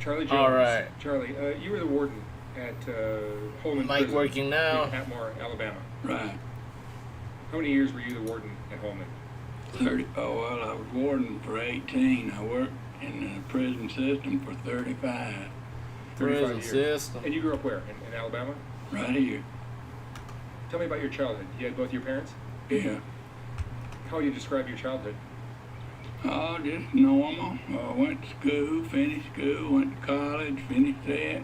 Charlie Jones. All right. Charlie, you were the warden at Holman Mike Prison working now. in Atmore, Alabama. Right. How many years were you the warden at Holman? 30. Oh, well, I was warden for 18. I worked in the prison system for 35. 35 Prison years. system. And you grew up where? In Alabama? Right here. Tell me about your childhood. You had both your parents? Yeah. How would you describe your childhood? Oh, just normal. Went to school, finished school, went to college, finished that.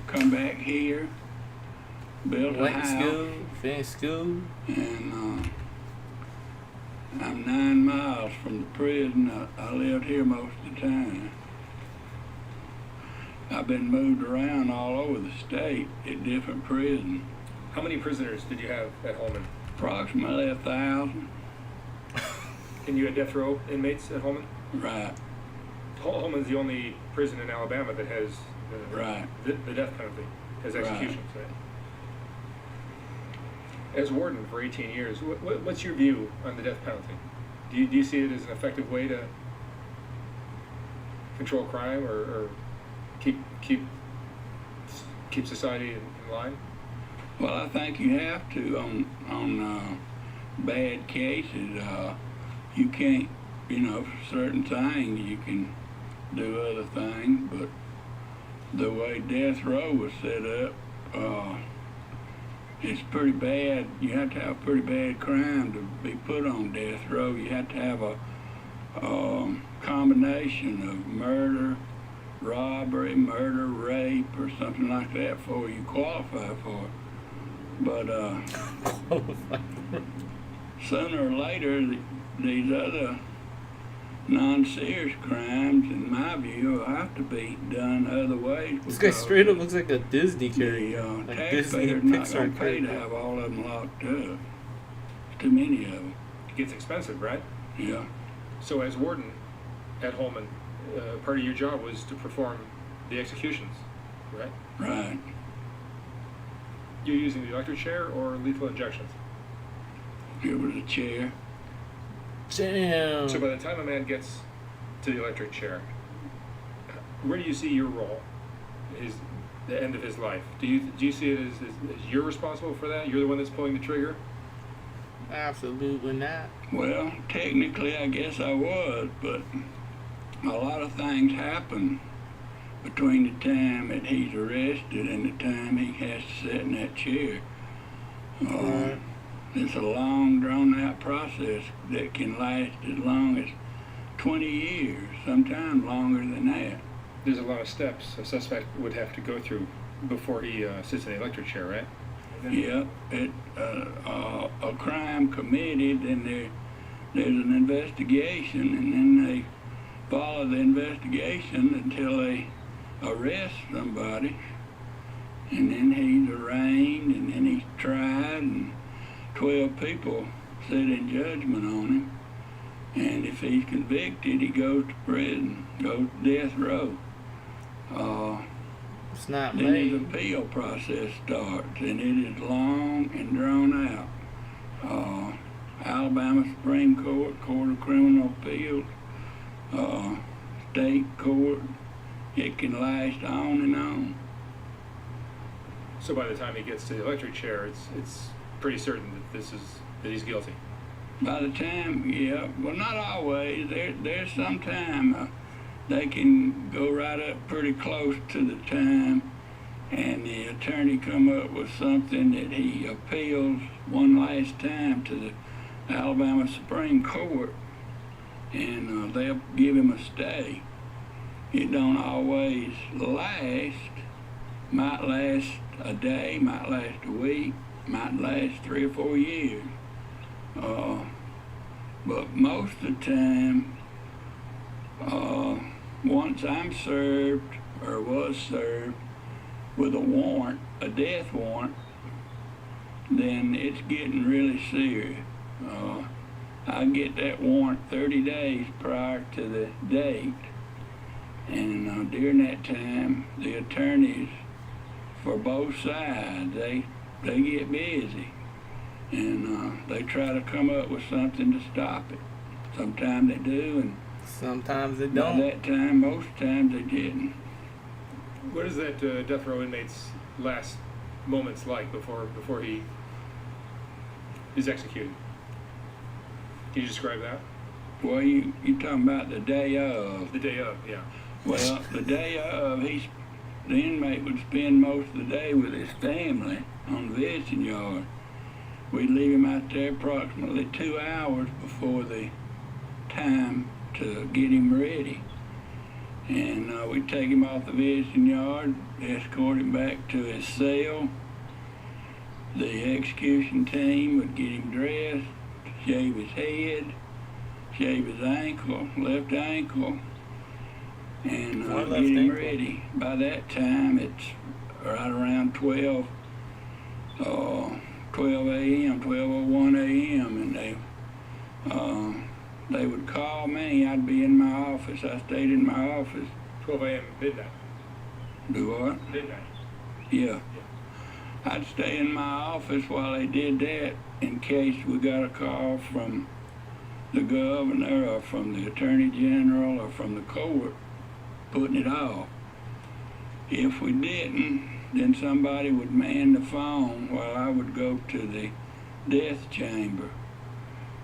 Come back here, built a Went to house. school, finished school. And I'm 9 miles from the prison. I lived here most of the time. I've been moved around all over the state at different prisons. How many prisoners did you have at Holman? Approximately 1,000. And you had death row inmates at Holman? Right, Holman's the only prison in Alabama that has right. the death penalty, has Right. executions. Right. As warden for 18 years, what's your view on the death penalty? Do you see it as an effective way to control crime or keep society in line? Well, I think you have to on bad cases. You can't, for certain things you can do other things, but the way death row was set up, it's pretty bad. You have to have pretty bad crime to be put on death row. You have to have a combination of murder, robbery, murder, rape, or something like that before you qualify for it. But sooner or later, these other non-serious crimes, in my view, will have to be done other ways. This guy straight up looks like a Disney character. The Like Disney or taxpayer's not going Pixar to pay to character. have all of them locked up. There's too many of them. It gets expensive, right? Yeah. So as warden at Holman, part of your job was to perform the executions, right? Right. You're using the electric chair or lethal injections. It was a chair. Damn. So by the time a man gets to the electric chair, where do you see your role? The end of his life. Do you see it as you're responsible for that? You're the one that's pulling the trigger? Absolutely not. Well, technically, I guess I was, but a lot of things happen between the time that he's arrested and the time he has to sit in that chair. Right. It's a long, drawn-out process that can last as long as 20 years, sometimes longer than that. There's a lot of steps a suspect would have to go through before he sits in the electric chair, right? Yep, a crime committed, and there's an investigation, and then they follow the investigation until they arrest somebody, and then he's arraigned, and then he's tried, and 12 people sit in judgment on him, and if he's convicted, he goes to prison, goes to death row. It's not Then his me. appeal process starts, and it is long and drawn out. Alabama Supreme Court, Court of Criminal Appeals, state court, it can last on and on. So by the time he gets to the electric chair, it's pretty certain that he's guilty. By the time, yeah, well, not always. There's some time they can go right up pretty close to the time, and the attorney come up with something that he appeals one last time to the Alabama Supreme Court, and they'll give him a stay. It don't always last. Might last a day, might last a week, might last 3 or 4 years. But most of the time, once I'm served or was served with a warrant, a death warrant, then it's getting really serious. I get that warrant 30 days prior to the date, and during that time, the attorneys for both sides, they get busy, and they try to come up with something to stop it. Sometimes they do, and Sometimes they By don't. that time, most times they didn't. What is that death row inmate's last moments like before he is executed? Can you describe that? Well, you talking about the day of. The day of, yeah. Well, the day of, the inmate would spend most of the day with his family on the visiting yard. We'd leave him out there approximately 2 hours before the time to get him ready. And we'd take him off the visiting yard, escort him back to his cell. The execution team would get him dressed, shave his head, shave his left ankle, and Why get left him ankle? ready. By that time, it's right around 12 a.m., 12:01 a.m., and they would call me. I'd be in my office. I stayed in my office. 12 a.m. midnight. Do what? Midnight. Yeah. I'd stay in my office while they did that in case we got a call from the governor or from the attorney general or from the court putting it off. If we didn't, then somebody would man the phone while I would go to the death chamber.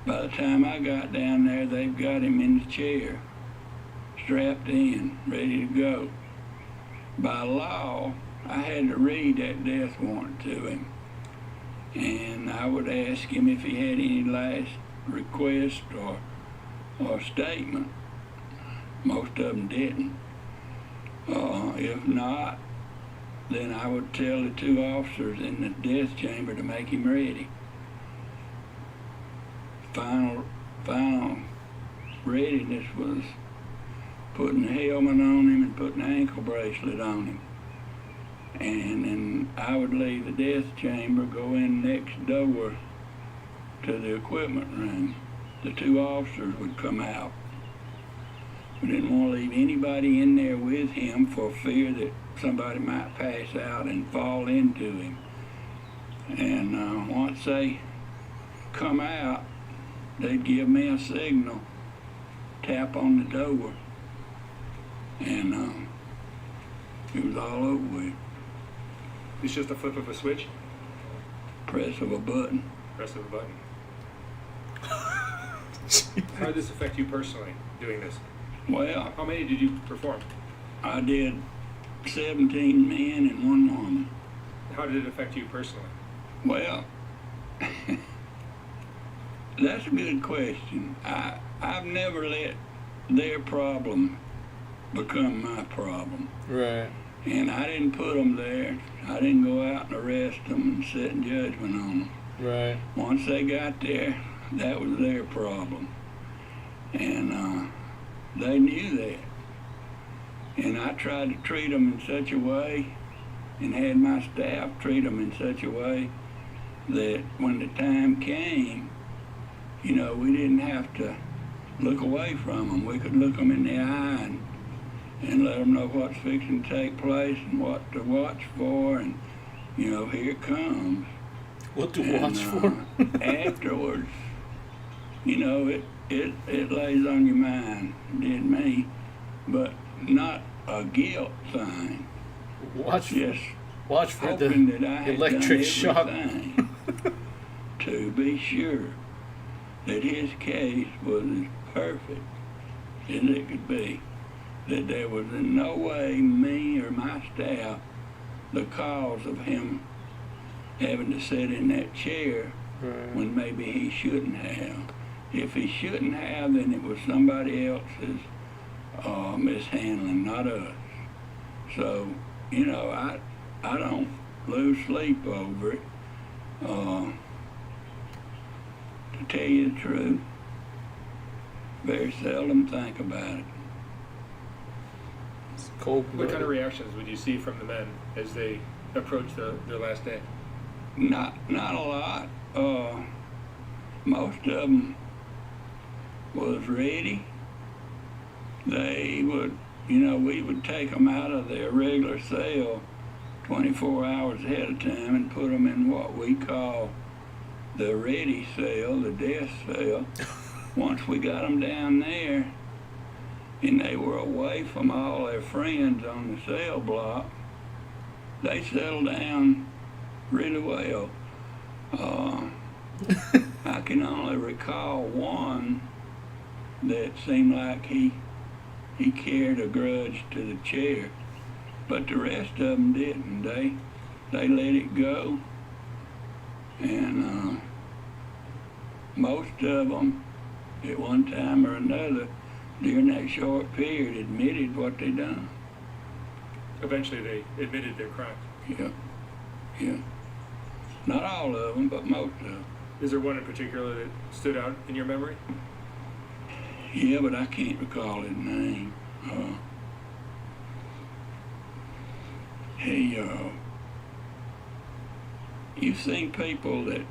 By the time I got down there, they've got him in the chair, strapped in, ready to go. By law, I had to read that death warrant to him. And I would ask him if he had any last request or statement. Most of them didn't. If not, then I would tell the two officers in the death chamber to make him ready. Final readiness was putting a helmet on him and putting an ankle bracelet on him. And then I would leave the death chamber, go in next door to the equipment room. The two officers would come out. We didn't want to leave anybody in there with him for fear that somebody might pass out and fall into him. And once they come out, they'd give me a signal, tap on the door, and it was all over with. It's just a flip of a switch, Press of a button. press of a button. How did this affect you personally, doing this? Well, How many did you perform? I did 17 men and 1 woman. How did it affect you personally? Well, that's a good question. I've never let their problem become my problem. Right. And I didn't put them there. I didn't go out and arrest them and sit in judgment on them. Right. Once they got there, that was their problem. And they knew that. And I tried to treat them in such a way and had my staff treat them in such a way that when the time came, you know, we didn't have to look away from them. We could look them in the eye and let them know what's fixing to take place and what to watch for. And, you know, here it comes. What to And, watch for? afterwards, you know, it lays on your mind, it did me, but not a guilt thing. Watch Just for hoping the that I had electric done shock. everything to be sure that his case was as perfect as it could be. That there was in no way me or my staff the cause of him having to sit in that chair Right. when maybe he shouldn't have. If he shouldn't have, then it was somebody else's mishandling, not us. So, you know, I don't lose sleep over it. To tell you the truth, very seldom think about it. It's cold. What kind of reactions would you see from the men as they approach their last day? Not a lot. Most of them was ready. They would, you know, we would take them out of their regular cell 24 hours ahead of time and put them in what we call the ready cell, the death cell. Once we got them down there, and they were away from all their friends on the cell block, they settled down really well. I can only recall one that seemed like he carried a grudge to the chair, but the rest of them didn't. They let it go, and most of them, at one time or another, during that short period, admitted what they done. Eventually, they admitted their crimes. Yeah, yeah. Not all of them, but most of them. Is there one in particular that stood out in your memory? Yeah, but I can't recall his name. You've seen people that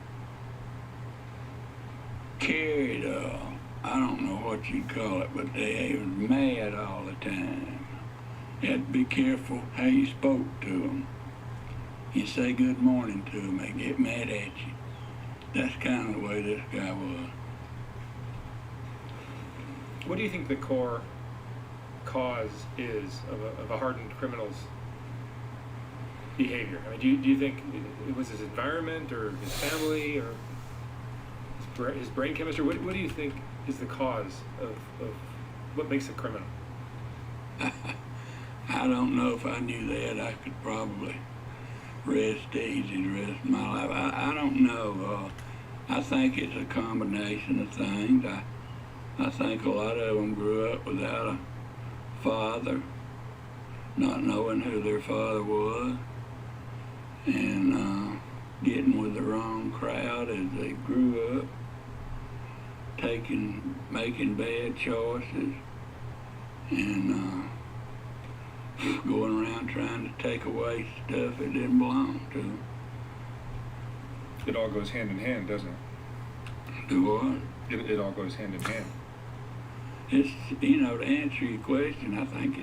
carried, I don't know what you'd call it, but they was mad all the time. You had to be careful how you spoke to them. You say good morning to them, they get mad at you. That's kind of the way this guy was. What do you think the core cause is of a hardened criminal's behavior? I mean, do you think it was his environment or his family or his brain chemistry? What do you think is the cause of what makes a criminal? I don't know if I knew that. I could probably rest easy the rest of my life. I don't know. I think it's a combination of things. I think a lot of them grew up without a father, not knowing who their father was, and getting with the wrong crowd as they grew up, making bad choices, and going around trying to take away stuff that didn't belong to them. It all goes hand in hand, doesn't it? Do what? It all goes hand in hand. It's, to answer your question, I think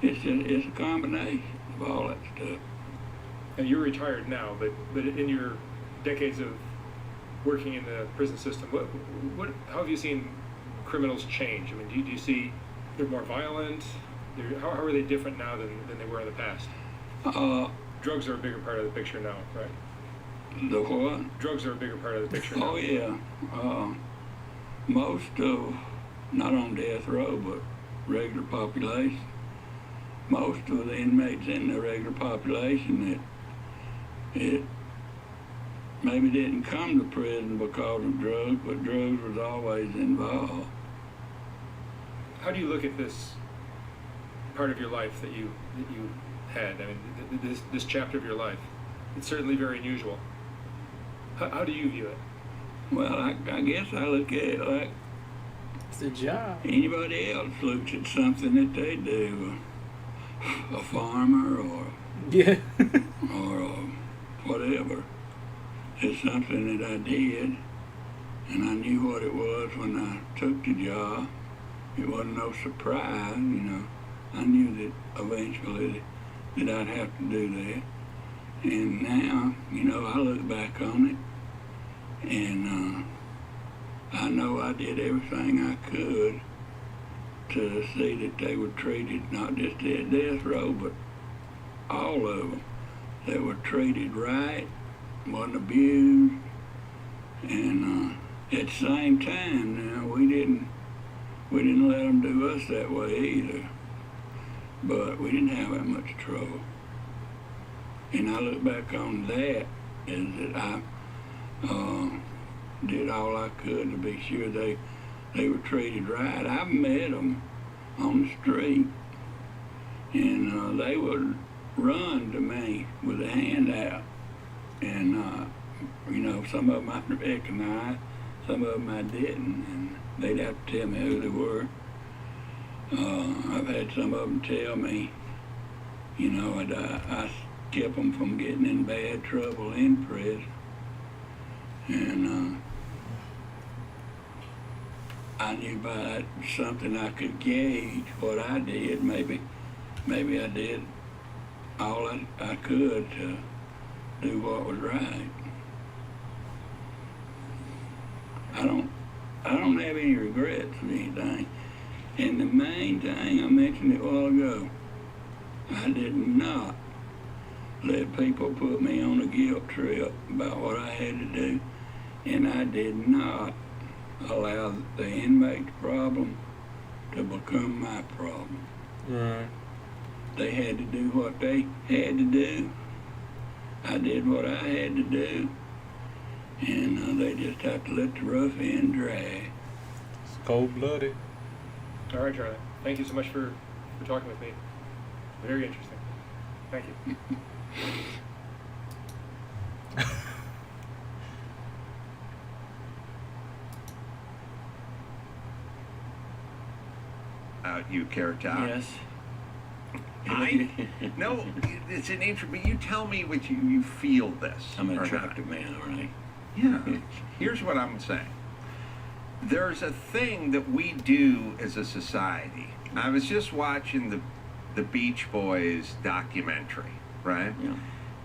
it's a combination of all that stuff. And you're retired now, but in your decades of working in the prison system, how have you seen criminals change? I mean, do you see they're more violent? How are they different now than they were in the past? Drugs are a bigger part of the picture now, right? The what? Drugs are a bigger part of the picture now. Oh yeah. Most of, not on death row, but regular population, most of the inmates in the regular population it maybe didn't come to prison because of drugs, but drugs was always involved. How do you look at this part of your life that you had? I mean, this chapter of your life. It's certainly very unusual. How do you view it? Well, I guess I look at it like It's a job. anybody else looks at something that they do. A farmer or Yeah. whatever. It's something that I did, and I knew what it was when I took the job. It wasn't no surprise, I knew that eventually that I'd have to do that. And now, I look back on it, and I know I did everything I could to see that they were treated, not just at death row, but all of them, that were treated right, wasn't abused, and at the same time, now we didn't let them do us that way either, but we didn't have that much trouble. And I look back on that as that I did all I could to be sure they were treated right. I've met them on the street, and they would run to me with a hand out. And, some of them I recognized, some of them I didn't, and they'd have to tell me who they were. I've had some of them tell me, that I kept them from getting in bad trouble in prison. And I knew by that something I could gauge what I did. Maybe I did all I could to do what was right. I don't have any regrets of anything. And the main thing, I mentioned it a while ago, I did not let people put me on a guilt trip about what I had to do. And I did not allow the inmate problem to become my problem. Right. They had to do what they had to do. I did what I had to do. And they just have to let the rough end drag. It's cold-blooded. All right, Charlie. Thank you so much for talking with me. Very interesting. Thank you. You, Carrot Top. Yes. No, it's an intro, but you tell me what you feel this. I'm an or attractive not. man, aren't I? Yeah. Here's what I'm saying. There's a thing that we do as a society. I was just watching the Beach Boys documentary, right? Yeah.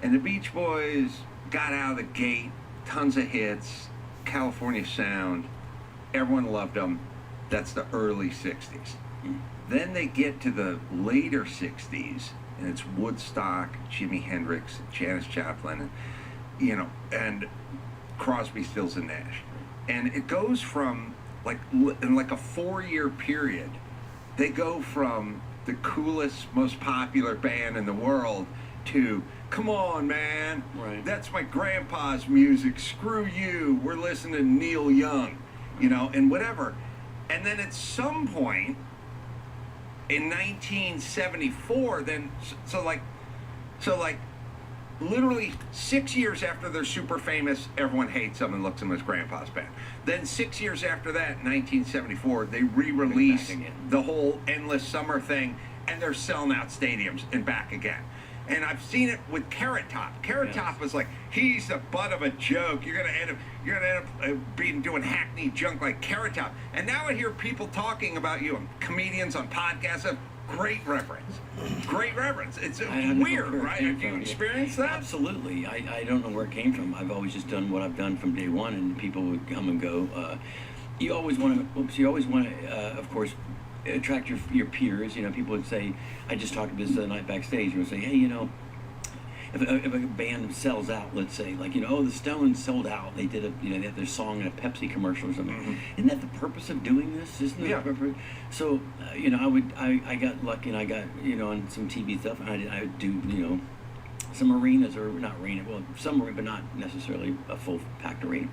And the Beach Boys got out of the gate, tons of hits, California Sound, everyone loved them. That's the early 60s. Then they get to the later 60s, and it's Woodstock, Jimi Hendrix, Janis Joplin, and, and Crosby, Stills, and Nash. And it goes from, in a 4-year period, they go from the coolest, most popular band in the world to, come on, man, Right. that's my grandpa's music, screw you, we're listening to Neil Young, and whatever. And then at some point, in 1974, literally 6 years after they're super famous, everyone hates them and looks them as grandpa's band. Then 6 years after that, 1974, they re-release Back again. the whole Endless Summer thing, and they're selling out stadiums and back again. And I've seen it with Carrot Top. Carrot Yes. Top was like, he's the butt of a joke. You're gonna end up doing hackney junk like Carrot Top. And now I hear people talking about you, comedians on podcasts. Great reference. Great reference. It's I don't know weird, where it right? came Have you from. experienced that? Absolutely. I don't know where it came from. I've always just done what I've done from day one, and people would come and go. You always want to, of course, attract your peers. People would say, I just talked this the other night backstage, and would say, hey, if a band sells out, let's say, the Stones sold out, they did they had their song in a Pepsi commercial or something. Mm-hmm. Isn't that the purpose of doing this? Isn't that Yeah. the purpose? So, I got lucky, and I got, on some TV stuff, and I would do, some arenas, or not arena, well, some arena, but not necessarily a full packed arena.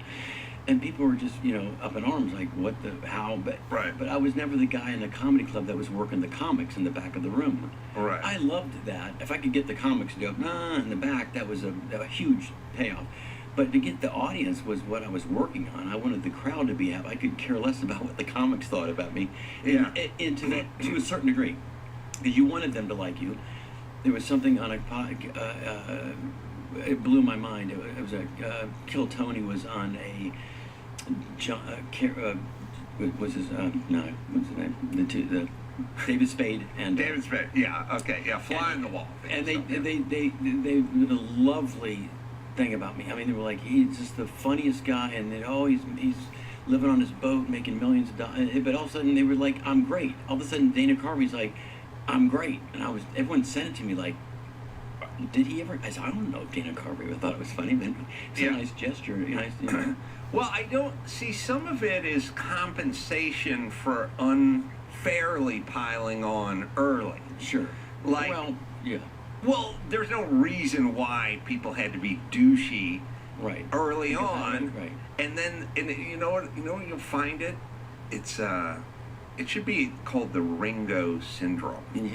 And people were just, up in arms, like, what the, how, but Right. But I was never the guy in the comedy club that was working the comics in the back of the room. Right. I loved that. If I could get the comics to go, in the back, that was a huge payoff. But to get the audience was what I was working on. I wanted the crowd to be happy. I could care less about what the comics thought about me. Yeah. And to a certain degree. Because you wanted them to like you. There was something on it blew my mind. It was Kill Tony was on a what's his name? The David Spade and David Spade. Yeah. Okay. Yeah. Fly on the wall. And they the lovely thing about me. I mean, they were like, he's just the funniest guy, and then he's living on his boat, making millions of dollars. But all of a sudden, they were like, I'm great. All of a sudden, Dana Carvey's like, I'm great, and everyone sent it to me like, did he ever? I said, I don't know if Dana Carvey thought it was funny. Then it's a nice gesture. Well, I don't see, some of it is compensation for unfairly piling on early. Sure. Like, Well, yeah. well, there's no reason why people had to be douchey Right. early on. Right. And then, you know what you'll find it? It should be called the Ringo syndrome. Yeah.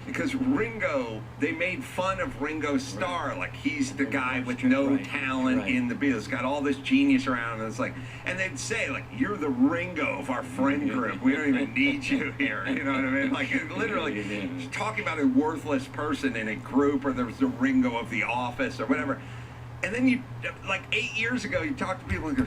Because Ringo, they made fun of Ringo Starr, like he's the guy with no Right. talent Right. in the Beatles, got all this genius around him, and it's like, and they'd say, like, you're the Ringo of our friend group, we don't even need you here, you know what I mean? Like, it literally, Yeah. talking about a worthless person in a group, or there was the Ringo of The Office, or whatever. And then you, like 8 years ago, you talk to people and go,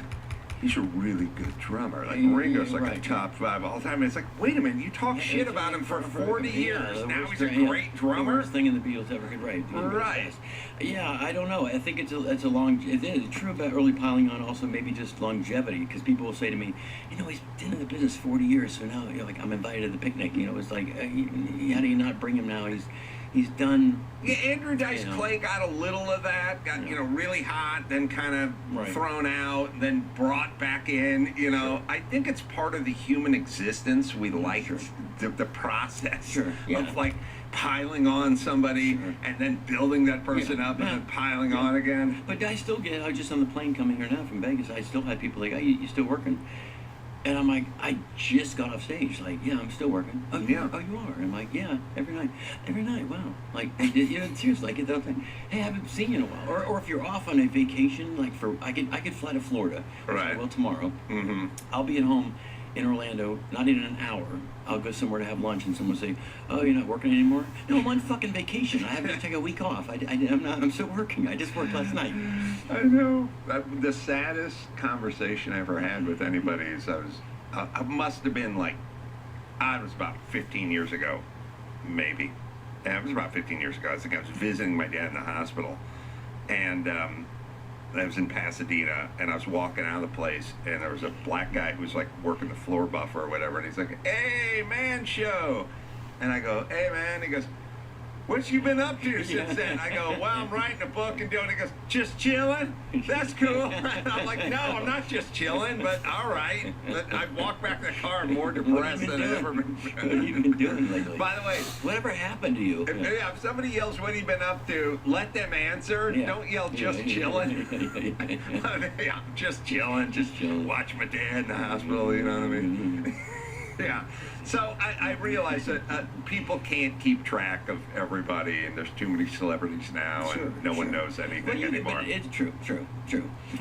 he's a really good drummer. Like Yeah, Ringo's like a right. top 5 all the time. It's like, wait a minute, you talk Yeah, shit it's about like him for for- 40 yeah, years. the Now worst he's a thing- yeah, great The drummer. worst thing in the Beatles ever could write. Right. Yeah, I don't know. I think it's a long. It is true about early piling on. Also, maybe just longevity, because people will say to me, he's been in the business 40 years, so now like I'm invited to the picnic. It's like, how do you not bring him now? He's done. Yeah, Andrew Dice You know. Clay got a little of that, got, really hot, then kind of Right. thrown out, and then brought back in, Sure. I think it's part of the human existence. We like Sure. the process Sure, yeah. of like piling on somebody Sure. and then building that person Yeah. up and Yeah. then piling Yeah. on again. But I still get. I was just on the plane coming here now from Vegas. I still had people like, "Hey, you still working?" And I'm like, I just got off stage. Like, yeah, I'm still working. Oh, Yeah. Oh, you are? And I'm like, yeah, every night. Wow. Like, seriously, like, they'll think, hey, I haven't seen you in a while. Or if you're off on a vacation, like I could fly to Florida. Right. Well, tomorrow. Mm-hmm. I'll be at home in Orlando, not in an hour. I'll go somewhere to have lunch, and someone will say, "Oh, you're not working anymore?" No, I'm on fucking vacation. I have to take a week off. I'm not. I'm still working. I just worked last night. I know. The saddest conversation I ever had with anybody is I must have been like, it was about 15 years ago, maybe. Yeah, it was about 15 years ago. I think I was visiting my dad in the hospital, and I was in Pasadena, and I was walking out of the place, and there was a black guy who was like working the floor buffer or whatever, and he's like, "Hey, man, show," and I go, "Hey, man," he goes, "What you been up to since then?" I go, "Well, I'm writing a book and doing." He goes, "Just chilling? That's cool." And I'm like, "No, I'm not just chilling, but all right." But I walked back to the car more depressed than I've ever been. What have you been doing lately? By the way, Whatever happened to you? if somebody yells, "What have you been up to?" let them answer. Yeah. Don't yell, "Just chilling." Yeah, I'm just chilling. Just chilling. watch my dad in the hospital. You know what I mean? Yeah. So I realize that people can't keep track of everybody, and there's too many celebrities now, Sure, and no one sure. knows anything Well, anymore. but it's true.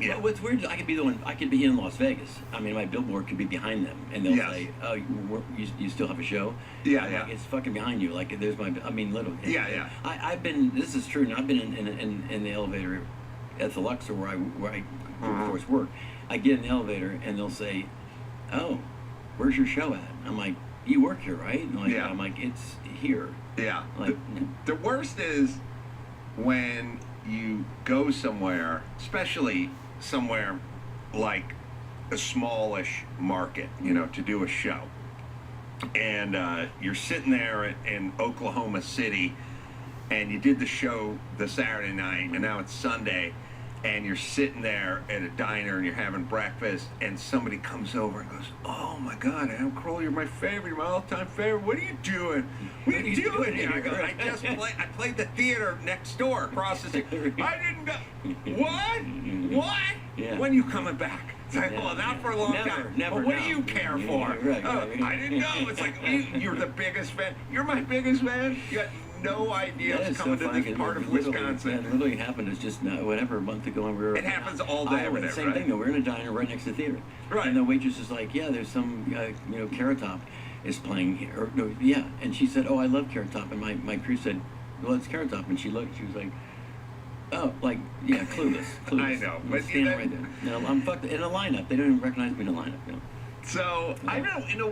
Yeah. Well, what's weird is I could be the one. I could be in Las Vegas. I mean, my billboard could be behind them, and they'll Yes. say, "Oh, you still have a show?" Yeah, I'm yeah. Like, it's fucking behind you. Like there's my. I mean, literally. Yeah, yeah. I've been. This is true. And I've been in the elevator at the Luxor where I Mhm. of course work. I get in the elevator and they'll say, "Oh, where's your show at?" I'm like, "You work here, right?" And like, Yeah. I'm like, "It's here." Yeah. Like, The worst is when you go somewhere, especially somewhere like a smallish market, to do a show. And you're sitting there in Oklahoma City, and you did the show the Saturday night, and now it's Sunday, and you're sitting there at a diner and you're having breakfast, and somebody comes over and goes, "Oh my God, Adam Carolla, you're my favorite, you're my all-time favorite. What are you doing? What are you doing here?" I go, "I just played the theater next door across the street." "I didn't go." What? Yeah. When you coming back? It's like, Yeah, well, not yeah. for a long Never, time. never, Well, what no. do you care Yeah, for? right, "Oh, right. I didn't know." It's like, you're the biggest fan. You're my biggest fan. You got no idea That it's is so coming to funny, this 'cause part of literally- Wisconsin. That literally happened. It's just whatever a month ago, and we were. It happens all day Iowa, over the there, same right? thing though. We're in a diner right next to the theater, Right. and the waitress is like, "Yeah, there's some, Carrot Top is playing here." Or, no, yeah, and she said, "Oh, I love Carrot Top," and my crew said, "Well, it's Carrot Top," and she looked. She was like, "Oh, like yeah, clueless." I know, but standing that- right there. I'm fucked in a lineup. They don't even recognize me in a lineup. So I know in a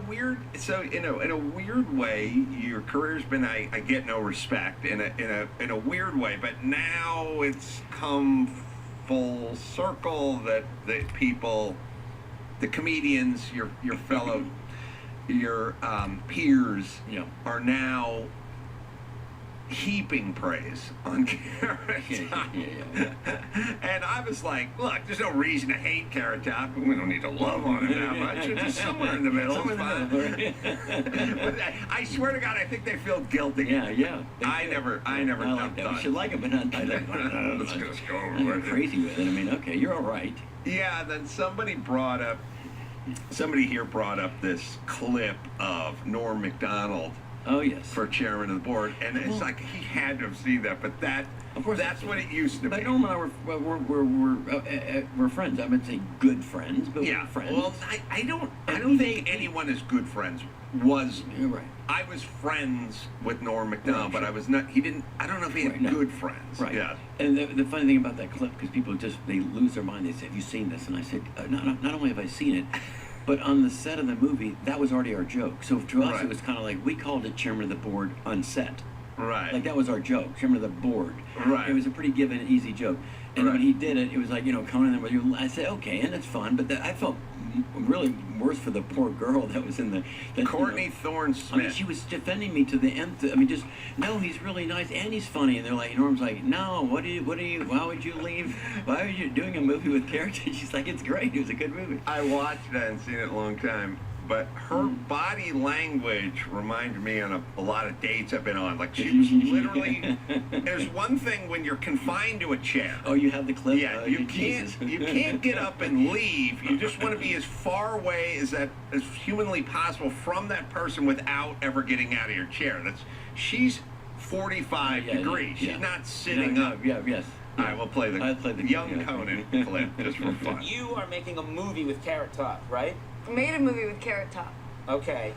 weird way, your career's been I get no respect in a weird way, but now it's come full circle that people, the comedians, your fellow, your peers, Yeah. are now heaping praise on Carrot Top. Yeah. And I was like, look, there's no reason to hate Carrot Top. We don't need to love on him that much. It's just somewhere in the middle. It's fine. But I swear to God, I think they feel guilty. Yeah. I never I like that. We should like it, but not. Let's just go I'm over it. crazy with it. I mean, okay, you're all right. Yeah, then somebody here brought up this clip of Norm Macdonald Oh yes. for chairman of the board, and it's Well- like he had to have seen that, but Of course. that's what it used to But be. Norm and I we're friends. I wouldn't say good friends, but Yeah, we're friends. well, I don't think anyone is good friends was. You're right. I was friends with Norm Macdonald, Right, but sure. I was not. He didn't. I don't know if he had Right, no. good friends. Right. Yeah. And the funny thing about that clip, because people just, they lose their mind. They say, have you seen this? And I said, not only have I seen it, but on the set of the movie, that was already our joke. So to us, Right. it was kind of like, we called it Chairman of the Board on set. Right. Like, that was our joke, Chairman of the Board. Right. It was a pretty given, easy joke. And Right. when he did it, it was like, Conan, I said, okay, and it's fun, but I felt really worse for the poor girl that was in the... Courtney Thorne I Smith. mean, she was defending me to the nth. I mean, just no, he's really nice and he's funny. And they're like, Norm's like, no, why would you leave? Why are you doing a movie with characters? She's like, it's great. It was a good movie. I watched that and seen it a long time, but her body language reminded me on a lot of dates I've been on. Like, she was literally. There's one thing when you're confined to a chair. Oh, you have the clip. Yeah, Oh, you Jesus. can't get up and leave. You just want to be as far away as humanly possible from that person without ever getting out of your chair. She's 45 Yeah, degrees. yeah. She's not sitting No, up. Yeah, yes. All right, we'll play I'll play the young yeah. Conan clip just for fun. You are making a movie with Carrot Top, right? I made a movie with Carrot Top. Okay.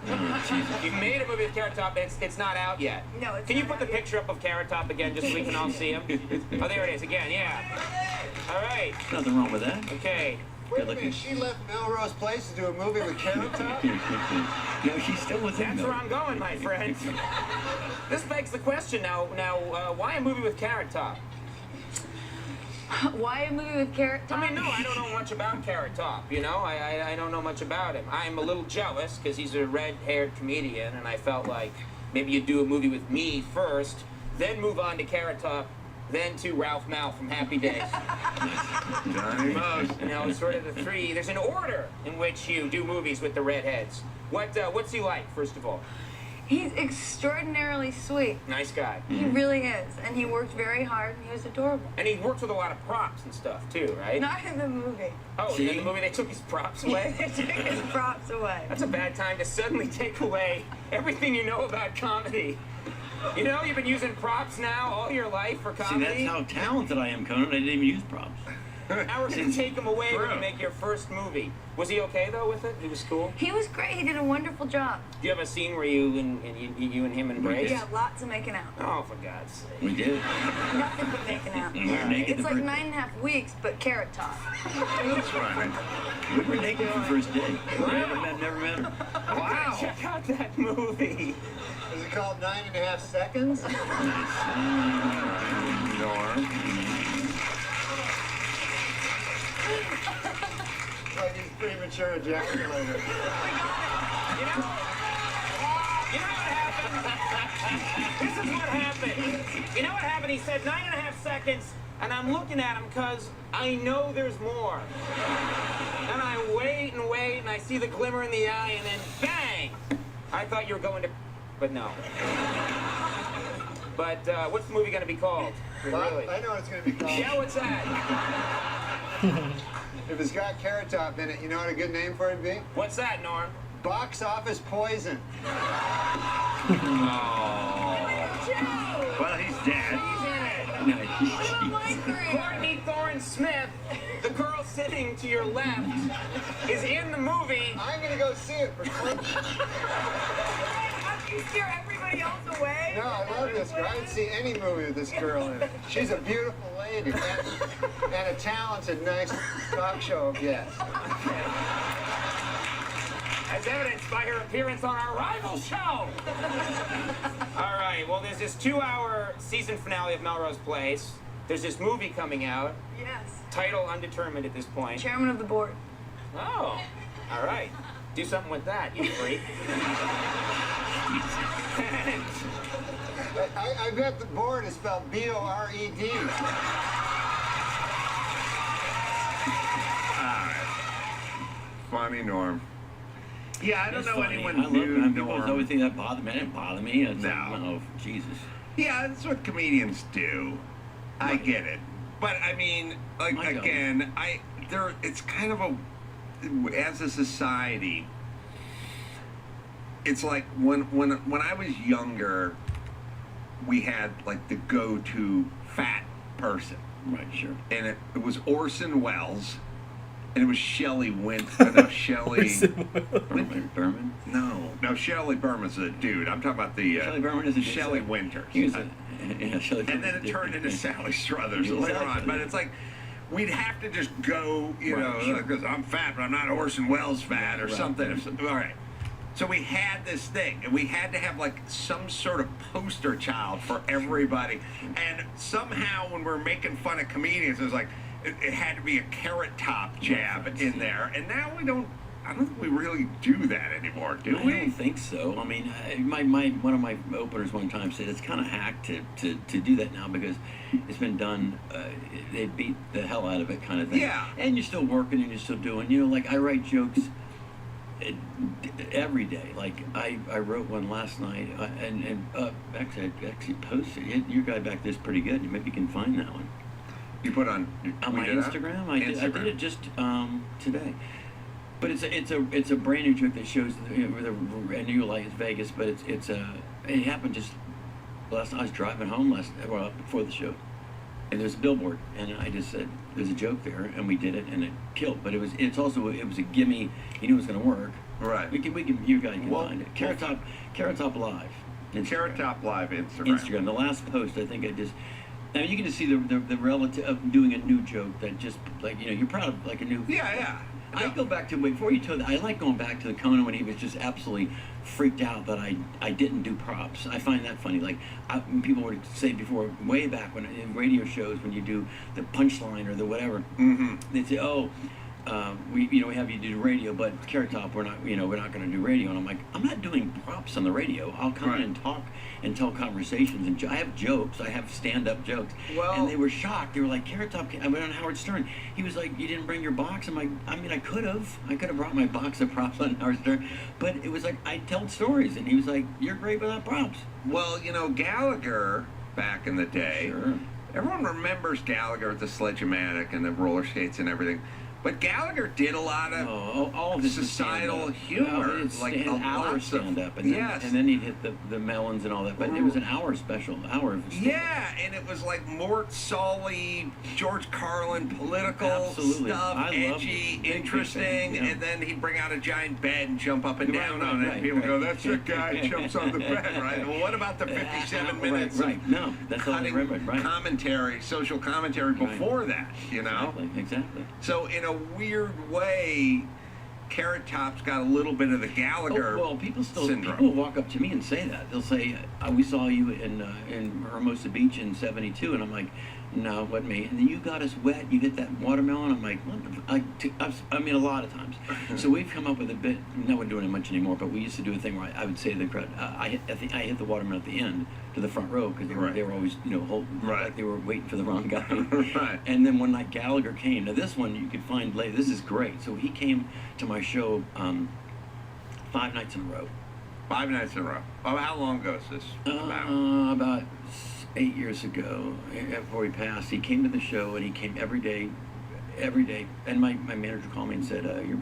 You've made a movie with Carrot Top, and it's not out yet. No, it's Can you not put the out yet. picture up of Carrot Top again, just so we can all see him? Oh, there it is again. Yeah. All right. Nothing wrong with that. Okay. Good looking. She left Melrose Place to do a movie with Carrot Top? No, she's still with him. That's though. where I'm going, my friend. This begs the question now. Why a movie with Carrot Top? Why a movie with Carrot Top? I mean, no, I don't know much about Carrot Top, I don't know much about him. I'm a little jealous because he's a red-haired comedian, and I felt like maybe you'd do a movie with me first, then move on to Carrot Top, then to Ralph Mal from Happy Days. Johnny Most. It's sort of the three. There's an order in which you do movies with the redheads. What's he like, first of all? He's extraordinarily sweet. Nice guy. He really is. And he worked very hard and he was adorable. And he works with a lot of props and stuff, too, right? Not in the movie. Oh, See? in the movie they took his props away? They took his props away. That's a bad time to suddenly take away everything you know about comedy. You've been using props now all your life for See, comedy. that's how talented I am, Conan. I didn't even use props. Now we're going to take him away when you True. make your first movie. Was he okay, though, with it? He was cool? He was great. He did a wonderful job. Do you have a scene where you and him embrace? Yeah, lots of making out. Oh, for God's sake. We did. Nothing but making out. We were naked It's the like first- 9.5 weeks, but Carrot Top. That's right. We were naked the first day. Never met him. Wow. Check out that movie. Is it called 9.5 Seconds? Norm. Like he's premature ejaculator. You know what happened? This is what happened. You know what happened? He said 9.5 seconds, and I'm looking at him because I know there's more. And I wait, and I see the glimmer in the eye, and then bang! I thought you were going to, but no. But what's the movie going to be called? Really? I know what it's going to be called. Yeah, what's that? If it's got Carrot Top in it, you know what a good name for it would be? What's that, Norm? Box Office Poison. Well, he's dead. He's in it. No, I love my career. Courtney Thorne Smith, the girl sitting to your left, is in the movie. I'm going to go see it for fun. How do you steer everybody else away? No, I love this girl. I would see any movie with this girl in it. She's a beautiful lady and a talented, nice talk show guest. As evidenced by her appearance on our rival show. All right, well, there's this 2-hour season finale of Melrose Place. There's this movie coming out, Yes. title undetermined at this point. Chairman of the board. Oh, all right. Do something with that, you freak. I bet the board is spelled B-O-R-E-D. Funny Norm. Yeah, I don't It's know funny. anyone I love knew him. People always Norm. think that bothered me. It didn't bother me. It's No. like, oh, Jesus. Yeah, that's what comedians do. I Right. get it. But I mean, like My God. again, it's kind of as a society, it's like when I was younger, we had like the go-to fat person. Right, sure. And it was Orson Welles, and it was Shelley Winter. No, Shelley. Berman. No, Shelley Berman's a dude. I'm talking about the Shelley Berman is a Shelley Winters. He was Shelley And then it turned into Sally Struthers later on. But it's like, we'd have to just go, you know, sure. because I'm fat, but I'm not Orson Welles fat or Right. something. All right. So we had this thing, and we had to have like some sort of poster child for everybody. And somehow, when we're making fun of comedians, it was like it had to be a Carrot Top jab in there. And now we don't. I don't think we really do that anymore, do I we? don't think so. I mean, one of my openers one time said it's kind of hacked to do that now because it's been done. They beat the hell out of it, kind of thing. Yeah. And you're still working and you're still doing. You know, like I write jokes every day. Like I wrote one last night, and actually I posted it. Your guy back there's pretty good. Maybe you can find that one You put on my Instagram. I did it just today. But it's a brand new joke that shows and you like it's Vegas, but it happened just last. I was driving home before the show, and there's a billboard, and I just said there's a joke there, and we did it, and it killed. But it was a gimme. You knew it was going to work. Right. We can you guys can Well, find it. Carrot Top Live. Carrot Top Live Instagram. Instagram. The last post, I think I just. I mean, you can just see the relative of doing a new joke that just like you're proud of like a new. Yeah. I go back to before you told. I like going back to the Conan when he was just absolutely freaked out that I didn't do props. I find that funny. Like when people would say before, way back when in radio shows when you do the punchline or the whatever, they'd say, "Oh, we have you do radio, but Carrot Top, we're not going to do radio." And I'm like, I'm not doing props on the radio. I'll come in and talk and tell conversations, and I have jokes. I have stand-up jokes. Well, and they were shocked. They were like, Carrot Top. I went on Howard Stern. He was like, you didn't bring your box. I'm like, I mean, I could have brought my box of props on Howard Stern, but it was like I tell stories, and he was like, you're great without props. Well, Gallagher back in the day. Sure. Everyone remembers Gallagher with the Sledge-O-Matic and the roller skates and everything. But Gallagher did a lot of all of his societal stand-up. humor, Like a an hour lot of stand-up, and yes. then he'd hit the melons and all that. But it was an hour special, hour of stand-up. Yeah, and it was like Mort Sully, George Carlin, political Absolutely. stuff, I love edgy, big interesting, fan, yeah. and then he'd bring out a giant bed and jump up and down on it. Right, and people right. go, "That's the guy who jumps on the bed, right?" Well, what about the 57 minutes Right. No, that's all I cutting remember. Right. commentary, social commentary before that? Exactly. So in a weird way, Carrot Top's got a little bit of the Gallagher people syndrome. people walk up to me and say that. They'll say, "We saw you in Hermosa Beach in '72," and I'm like, "No, what me?" And then you got us wet. You hit that watermelon. I'm like, "What?" I mean, a lot of times. So we've come up with a bit. Now we're doing it much anymore, but we used to do a thing where I would say to the crowd, I hit the watermelon at the end to the front row because they were always holding like they were waiting for the wrong guy. Right. And then one night Gallagher came. Now this one you could find later. This is great. So he came to my show 5 nights in a row. 5 nights in a row. Oh, how long ago is this? About 8 years ago, before he passed, he came to the show and he came every day. And my manager called me and said, your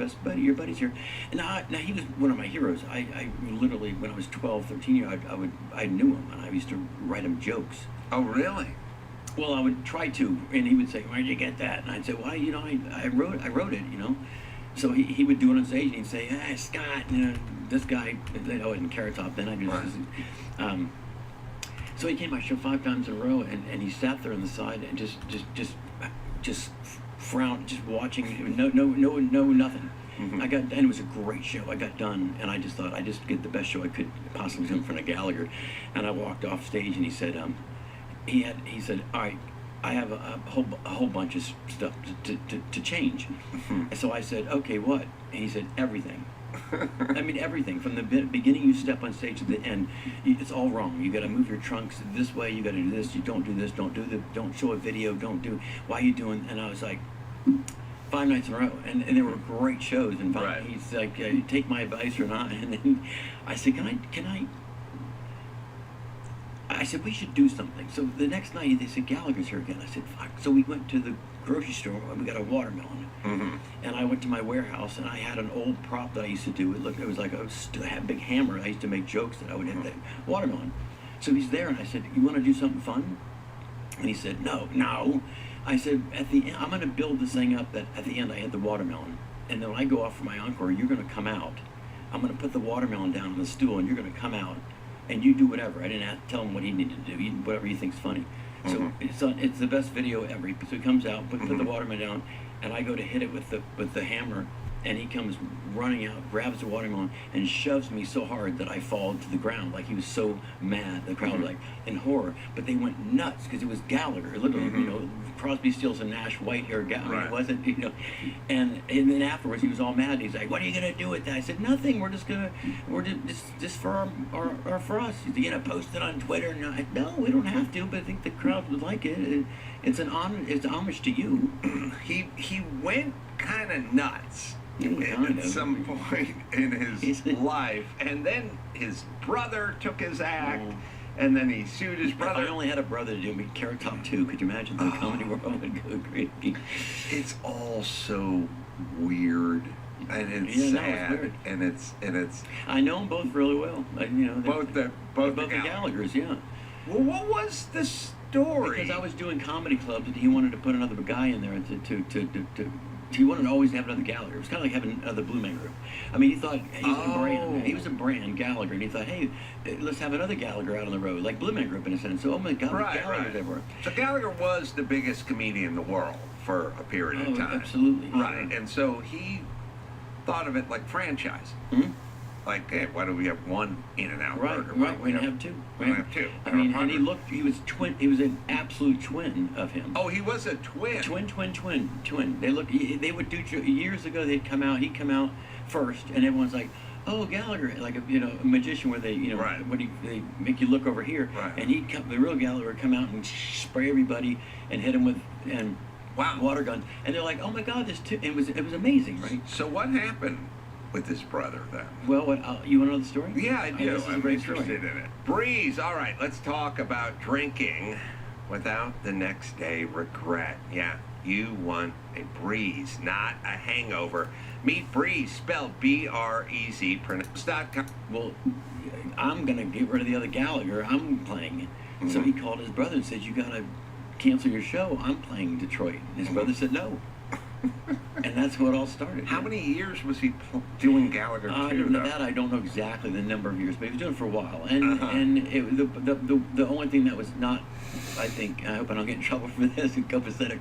buddy's here. And now he was one of my heroes. I literally, when I was 12, 13 years, I knew him and I used to write him jokes. Oh, really? Well, I would try to, and he would say, "Where'd you get that?" And I'd say, "Well, I wrote it, So he would do it on stage, and he'd say, "Hey, Scott, this guy, in Carrot Top." Then I just, so he came to my show 5 times in a row, and he sat there on the side and just frowned, just watching, no, nothing. Mm-hmm. And it was a great show. I got done, and I just thought I just get the best show I could possibly do in front of Gallagher, and I walked off stage, and he said, he said, "All right, I have a whole bunch of stuff to change." And so I said, "Okay, what?" And he said, "Everything." I mean, everything from the beginning you step on stage to the end, it's all wrong. You got to move your trunks this way. You got to do this. You don't do this. Don't show a video. Don't do. Why are you doing? And I was like, 5 nights in a row, and they were great shows. And finally, he's like, "Take my advice or not." And then I said, "Can I?" I said, "We should do something." So the next night, they said, "Gallagher's here again." I said, "Fuck." So we went to the grocery store, and we got a watermelon. Mm-hmm. And I went to my warehouse, and I had an old prop that I used to do. It was like I had a big hammer. I used to make jokes that I would hit the watermelon. So he's there, and I said, "You want to do something fun?" And he said, no. I said, at the end, I'm going to build this thing up that at the end I had the watermelon. And then when I go off for my encore, you're going to come out. I'm going to put the watermelon down on the stool, and you're going to come out, and you do whatever. I didn't have to tell him what he needed to do, whatever he thinks funny. So it's the best video ever. So he comes out, put the watermelon down, and I go to hit it with the hammer, and he comes running out, grabs the watermelon, and shoves me so hard that I fall to the ground. Like, he was so mad. The crowd was like in horror, but they went nuts because it was Gallagher, literally, you know, Crosby, Stills, and Nash, white hair Gallagher. Right. It wasn't, you know. And then afterwards, he was all mad. He's like, "What are you gonna do with that?" I said, "Nothing. We're just for our for us. You know, post it on Twitter." And I, no, we don't have to. But I think the crowd would like it. It's an honor. It's homage to you. He went kind of nuts Kind at of. some point in his life, and then his brother took his act, and then he sued his If brother. I only had a brother to do me, Carrot Top 2, could you imagine the comedy world would go crazy? It's all so weird, and it's Yeah, no, it's sad, weird. and it's I know them both really well. You know, both the Gallaghers, yeah. Well, what was the story? Because I was doing comedy clubs, and he wanted to put another guy in there he wanted to always have another Gallagher. It was kind of like having another Blue Man Group. I mean, he thought he was a brand. He was a brand, Gallagher, and he thought, hey, let's have another Gallagher out on the road, like Blue Man Group in a sense. So, oh my God, Gallagher's everywhere. So Gallagher was the biggest comedian in the world for a period of time. Absolutely. Right, and so he thought of it like franchise. Hmm? Like, hey, why do we have one In-N-Out Right, burger? Why right. do We have two. We don't have two. I mean, and he looked. He was an absolute twin of him. Oh, he was a twin. Twin. They look. They would do years ago. They'd come out. He'd come out first, and everyone's like, "Oh, Gallagher!" Like a magician, where they Right. they make you look over here, Right. and he'd come. The real Gallagher would come out and spray everybody and hit him with Wow. water guns, and they're like, "Oh my God, this two." It was amazing, right? So what happened with his brother then? Well, you want to know the story? Yeah, I do. This is a I'm great interested story. in it. Breeze. All right, let's talk about drinking without the next day regret. Yeah, you want a breeze, not a hangover. Meet Breeze, spelled B-R-E-Z, pronounced.com. Well, I'm gonna get rid of the other Gallagher. I'm playing. So he called his brother and said, "You gotta cancel your show. I'm playing Detroit." And his brother said no. And that's how it all started. How many years was he doing Gallagher too? That I don't know exactly the number of years, but he was doing it for a while. And the only thing that was not, I think, I hope I don't get in trouble for this, copacetic,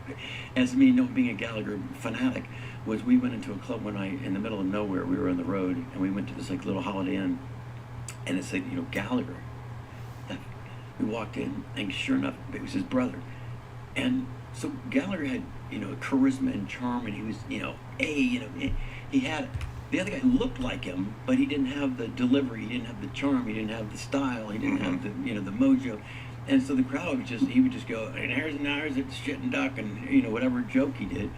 as me being a Gallagher fanatic, was we went into a club one night in the middle of nowhere. We were on the road, and we went to this like little Holiday Inn, and it said, Gallagher. We walked in, and sure enough, it was his brother. And so Gallagher had, charisma and charm, and he was, he had, the other guy looked like him, but he didn't have the delivery, he didn't have the charm, he didn't have the style, he didn't have the, the mojo. And so the crowd he would just go, and here's it, shit and duck, and, whatever joke he did.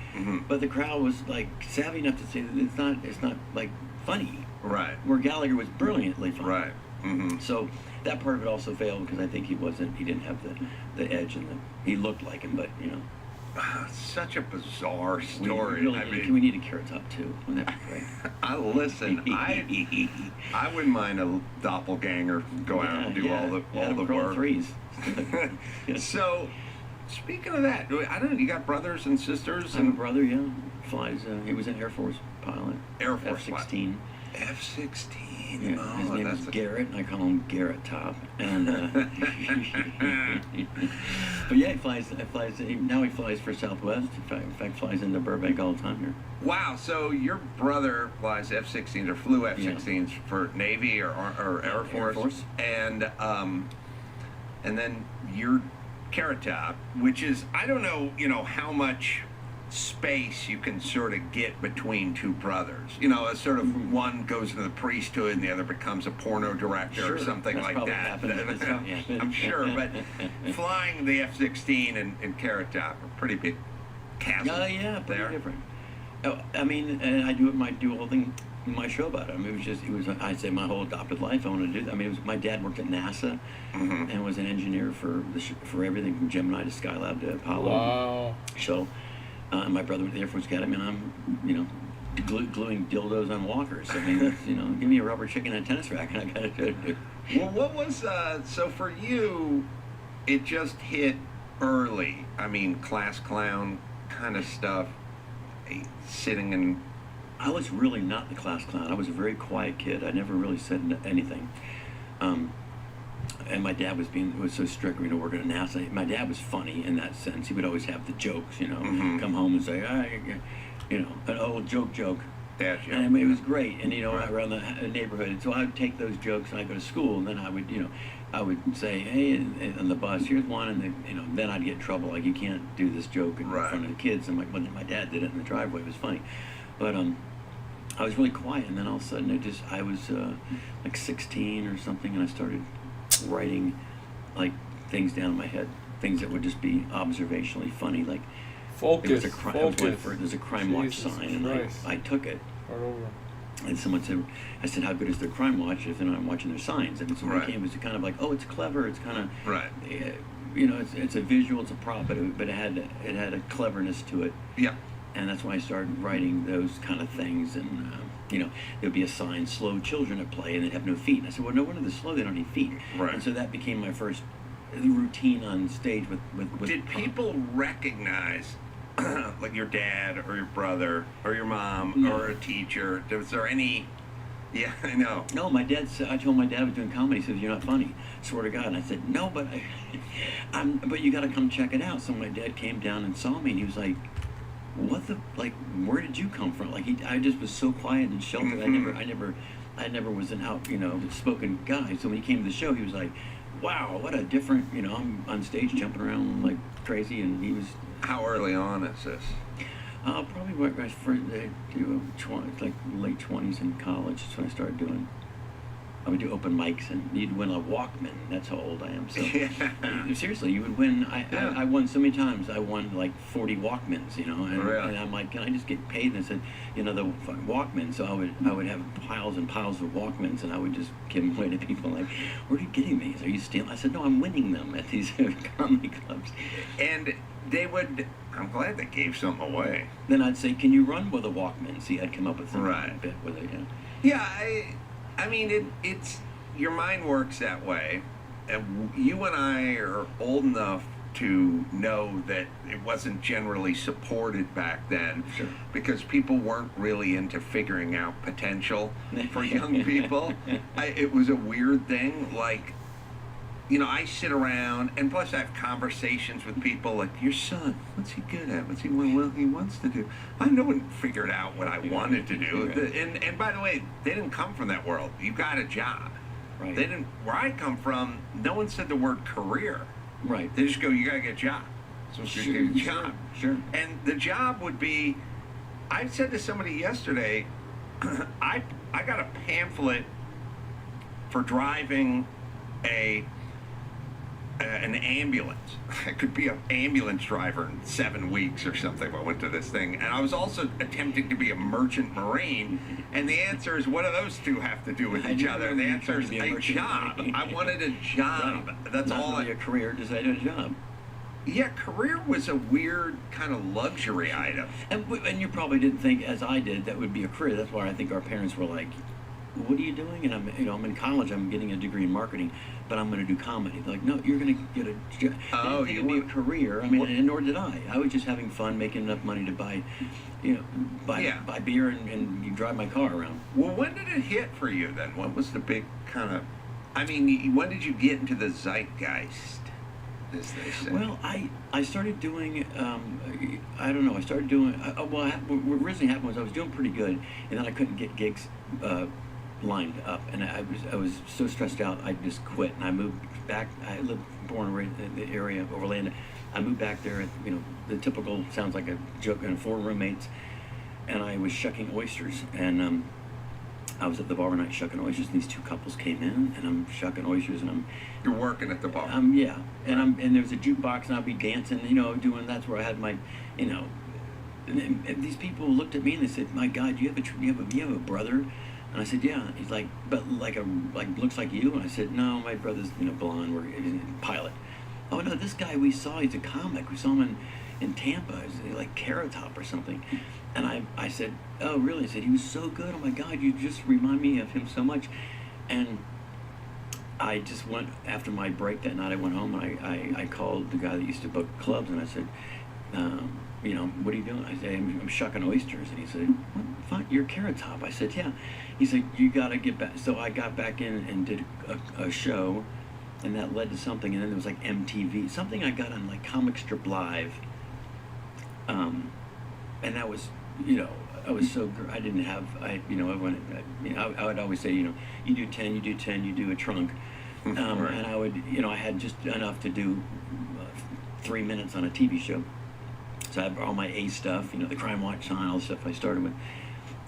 But the crowd was, like, savvy enough to say that it's not like, funny. Right. Where Gallagher was brilliantly funny. Right. So that part of it also failed because I think he didn't have the edge, and he looked like him, but Such a bizarre story. We need a Carrot Top too. Wouldn't that be great? I wouldn't mind a doppelganger go out and do all the work. Threes. So, speaking of that, I don't know. You got brothers and sisters? I have a brother. Yeah, flies. He was an Air Force pilot. Air Force F-16. F-16. Yeah, his name is Garrett, and I call him Garrett Top. And but yeah, he flies. Now he flies for Southwest. In fact, flies into Burbank all the time here. Wow. So your brother flies F-16s or flew F-16s for Navy or Air Force. And then your Carrot Top, which is, I don't know, how much space you can sort of get between two brothers. A sort of one goes into the priesthood and the other becomes a porno director or something That's like probably that. happened. I'm sure, but flying the F-16 and Carrot Top are pretty big chasms. Yeah, pretty there. different. I mean, and I do a whole thing in my show about it. I mean, I'd say my whole adopted life I wanted to do that. I mean, my dad worked at NASA and was an engineer for everything from Gemini to Skylab to Apollo. Wow. So, my brother went to the Air Force Academy, and I'm, gluing dildos on walkers. I mean, that's, give me a rubber chicken and a tennis racket, and I got to do. Well, what was, so for you, it just hit early, I mean, class clown kind of stuff, sitting in. I was really not the class clown. I was a very quiet kid. I never really said anything. And my dad was so strict. You know, working at NASA. My dad was funny in that sense. He would always have the jokes. You know, come home and say, you know, an old joke. Dad joke. And I mean, it was great. And you know, around the neighborhood. And so I would take those jokes and I'd go to school, and then I would, you know, I would say, hey, on the bus, here's one, and you know, then I'd get in trouble. Like, you can't do this joke in front of the kids. And my dad did it in the driveway. It was funny, but I was really quiet, and then all of a sudden I was like 16 or something, and I started writing like things down in my head, things that would just be observationally funny, like Focus. there's a crime watch Jesus sign, and Christ. I took it, Right over. and someone said, I said, how good is their crime watch if they're not watching their signs? And so Right. it was kind of like, oh, it's clever, it's kind of Right. you know, it's a visual, it's a prop, but it had a cleverness to it. Yeah. And that's why I started writing those kind of things. And, you know, there'd be a sign, slow children at play, and they'd have no feet. And I said, well, no wonder they're slow, they don't need feet. Right. And so that became my first routine on stage with Did people recognize, like your dad or your brother or your mom No. or a teacher? Was there any? Yeah, I know. No, my dad said, I told my dad I was doing comedy. He said, you're not funny. Swear to God. And I said, no, but but you got to come check it out. So my dad came down and saw me, and he was like, where did you come from? Like, I just was so quiet and sheltered. I never was an spoken guy. So when he came to the show, he was like, wow, what a different, you know, I'm on stage jumping around like crazy, and he was. How early on is this? Probably when I first like late 20s in college. That's when I started doing. I would do open mics, and you'd win a Walkman. That's how old I am. So seriously, you would win. I won so many times. I won like 40 Walkmans, you know. And, Really? and I'm like, can I just get paid? And I said, you know, the Walkman. So I would have piles and piles of Walkmans, and I would just give them away to people. Like, where are you getting these? Are you stealing? I said, no, I'm winning them at these comedy clubs. And they would. I'm glad they gave something away. Then I'd say, can you run with a Walkman? See, I'd come up with some Right. bit with it. You know. Yeah, I mean, it's your mind works that way, and you and I are old enough to know that it wasn't generally supported back then, Sure. because people weren't really into figuring out potential for young people. It was a weird thing, like. You know, I sit around, and plus I have conversations with people like, your son, what's he good at? What's he wants to do? I wouldn't figured out what I wanted to do. And by the way, they didn't come from that world. You got a job. Right. They didn't. Where I come from, no one said the word career. Right. They just go, you got to get a job. So you get a job. Sure. And the job would be, I said to somebody yesterday, I got a pamphlet for driving an ambulance. I could be an ambulance driver in 7 weeks or something if I went to this thing. And I was also attempting to be a merchant marine. And the answer is, what do those two have to do with each other? The answer is a job. I wanted a job. Right. That's Not all. really a career, just I did a job. Yeah, career was a weird kind of luxury item. And you probably didn't think, as I did, that would be a career. That's why I think our parents were like, what are you doing? And I'm in college, I'm getting a degree in marketing, but I'm going to do comedy. They're like, no, you're going to get a job. Oh, it would be a career. I mean, and nor did I. I was just having fun, making enough money to buy beer and you drive my car around. Well, when did it hit for you then? What was the big kind of, I mean, when did you get into the zeitgeist, as they say? Well, I started doing, I don't know, I started doing, what originally happened was I was doing pretty good, and then I couldn't get gigs lined up, and I was so stressed out, I just quit, and I moved back. I lived, born and raised in the area of Orlando. I moved back there, you know, the typical, sounds like a joke, and 4 roommates, and I was shucking oysters, and I was at the bar one night shucking oysters, and these 2 couples came in, and I'm shucking oysters, and You're working at the bar. yeah, and there was a jukebox, and I'd be dancing, you know, that's where I had my, you know, and these people looked at me and they said, my God, you have a brother? And I said, yeah. He's like, but like looks like you? And I said, no, my brother's, you know, blonde, he's a pilot. Oh no, this guy we saw, he's a comic. We saw him in Tampa, he's like Carrot Top or something. And I said, oh really? I said, he was so good. Oh my God, you just remind me of him so much. And I just went after my break that night. I went home and I called the guy that used to book clubs, and I said, you know, what are you doing? I said, I'm shucking oysters. And he said, what? Fine, you're Carrot Top. I said, yeah. He said, you got to get back. So I got back in and did a show, and that led to something. And then there was like MTV, something I got on like Comic Strip Live. And that was, you know, I was so, I didn't have, you know, I would always say, you know, you do 10, you do 10, you do a trunk. Right. And I would, you know, I had just enough to do 3 minutes on a TV show. So I had all my A stuff, you know, the Crime Watch sign, all the stuff I started with.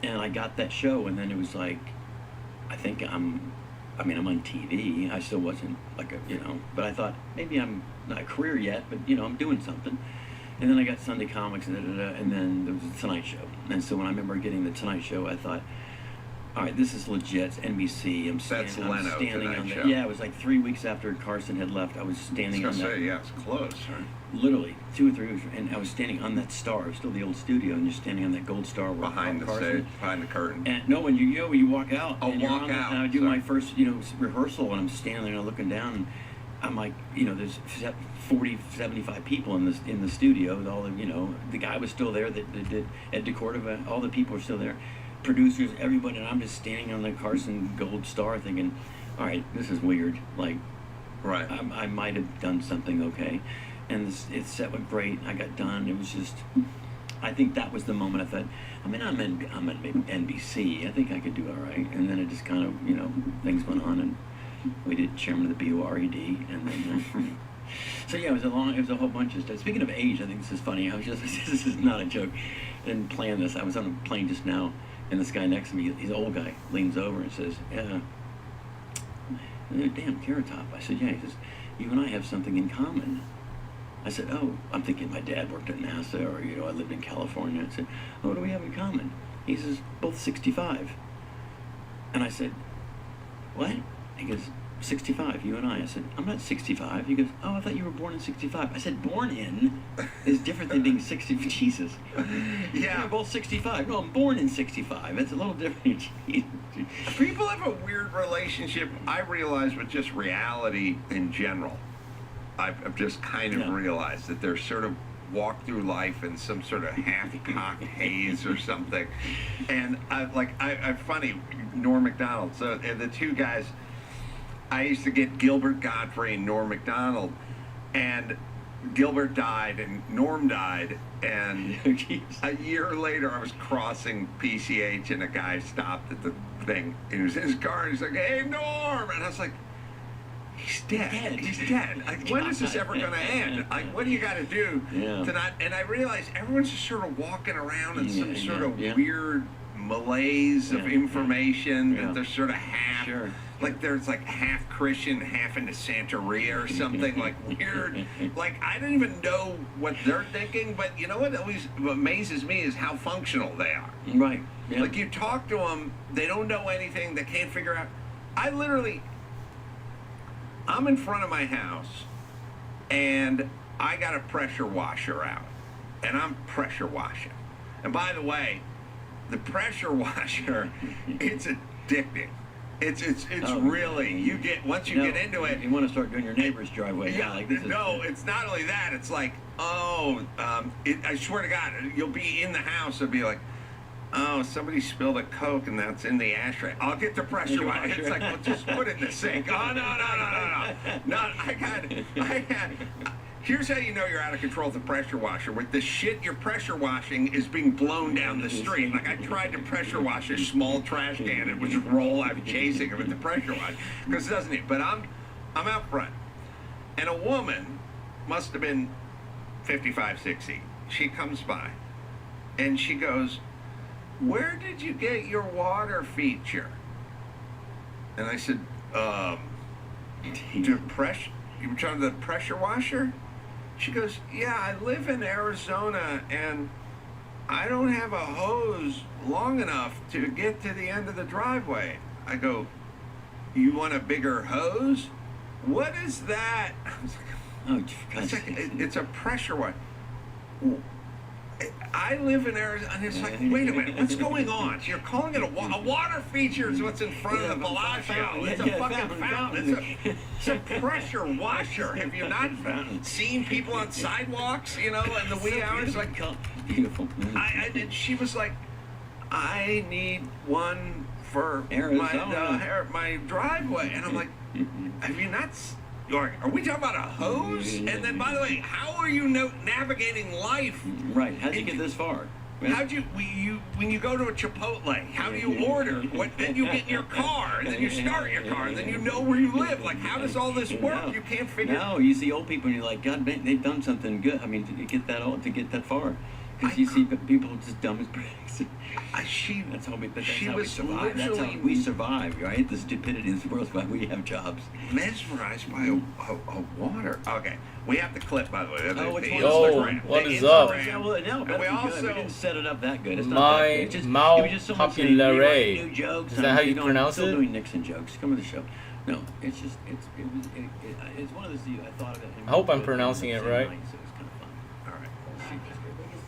And I got that show, and then it was like, I think I'm on TV. I still wasn't like a, you know, but I thought maybe I'm not a career yet, but, you know, I'm doing something. And then I got Sunday Comics, and then there was the Tonight Show. And so when I remember getting the Tonight Show, I thought, all right, this is legit. It's NBC. I'm That's Leno, standing Tonight on Show. Yeah, it was like 3 weeks after Carson had left. I was standing on that. Yeah, it's close, right? Literally 2 or 3 weeks, and I was standing on that star. It was still the old studio, and you're standing on that gold star where Behind the Carson. stage, behind the curtain. And no, when you walk out, Oh, and you're walk on the- out, and I do sorry. my first, you know, rehearsal, and I'm standing there looking down, and I'm like, you know, there's 40, 75 people in the studio. With all the, you know, the guy was still there that did Ed DeCordova. All the people are still there, producers, everybody, and I'm just standing on the Carson Gold Star, thinking, all right, this is weird. Like, Right. I might have done something okay, and the set went great. I got done. It was just, I think that was the moment I thought, I mean, I'm at NBC. I think I could do all right. And then it just kind of, you know, things went on, and we did Chairman of the BORED, and then. So yeah, it was a whole bunch of stuff. Speaking of age, I think this is funny. I was just, this is not a joke. I didn't plan this. I was on a plane just now, and this guy next to me, he's an old guy, leans over and says, yeah. Damn, Carrot Top. I said, yeah. He says, you and I have something in common. I said, oh, I'm thinking my dad worked at NASA, or, you know, I lived in California. I said, oh, what do we have in common? He says, both 65. And I said, what? He goes, 65, you and I. I said, I'm not 65. He goes, oh, I thought you were born in 65. I said, born in is different than being 60. Jesus. Yeah. We're both 65. No, I'm born in 65. It's a little different. People have a weird relationship, I realize, with just reality in general. I've just kind of Yeah. realized that they're sort of walk through life in some sort of half-cocked haze or something. And I'm funny, Norm Macdonald. So the two guys, I used to get Gilbert Godfrey and Norm Macdonald, and Gilbert died and Norm died, and a year later I was crossing PCH and a guy stopped at the thing, and he was in his car and he's like, hey Norm, and I was like, he's dead. He's dead. Like, when is this ever going to end? Like, what do you got to do to not? And I realized everyone's just sort of walking around in some sort of weird malaise of information that they're sort of half. Sure. Like there's like half Christian, half into Santeria or something, like weird. Like I don't even know what they're thinking, but you know what always amazes me is how functional they are. Right. Yeah. Like you talk to them, they don't know anything, they can't figure out. I'm in front of my house, and I got a pressure washer out, and I'm pressure washing. And by the way, the pressure washer, it's addicting. It's really, you get, once you get into it. You want to start doing your neighbor's driveway. Yeah, like this no, it's not only that, it's like, I swear to God, you'll be in the house and be like, oh, somebody spilled a Coke and that's in the ashtray. I'll get the pressure washer. It's like, well, just put it in the sink. Oh, no. I had. Here's how you know you're out of control with the pressure washer. With the shit you're pressure washing is being blown down the street. Like I tried to pressure wash a small trash can, it was roll. I'm chasing it with the pressure wash because it doesn't. But I'm out front, and a woman must have been 55, 60. She comes by, and she goes, "Where did you get your water feature?" And I said, "You were talking the pressure washer?" She goes, "Yeah, I live in Arizona and I don't have a hose long enough to get to the end of the driveway." I go, "You want a bigger hose? What is that?" I was like, Oh, it's a pressure washer. I live in Arizona, and it's like, wait a minute, what's going on? You're calling it a water feature is what's in front of the Bellagio. It's a fucking fountain. It's a pressure washer. Have you not seen people on sidewalks, in the wee hours? Like, beautiful. and she was like, I need one for Arizona. my driveway. And I'm like, have you not... Are we talking about a hose? And then, by the way, how are you navigating life? Right. How'd you get this far? How'd you when you go to a Chipotle? How do you order? Then you get in your car, and then you start your car, and then you know where you live. Like, how does all this work? No. You can't figure. No, you see old people, and you're like, God, man, they've done something good. I mean, to get that old, to get that far, because you see people just dumb as bricks. That's how we. But that's how we survive. That's how we survive, right? The stupidity in this world is why we have jobs. Mesmerized by a water. Okay, we have the clip, by the way. What is up? Yeah, well, no, but we we didn't set it up that good. It's not My that good. It's just, Mal it was just someone saying, Populare. "We write new jokes." Is that how you pronounce still it? doing Nixon jokes. Come to the show. No, it's just it's one of those. I thought of it. I hope I'm pronouncing it right. So it's kind of fun. All right.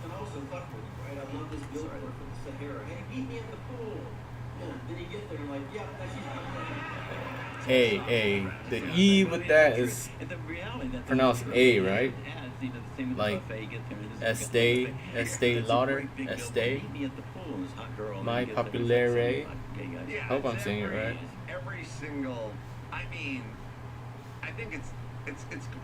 And also Buckwood, right? I love this billboard from the Sahara. Hey, meet me at the pool. Yeah. Then you get there and like, yeah, that's A. The E with that is and the reality that pronounced A, right? the same with Like, the buffet, you get there, and this is Estee like a buffet. Estee That's a Lauder, great big Estee. building. Meet me at the pool, and this hot girl, and My then you get there, Populare. it's like, okay, guys. Yeah, Hope I'm it's saying it right. Every single. I mean, I think it's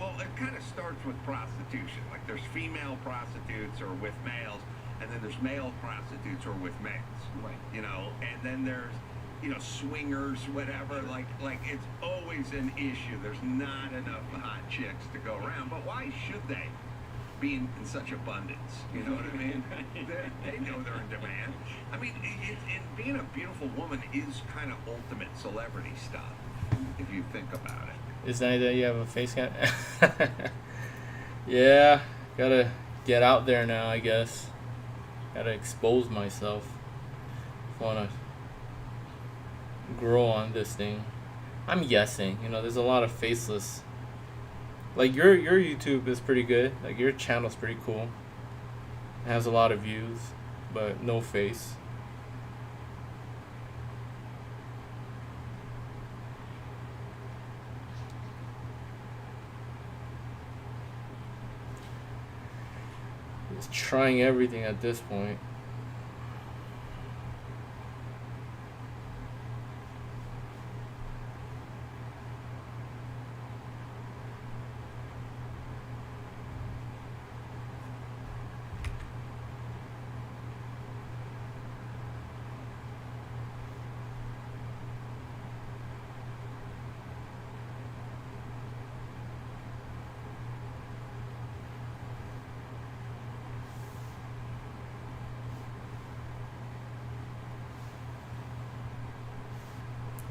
well, it kind of starts with prostitution. Like, there's female prostitutes or with males, and then there's male prostitutes or with males. Right. And then there's swingers, whatever. Like it's always an issue. There's not enough hot chicks to go around. But why should they be in such abundance? You know what I mean? They know they're in demand. I mean, being a beautiful woman is kind of ultimate celebrity stuff, if you think about it. Is that you have a face cam? Yeah, gotta get out there now, I guess. Gotta expose myself. Wanna grow on this thing. I'm guessing, there's a lot of faceless. Like your YouTube is pretty good. Like your channel's pretty cool. It has a lot of views, but no face. Just trying everything at this point.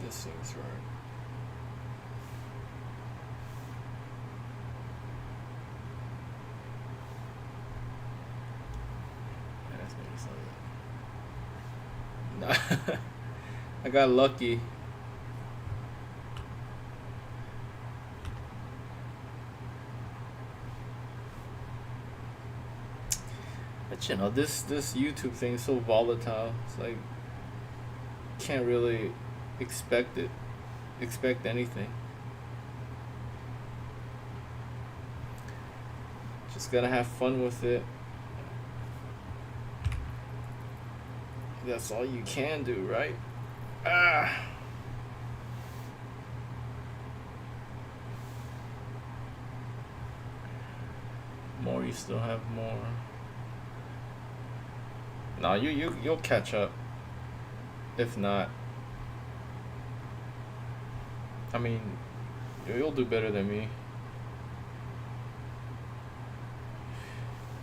This seems right. That's maybe something. I got lucky. But this YouTube thing is so volatile. It's like can't really expect anything. Just gotta have fun with it. That's all you can do, right? More, you still have more. No, you'll catch up. If not, I mean, you'll do better than me.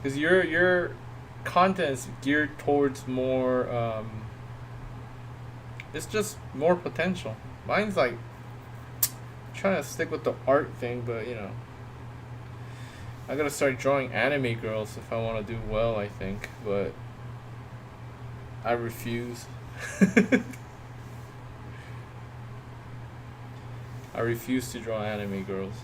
Cause your content's geared towards more. It's just more potential. Mine's like trying to stick with the art thing, but I gotta start drawing anime girls if I want to do well. I think, but I refuse. I refuse to draw anime girls.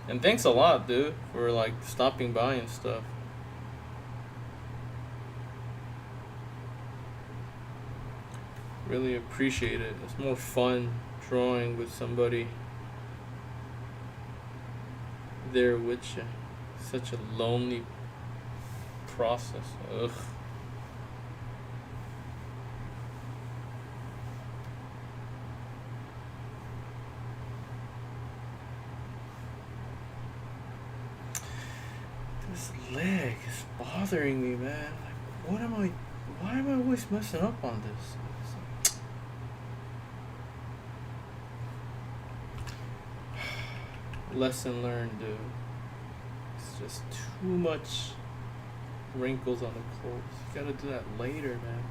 And thanks a lot, dude, for like stopping by and stuff. Really appreciate it. It's more fun drawing with somebody there with you. Such a lonely process. Ugh. This leg is bothering me, man. Like, what am I? Why am I always messing up on this? Lesson learned, dude. It's just too much wrinkles on the clothes. You gotta do that later, man.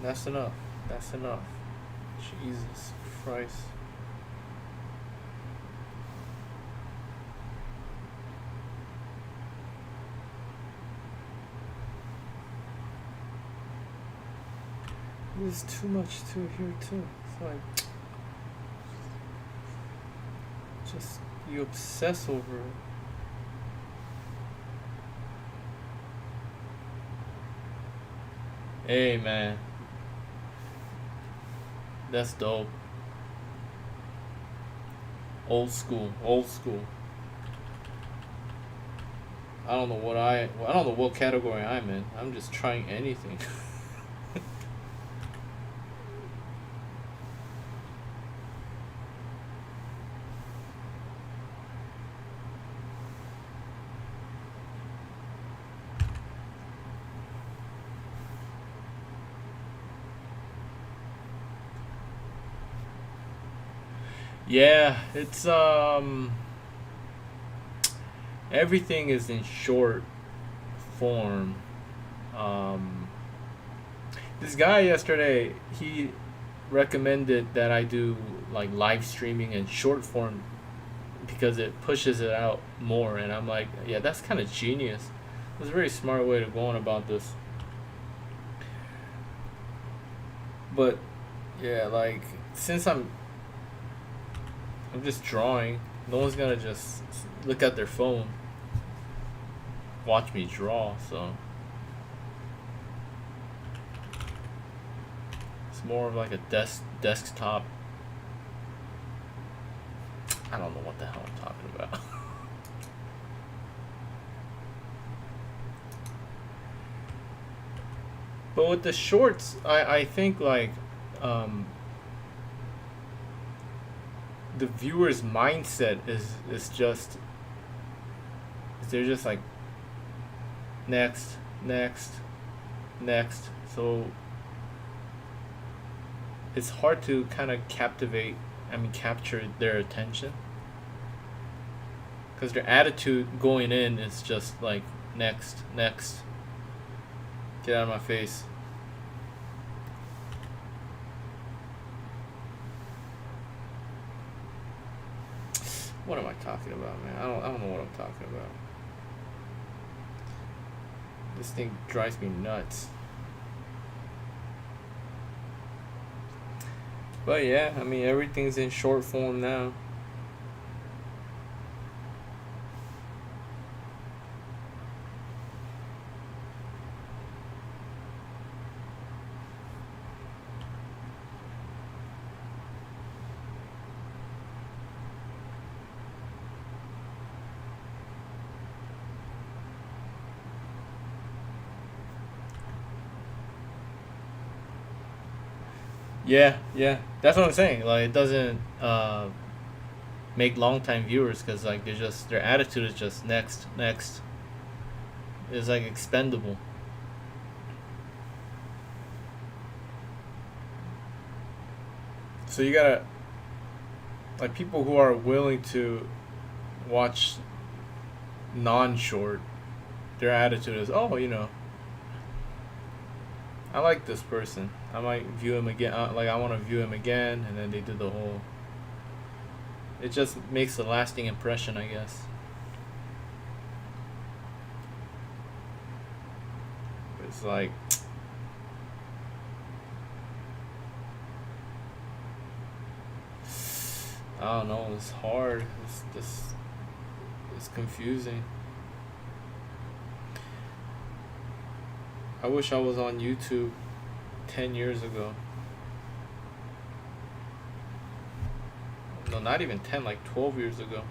That's enough. That's enough. Jesus Christ. There's too much to here too. It's like just you obsess over it. Hey man. That's dope. Old school, old school. I don't know what category I'm in. I'm just trying anything. Yeah, it's everything is in short form. This guy yesterday, he recommended that I do like live streaming in short form because it pushes it out more, and I'm like, yeah, that's kind of genius. It's a very smart way to go on about this. But yeah, like since I'm just drawing. No one's gonna just look at their phone, watch me draw, so it's more of like a desktop. I don't know what the hell I'm talking about. But with the shorts, I think like the viewer's mindset is just they're just like next. So it's hard to kind of capture their attention because their attitude going in is just like next, get out of my face. What am I talking about, man? I don't know what I'm talking about. This thing drives me nuts. But yeah, I mean, everything's in short form now. Yeah, that's what I'm saying. Like, it doesn't make long time viewers because like their attitude is just next. It's like expendable. So you gotta like people who are willing to watch non-short. Their attitude is, oh, I like this person. I might view him again. Like I want to view him again, and then they do the whole. It just makes a lasting impression, I guess. It's like. I don't know. It's hard. It's confusing. I wish I was on YouTube 10 years ago. No, not even 10, like 12 years ago.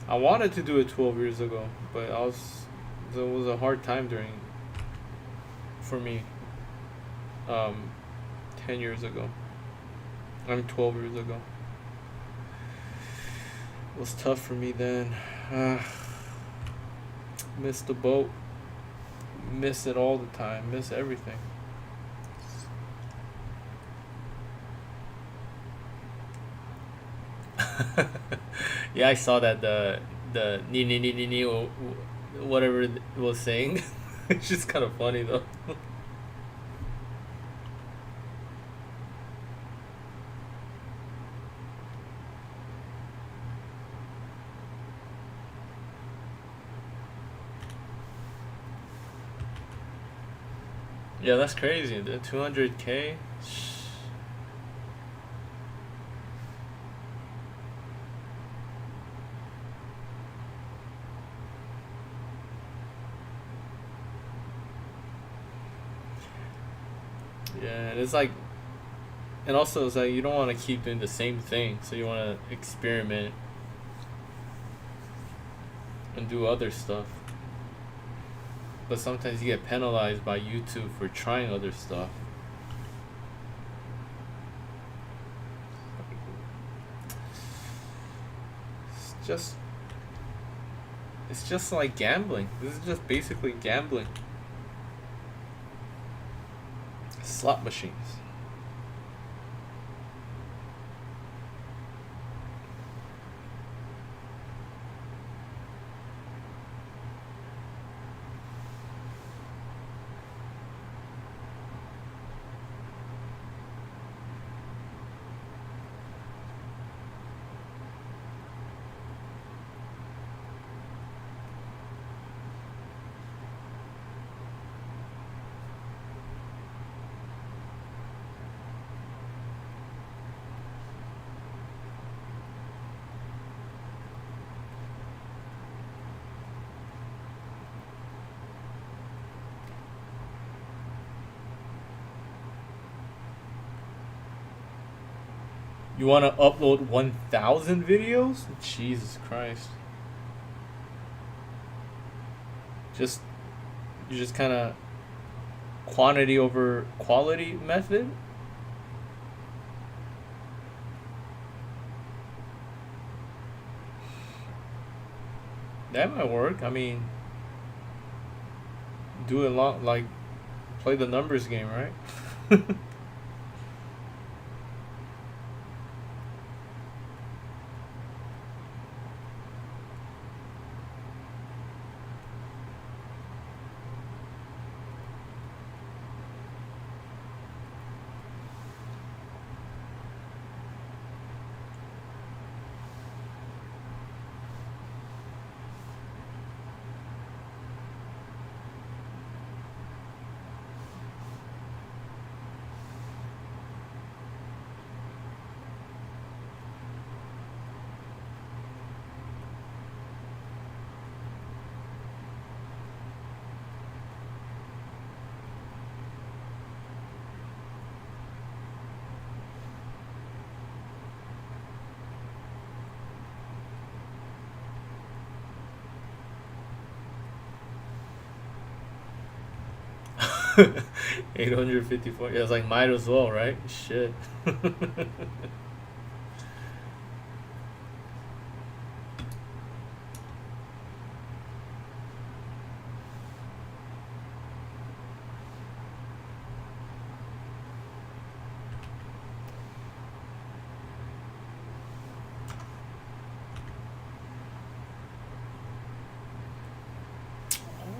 I wanted to do it 12 years ago, but it was a hard time for me 10 years ago. 12 years ago. It was tough for me then. Missed the boat. Miss it all the time. Miss everything. Yeah, I saw that the ni whatever it was saying. It's just kind of funny though. Yeah, that's crazy. The 200K. Yeah, and it's like, and also it's like you don't want to keep doing the same thing, so you want to experiment and do other stuff. But sometimes you get penalized by YouTube for trying other stuff. It's just like gambling. This is just basically gambling. Slot machines. You want to upload 1,000 videos? Jesus Christ. You just kind of quantity over quality method? That might work. I mean, do a lot, like, play the numbers game, right? $854. Yeah, it's like might as well, right? Shit.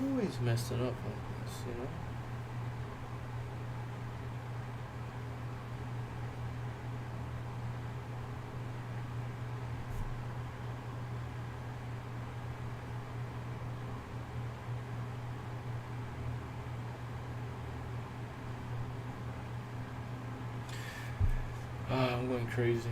Always messing up like this, you know? I'm going crazy.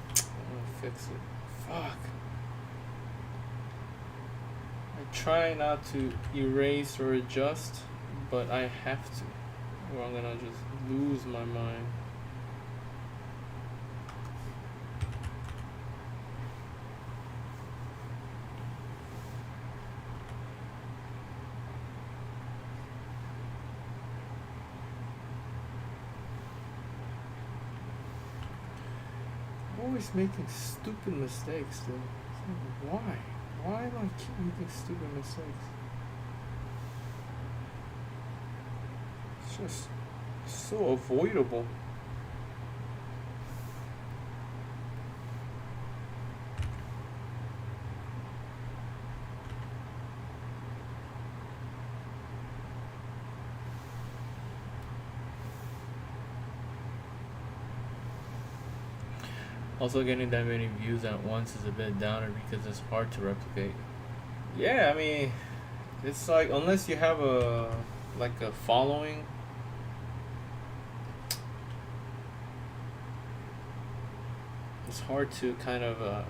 I'm gonna fix it. Fuck. I try not to erase or adjust, but I have to, or I'm gonna just lose my mind. Always making stupid mistakes, dude. It's like, why? Why do I keep making stupid mistakes? It's just so avoidable. Also, getting that many views at once is a bit downer because it's hard to replicate. Yeah, I mean, it's like unless you have a following, it's hard to kind of yeah,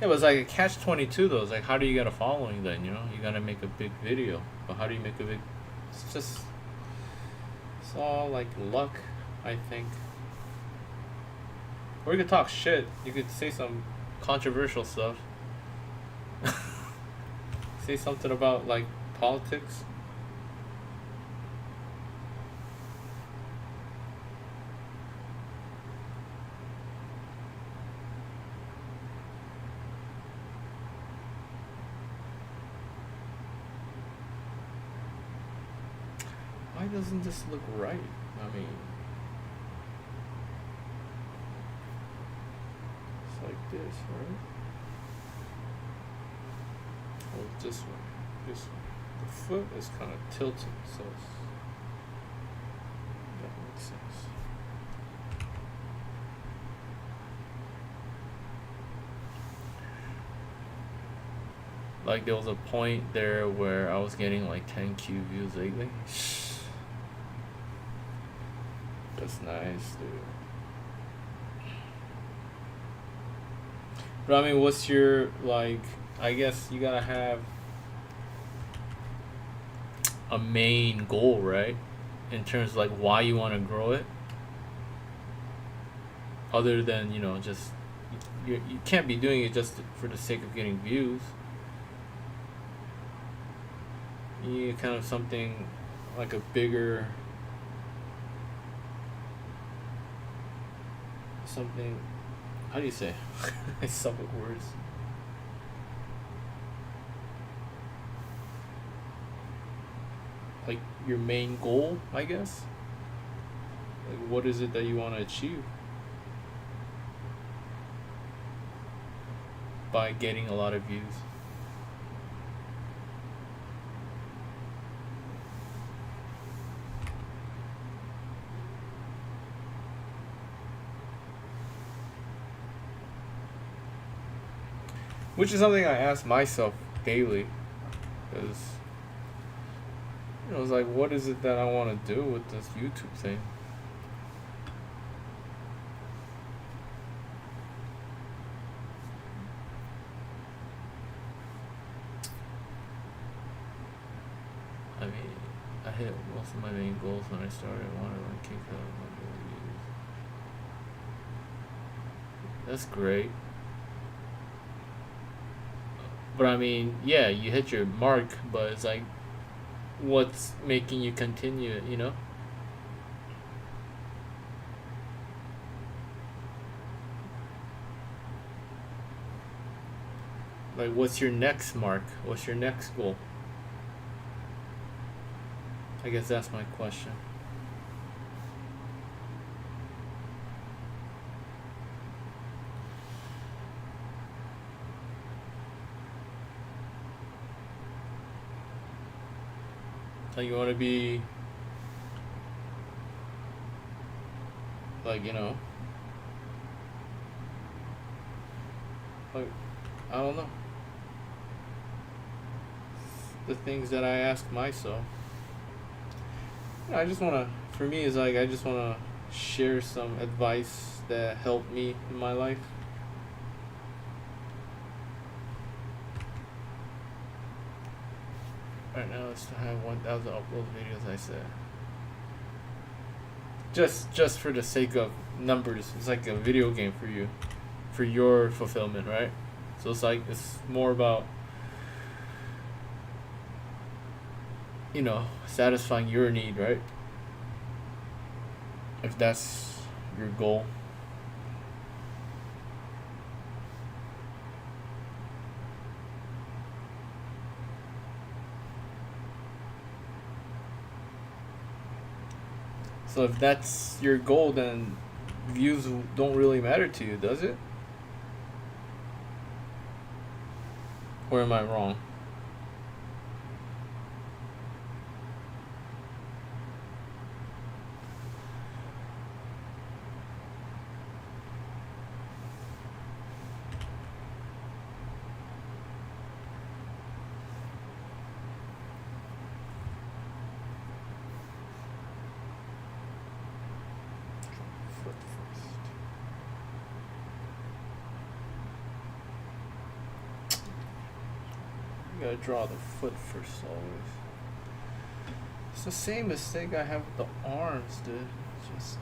but it's like a catch-22 though. It's like, how do you get a following then? You know, you gotta make a big video, but how do you make a big? It's all like luck, I think. Or you could talk shit. You could say some controversial stuff. Say something about like politics. Why doesn't this look right? I mean, like this, right? Oh, this one. This one. The foot is kind of tilted, so that makes sense. Like there was a point there where I was getting like 10Q views lately. That's nice, dude. But I mean, what's your, like, I guess you gotta have a main goal, right? In terms of like why you want to grow it. Other than, you know, just, you can't be doing it just for the sake of getting views. You need kind of something like a bigger, something, how do you say? I suck at words. Like your main goal, I guess? Like what is it that you want to achieve by getting a lot of views? Which is something I ask myself daily, because, you know, it's like, what is it that I want to do with this YouTube thing? I mean, I hit most of my main goals when I started. I wanted to kick out of my views. That's great. But I mean, yeah, you hit your mark, but it's like, what's making you continue it, you know? Like, what's your next mark? What's your next goal? I guess that's my question. Like, you want to be, like, you know, like, I don't know. the things that I ask myself. I just want to, for me, it's like I just want to share some advice that helped me in my life. Right now, it's to have 1,000 upload videos. I said, just for the sake of numbers, it's like a video game for you, for your fulfillment, right? So it's like it's more about, you know, satisfying your need, right? If that's your goal. So if that's your goal, then views don't really matter to you, does it? Or am I wrong? Foot first. You gotta draw the foot first always. It's the same mistake I have with the arms, dude. Just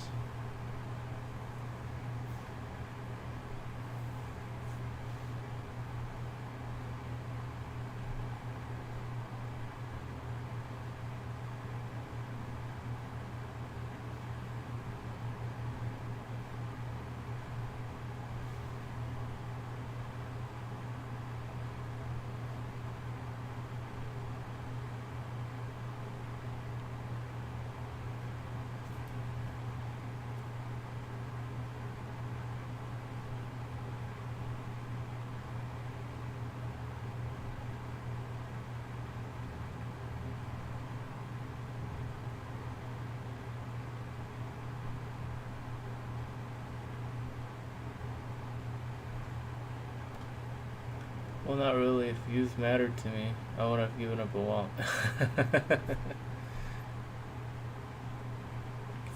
well, not really. If views mattered to me, I would have given up a while.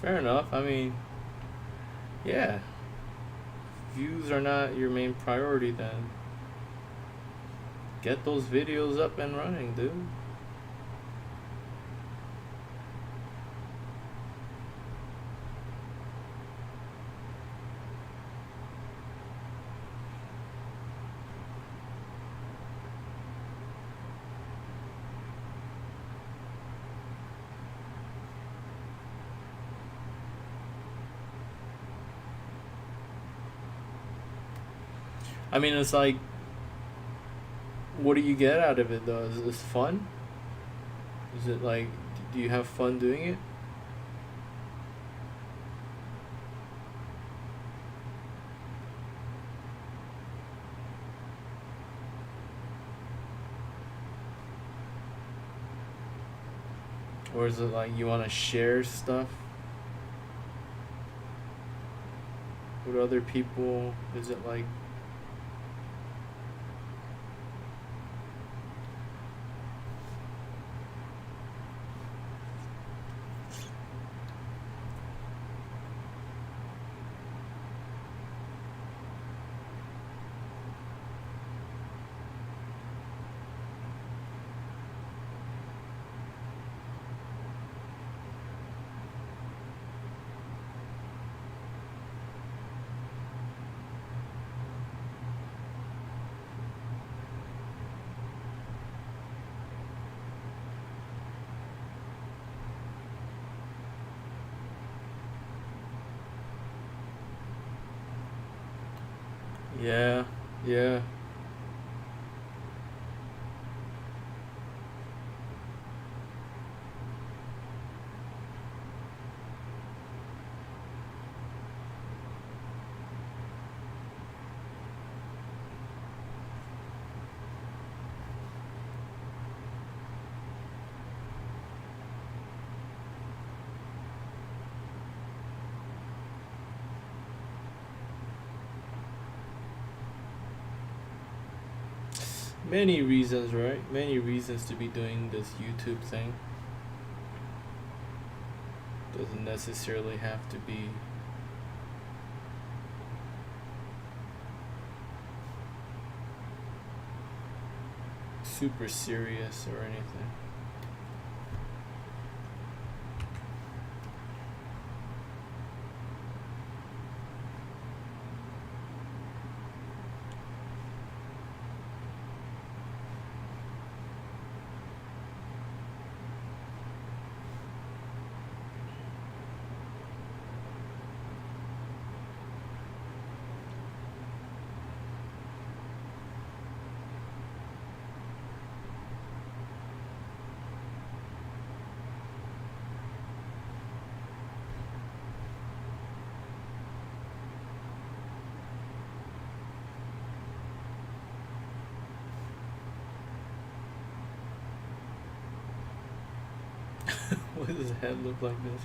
Fair enough. I mean, yeah. Views are not your main priority, then get those videos up and running, dude. I mean, it's like, what do you get out of it, though? Is this fun? Is it like, do you have fun doing it? Or is it like you want to share stuff with other people? Is it like, yeah, yeah. many reasons, right? Many reasons to be doing this YouTube thing. Doesn't necessarily have to be super serious or anything. Why does his head look like this?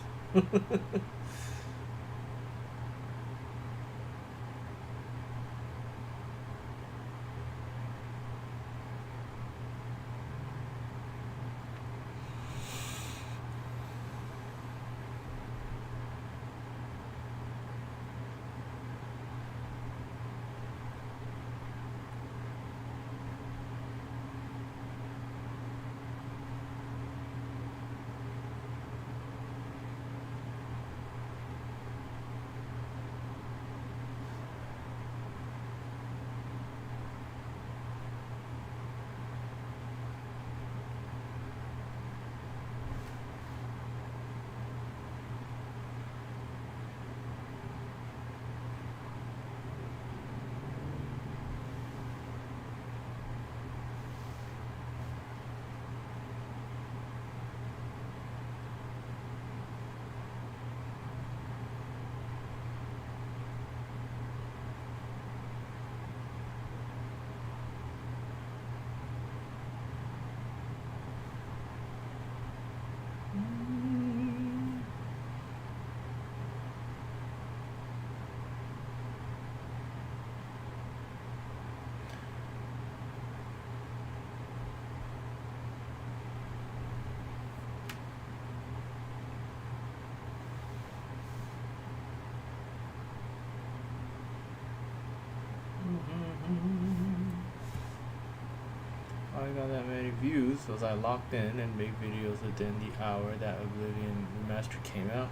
I got that many views was I locked in and made videos within the hour that Oblivion Remastered came out.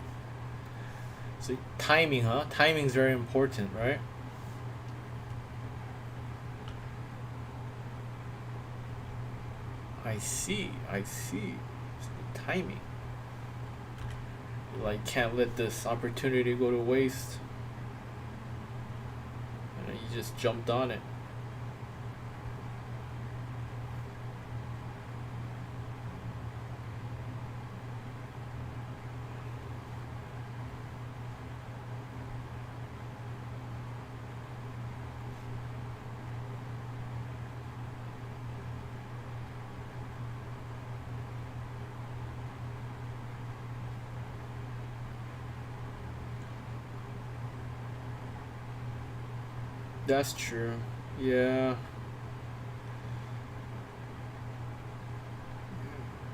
So timing, huh? Timing's very important, right? I see. It's the timing. You like can't let this opportunity go to waste. You know, you just jumped on it. That's true. Yeah.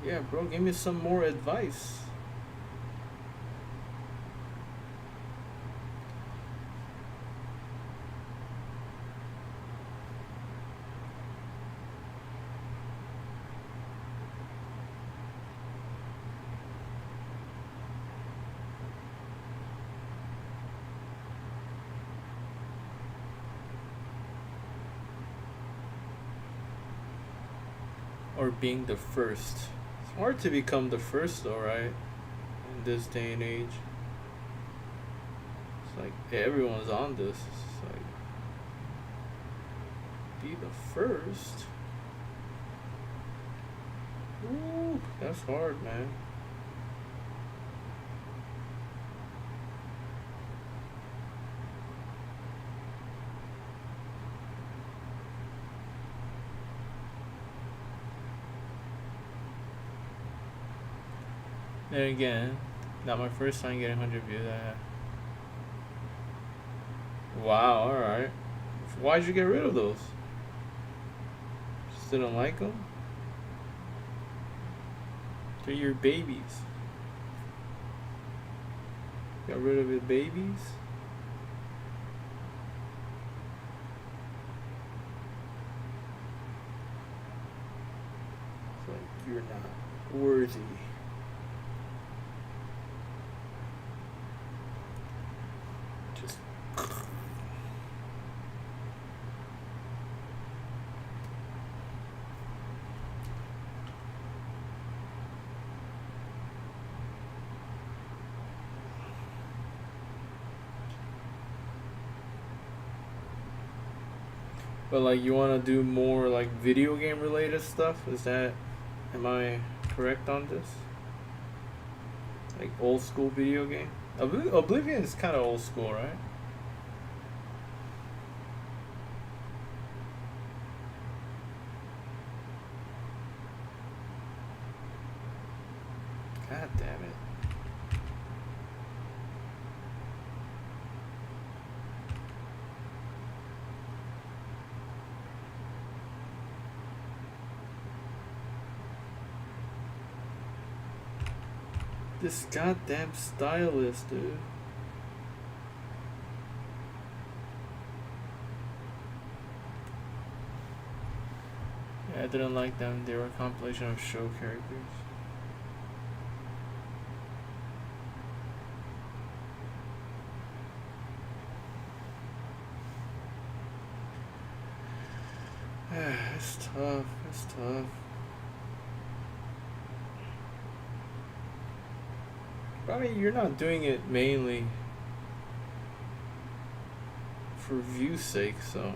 Yeah, bro, give me some more advice. Or being the first. It's hard to become the first though, right? In this day and age. It's like everyone's on this. It's like be the first. Ooh, that's hard, man. Then again, not my first time getting 100 views. Wow, alright. Why'd you get rid of those? Just didn't like them? They're your babies. Got rid of your babies? It's like you're not worthy. Just But like you want to do more like video game related stuff? Is that, am I correct on this? Like old school video game? Oblivion is kind of old school, right? God damn it. This goddamn stylist, dude. Yeah, I didn't like them. They were a compilation of show characters. It's tough. It's tough. I mean, you're not doing it mainly for view's sake, so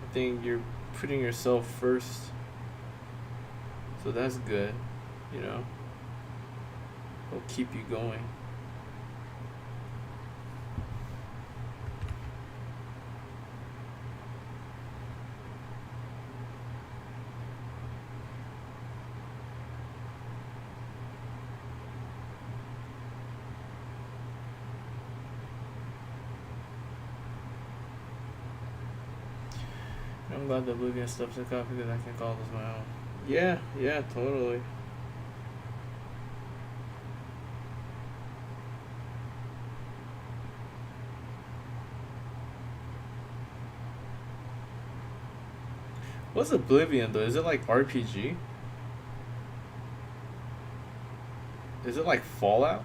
I think you're putting yourself first, so that's good, you know. It'll keep you going. I'm glad the Oblivion stuff took off because I can call this my own. Yeah, yeah, totally. What's Oblivion though? Is it like RPG? Is it like Fallout?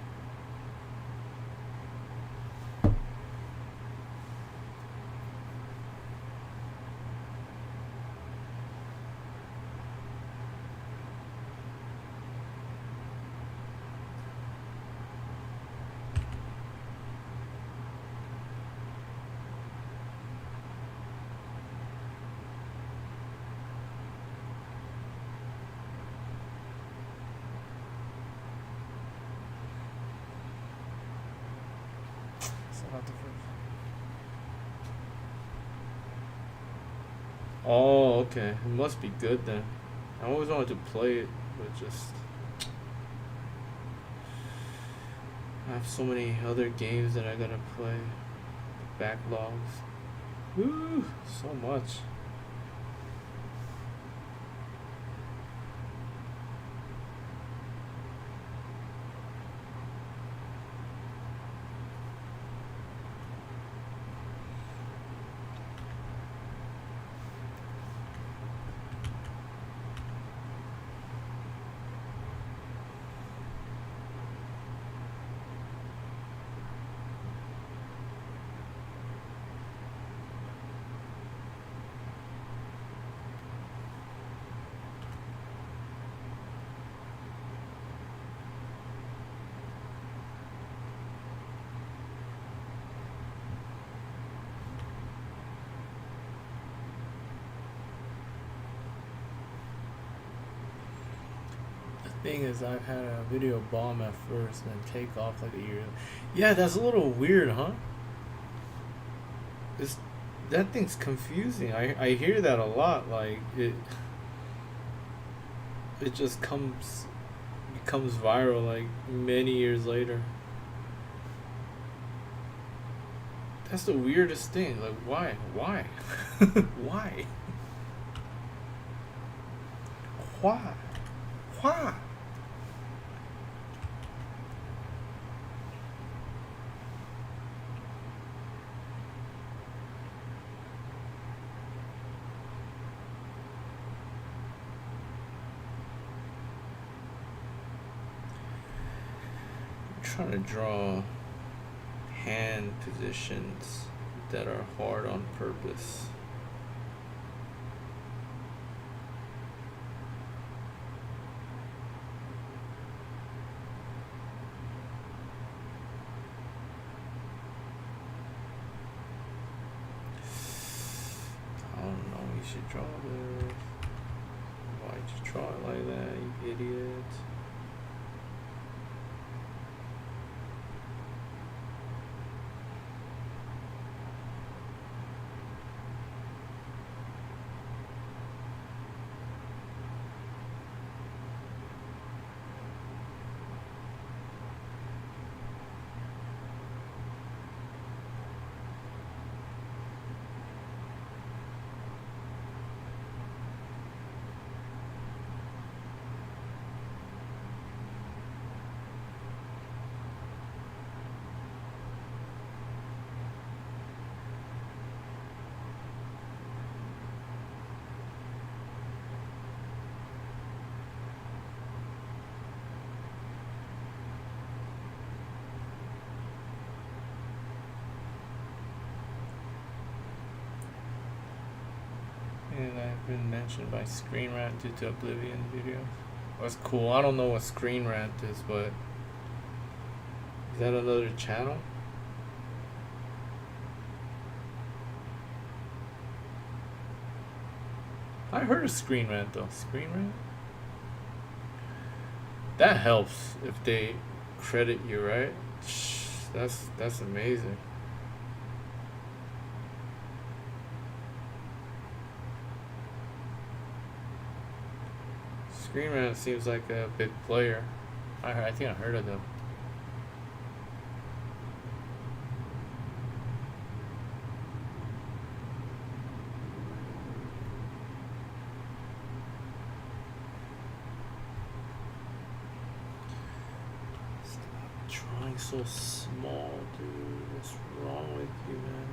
Not the first. Oh, okay. It must be good then. I always wanted to play it, but just I have so many other games that I gotta play. Backlogs. Woo! So much. Thing is, I've had a video bomb at first and then take off like a year. Yeah, that's a little weird, huh? That thing's confusing. I hear that a lot. Like it just becomes viral like many years later. That's the weirdest thing. Like, why? Why? Why? Why? Why? I'm trying to draw hand positions that are hard on purpose. I don't know, you should draw this. Why'd you draw it like that, you idiot? And I've been mentioned by Screen Rant due to Oblivion videos. That's cool. I don't know what Screen Rant is, but is that another channel? I heard of Screen Rant though. Screen Rant? That helps if they credit you, right? That's amazing. Screen Rant seems like a big player. I think I heard of them. Stop drawing so small, dude. What's wrong with you, man?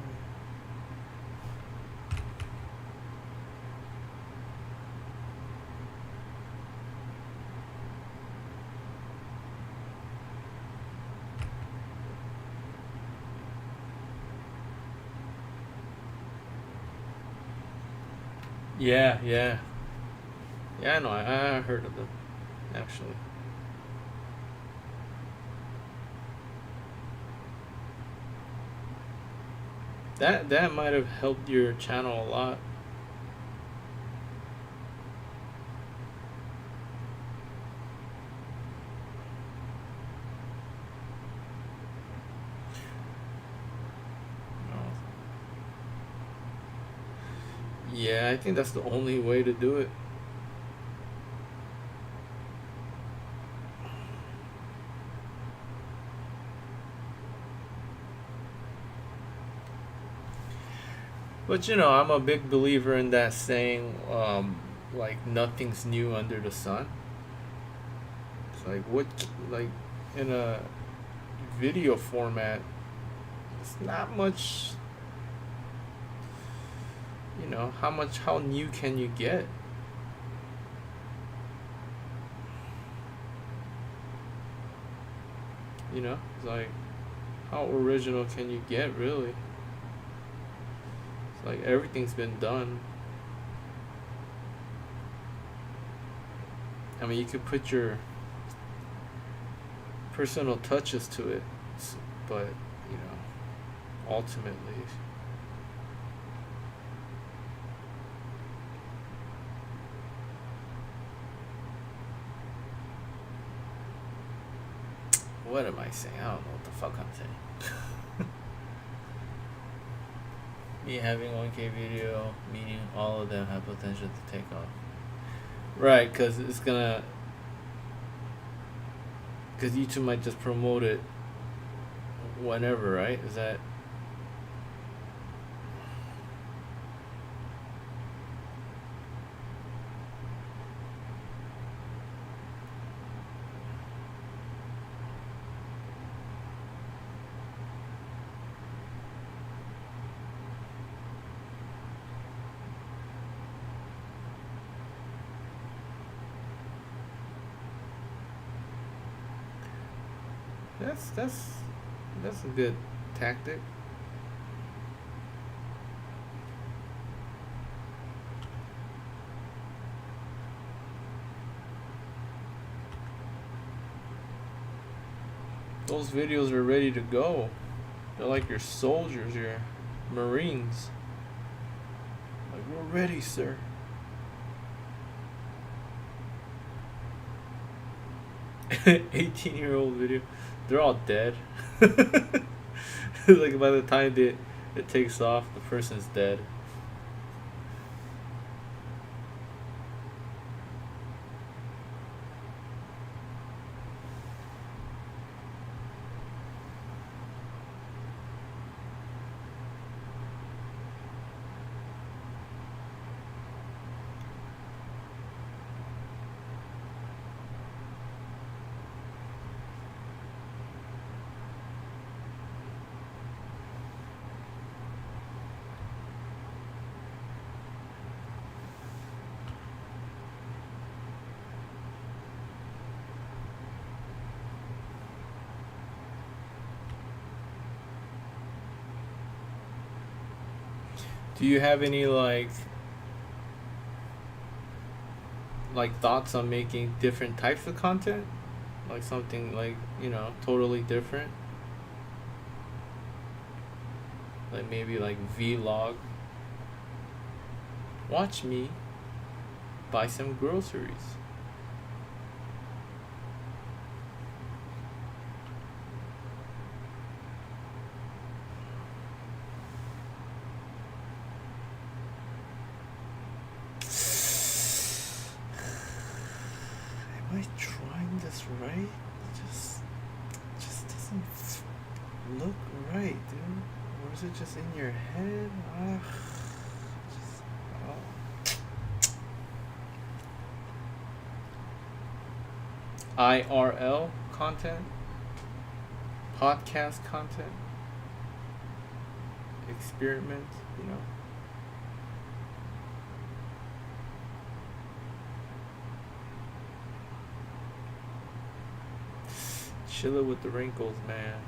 Yeah, yeah. Yeah, I know. I heard of them, actually. That might have helped your channel a lot. Yeah, I think that's the only way to do it. But you know, I'm a big believer in that saying, like nothing's new under the sun. It's like like in a video format, it's not much. You know, how new can you get? You know, it's like, how original can you get, really? It's like everything's been done. I mean, you could put your personal touches to it, but, you know, ultimately, what am I saying? I don't know what the fuck I'm saying. Me having 1K video, meaning all of them have potential to take off. Right, because it's gonna... Because YouTube might just promote it whenever, right? Is that... That's a good tactic. Those videos are ready to go. They're like your soldiers, your Marines. Like, we're ready, sir. "18-year-old video." They're all dead. Like by the time it takes off, the person's dead. Do you have any like thoughts on making different types of content? Like something like, totally different? Like maybe like vlog. Watch me buy some groceries. Am I trying this right? It just doesn't look right, dude. Or is it just in your head? IRL content, podcast content, experiment, Chill it with the wrinkles, man.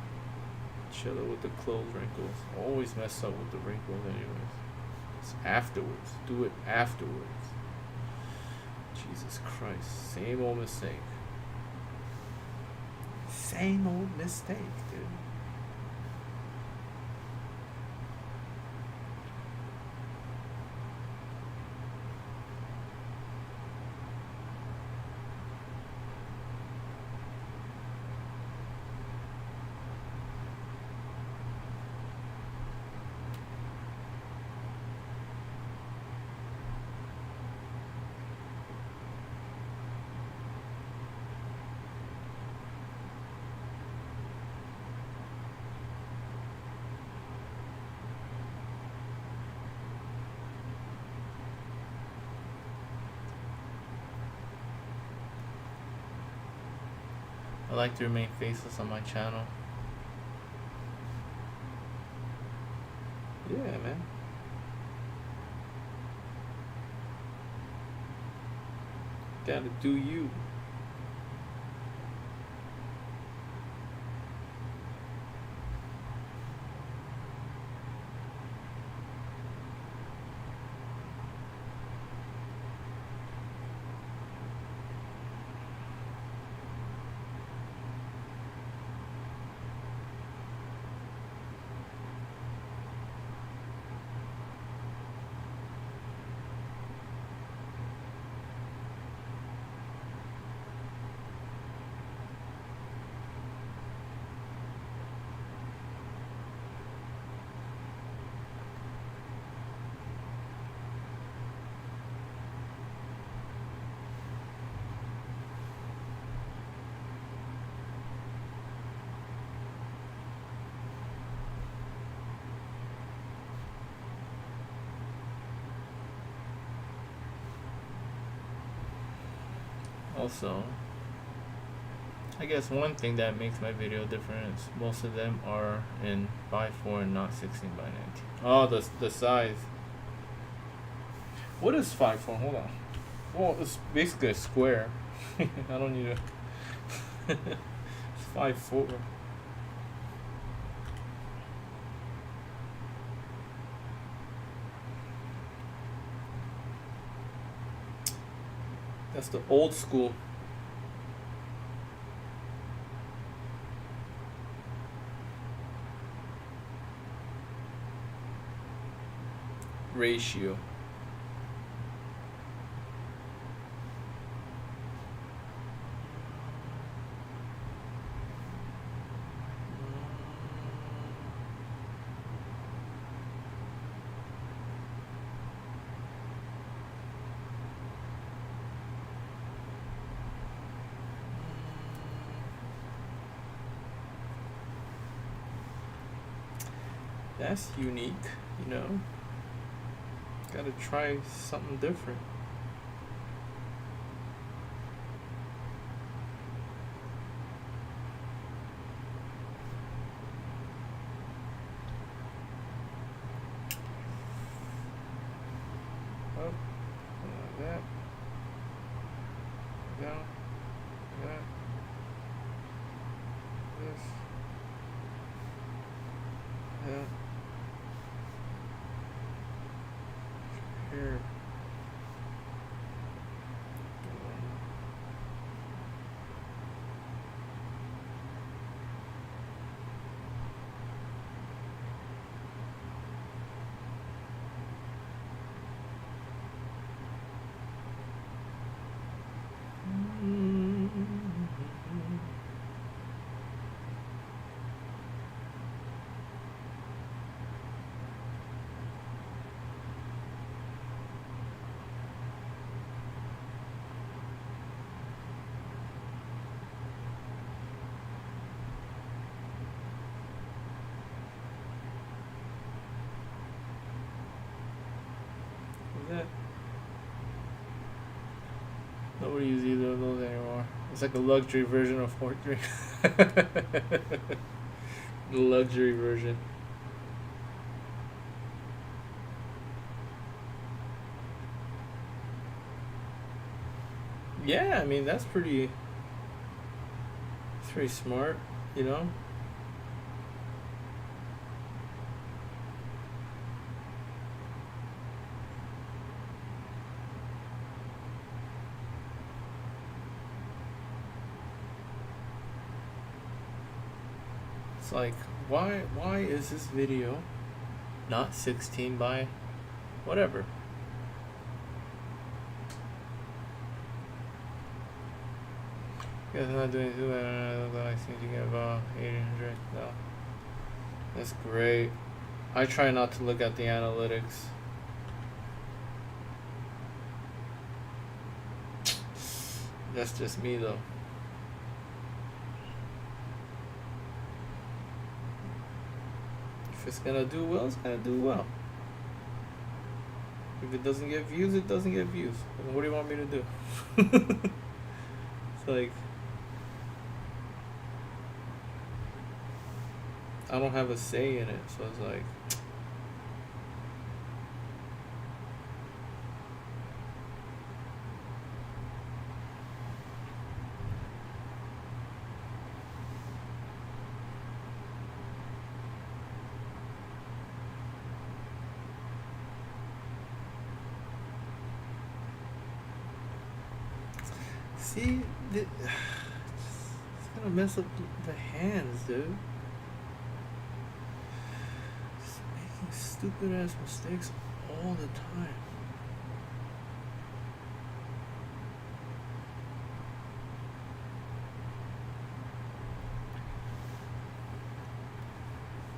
Chill it with the clothes wrinkles. Always mess up with the wrinkles anyways. It's afterwards. Do it afterwards. Jesus Christ. Same old mistake. Same old mistake, dude. I like to remain faceless on my channel. Yeah, man. Gotta do you. Also, I guess one thing that makes my video different is most of them are in 5:4 and not 16:19. Oh, the size. What is 5:4? Hold on. Well, it's basically a square. I don't need to. It's 5:4. That's the old school. Ratio. That's unique, you know. Gotta try something different. Up, like that. Down, that. This. That. Here. That. Nobody uses either of those anymore. It's like a luxury version of Fortnite. The luxury version. Yeah, I mean that's pretty smart, you know? It's like, why is this video not 16 by whatever? Guys, I'm not doing too bad. I seem to get about 800. No. That's great. I try not to look at the analytics. That's just me though. If it's gonna do well, it's gonna do well. If it doesn't get views, it doesn't get views. Then what do you want me to do? It's like, I don't have a say in it, so it's like, see, it's gonna mess up the hands, dude. Just making stupid ass mistakes all the time.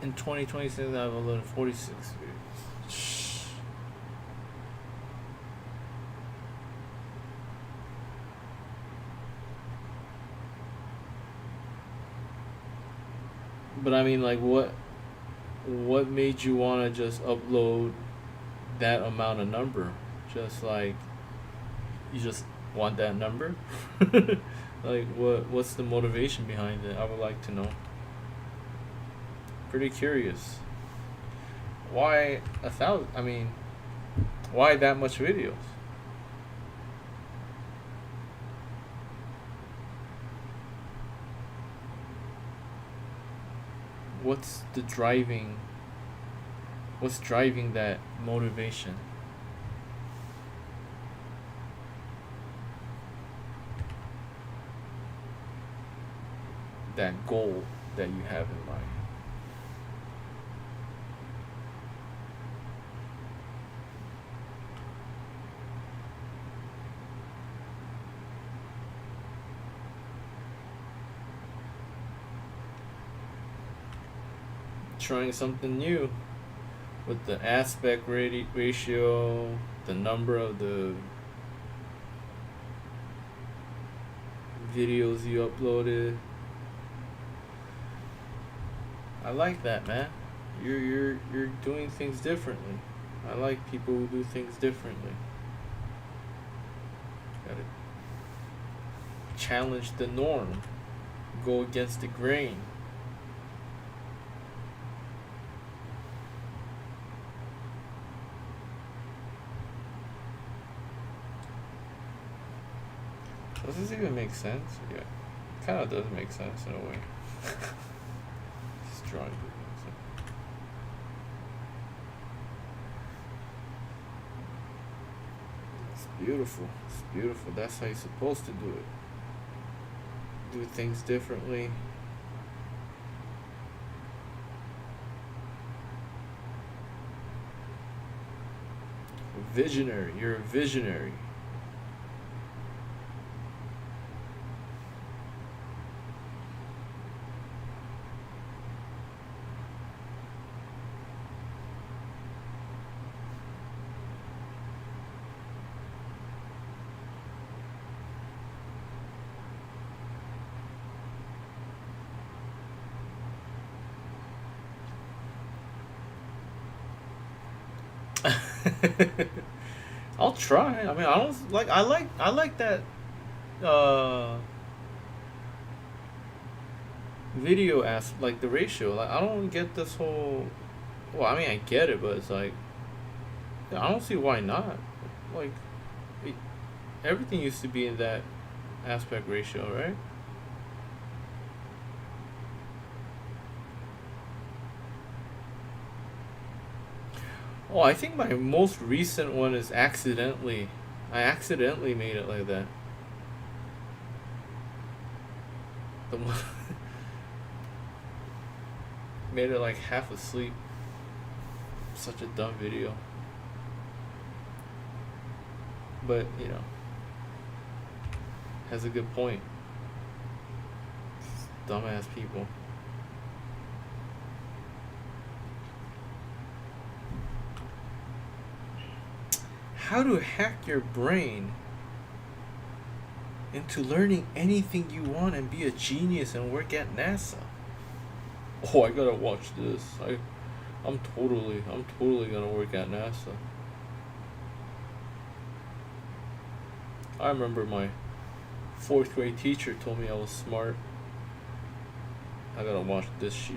In 2026, I have uploaded 46 videos. But I mean, like, what made you want to just upload that amount of number? Just like, you just want that number? Like, what's the motivation behind it? I would like to know. Pretty curious. Why 1,000? I mean, why that much videos? What's driving that motivation? that goal that you have in mind. Trying something new with the aspect ratio, the number of the videos you uploaded. I like that, man. You're doing things differently. I like people who do things differently. Gotta challenge the norm, go against the grain. Does this even make sense? Yeah. It kind of does make sense in a way. Just drawing doesn't make sense. It's beautiful. It's beautiful. That's how you're supposed to do it. Do things differently. Visionary. You're a visionary. I'll try. I mean, I don't like. I like that video like the ratio. Like, I don't get this whole. Well, I mean, I get it, but it's like, I don't see why not. Like, it, everything used to be in that aspect ratio, right? Oh, I think my most recent one is accidentally. I accidentally made it like that. The one made it like half asleep. Such a dumb video. But, you know, has a good point. Dumbass people. How to hack your brain into learning anything you want and be a genius and work at NASA. Oh, I gotta watch this. I'm totally gonna work at NASA. I remember my 4th grade teacher told me I was smart. I gotta watch this shit.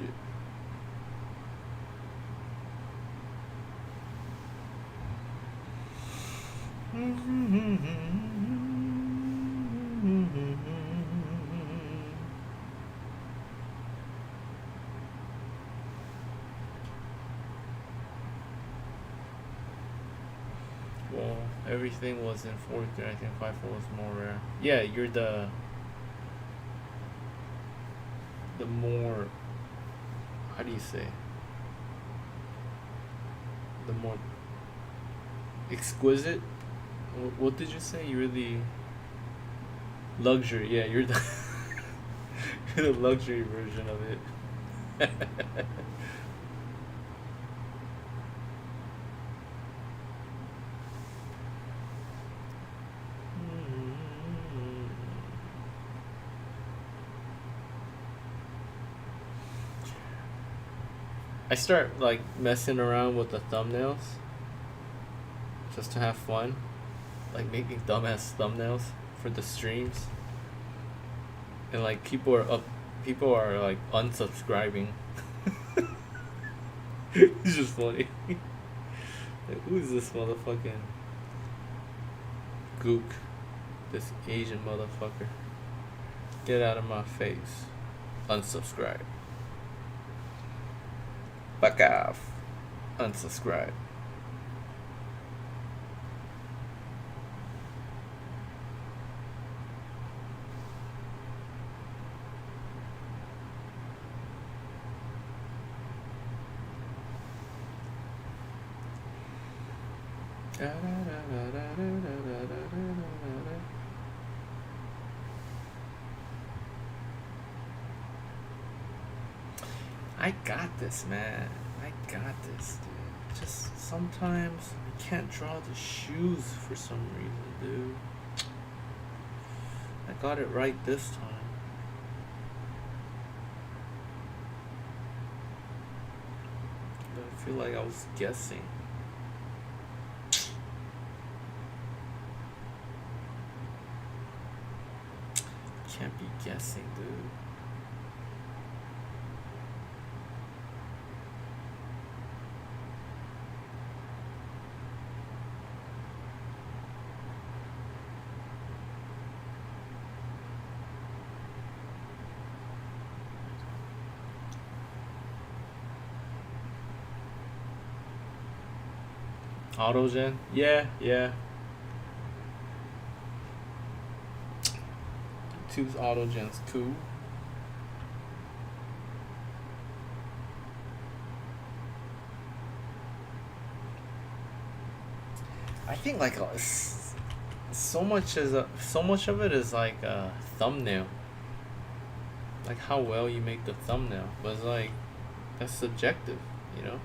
Well, everything was in 4th grade. I think 5-4 was more rare. Yeah, you're the more, how do you say? The more exquisite. What did you say? You're the luxury. Yeah, you're the you're the luxury version of it. I start like messing around with the thumbnails just to have fun, like making dumbass thumbnails for the streams, and like people are like unsubscribing. It's just funny. Like, who is this motherfucking gook? This Asian motherfucker. Get out of my face. Unsubscribe. Fuck off. Unsubscribe. I got this, man. I got this, dude. Just sometimes I can't draw the shoes for some reason, dude. I got it right this time. But I feel like I was guessing. Can't be guessing, dude. Autogen? Yeah. YouTube's Autogen's cool. I think like so much of it is like a thumbnail. Like how well you make the thumbnail, but it's like that's subjective, you know.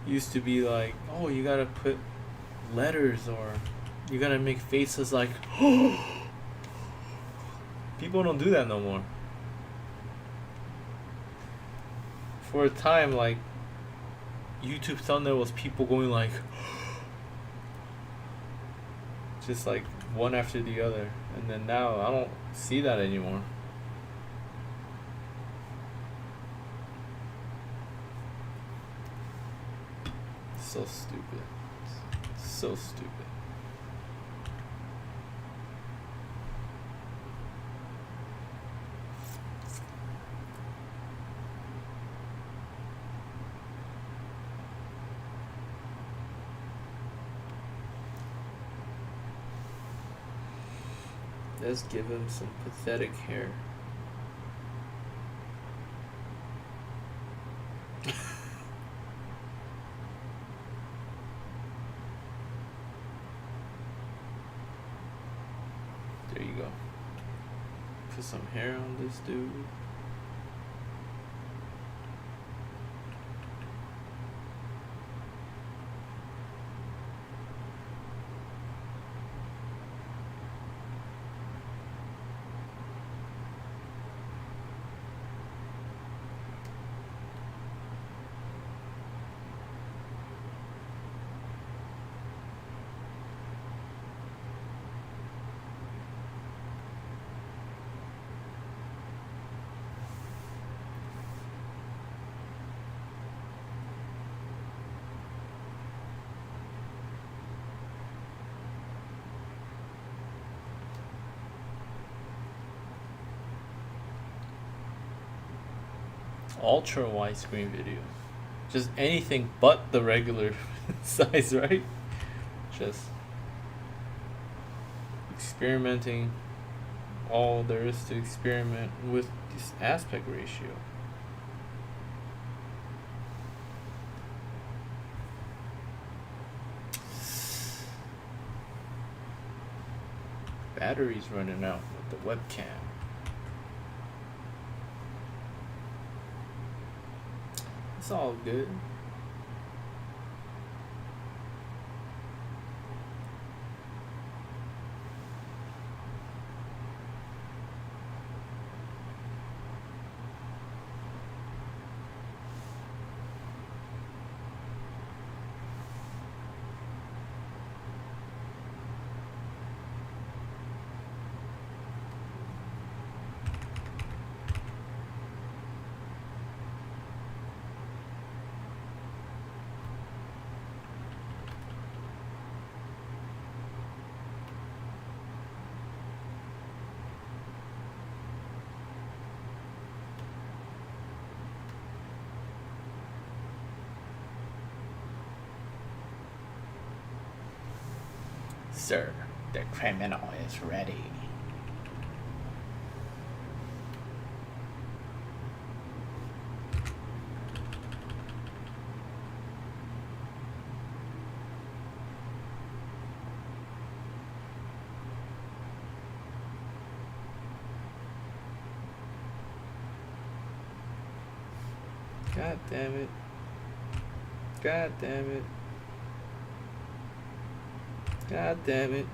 Used to be like, oh, you gotta put letters or you gotta make faces like people don't do that no more. For a time, like YouTube thumbnail was people going like just like one after the other, and then now I don't see that anymore. So stupid. So stupid. Let's give him some pathetic hair. There you go. Put some hair on this dude. Ultra widescreen video. Just anything but the regular size, right? Just experimenting all there is to experiment with this aspect ratio. Battery's running out with the webcam. It's all good. Sir, the criminal is ready. God damn it. God damn it. God damn it.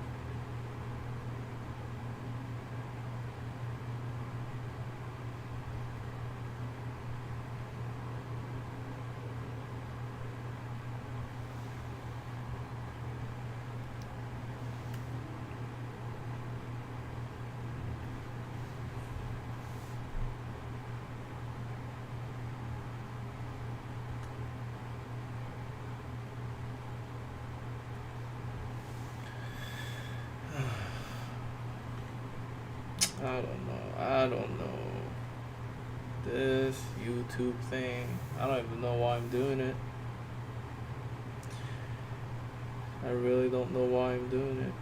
I don't know. This YouTube thing, I don't even know why I'm doing it. I really don't know why I'm doing it.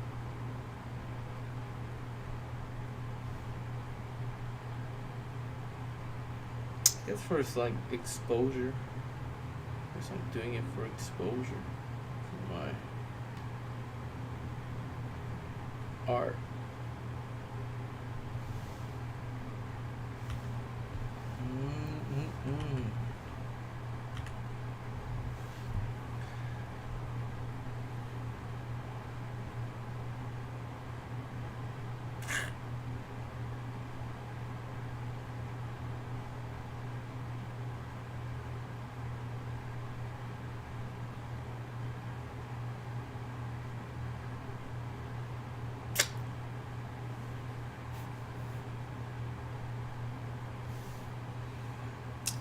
I guess for like exposure. I guess I'm doing it for exposure. For my art.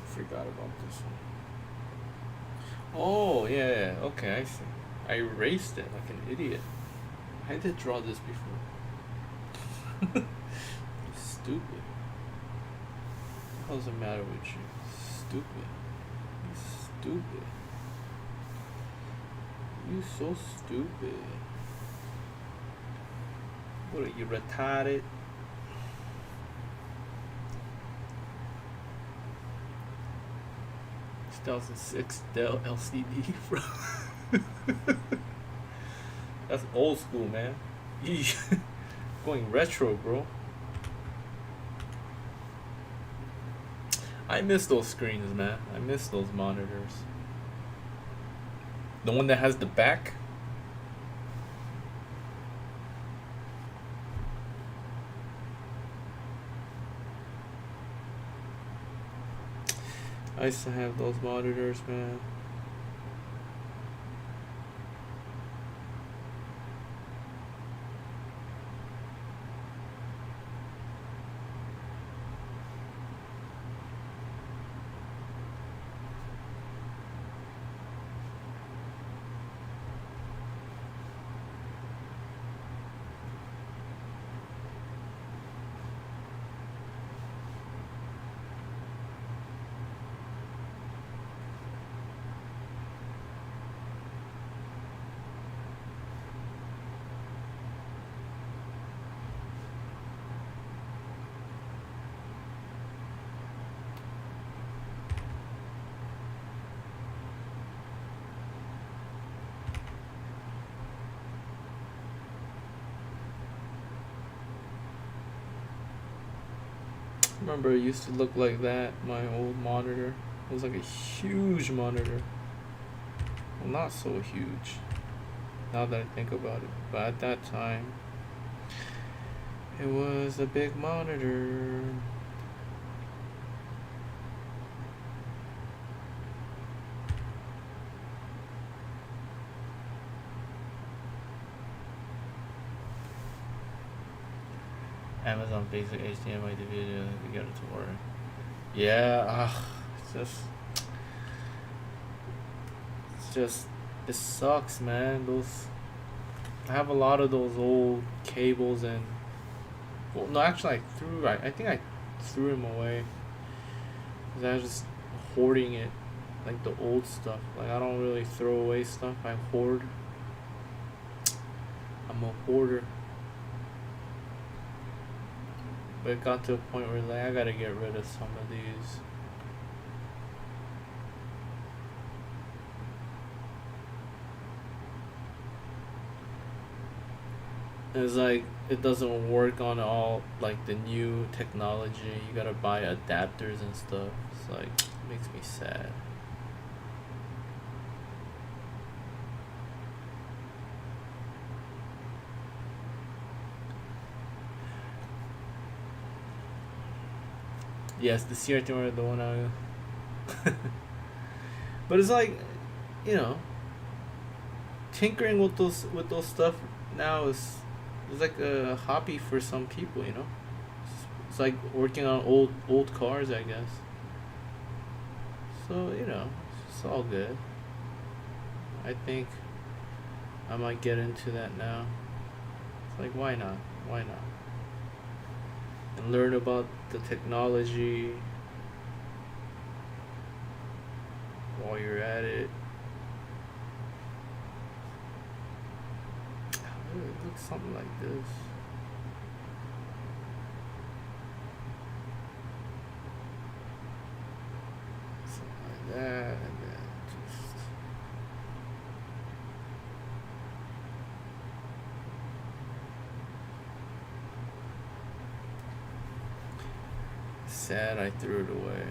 Forgot about this one. Oh, yeah, okay, I see. I erased it like an idiot. I did draw this before. Stupid. What does the matter with you? Stupid. You stupid. You so stupid. What are you, retarded? 2006 Dell LCD, bro. That's old school, man. Going retro, bro. I miss those screens, man. I miss those monitors. The one that has the back. I used to have those monitors, man. Remember, it used to look like that, my old monitor. It was like a huge monitor. Well, not so huge, now that I think about it. But at that time, it was a big monitor. Amazon basic HDMI video to get it to work. Yeah, it sucks, man. I have a lot of those old cables and, well, no, actually I think I threw them away. 'Cause I was just hoarding it, like the old stuff. Like, I don't really throw away stuff, I hoard. I'm a hoarder. But it got to a point where, like, I gotta get rid of some of these. It's like, it doesn't work on all like the new technology. You gotta buy adapters and stuff. It's like makes me sad. Yes, the CR2 the one I. But it's like, you know, tinkering with those stuff now is like a hobby for some people. You know, it's like working on old cars, I guess. So you know, it's all good. I think I might get into that now. It's like, why not? Why not? And learn about the technology while you're at it. It looks something like this. Something like that, and then just. Sad I threw it away.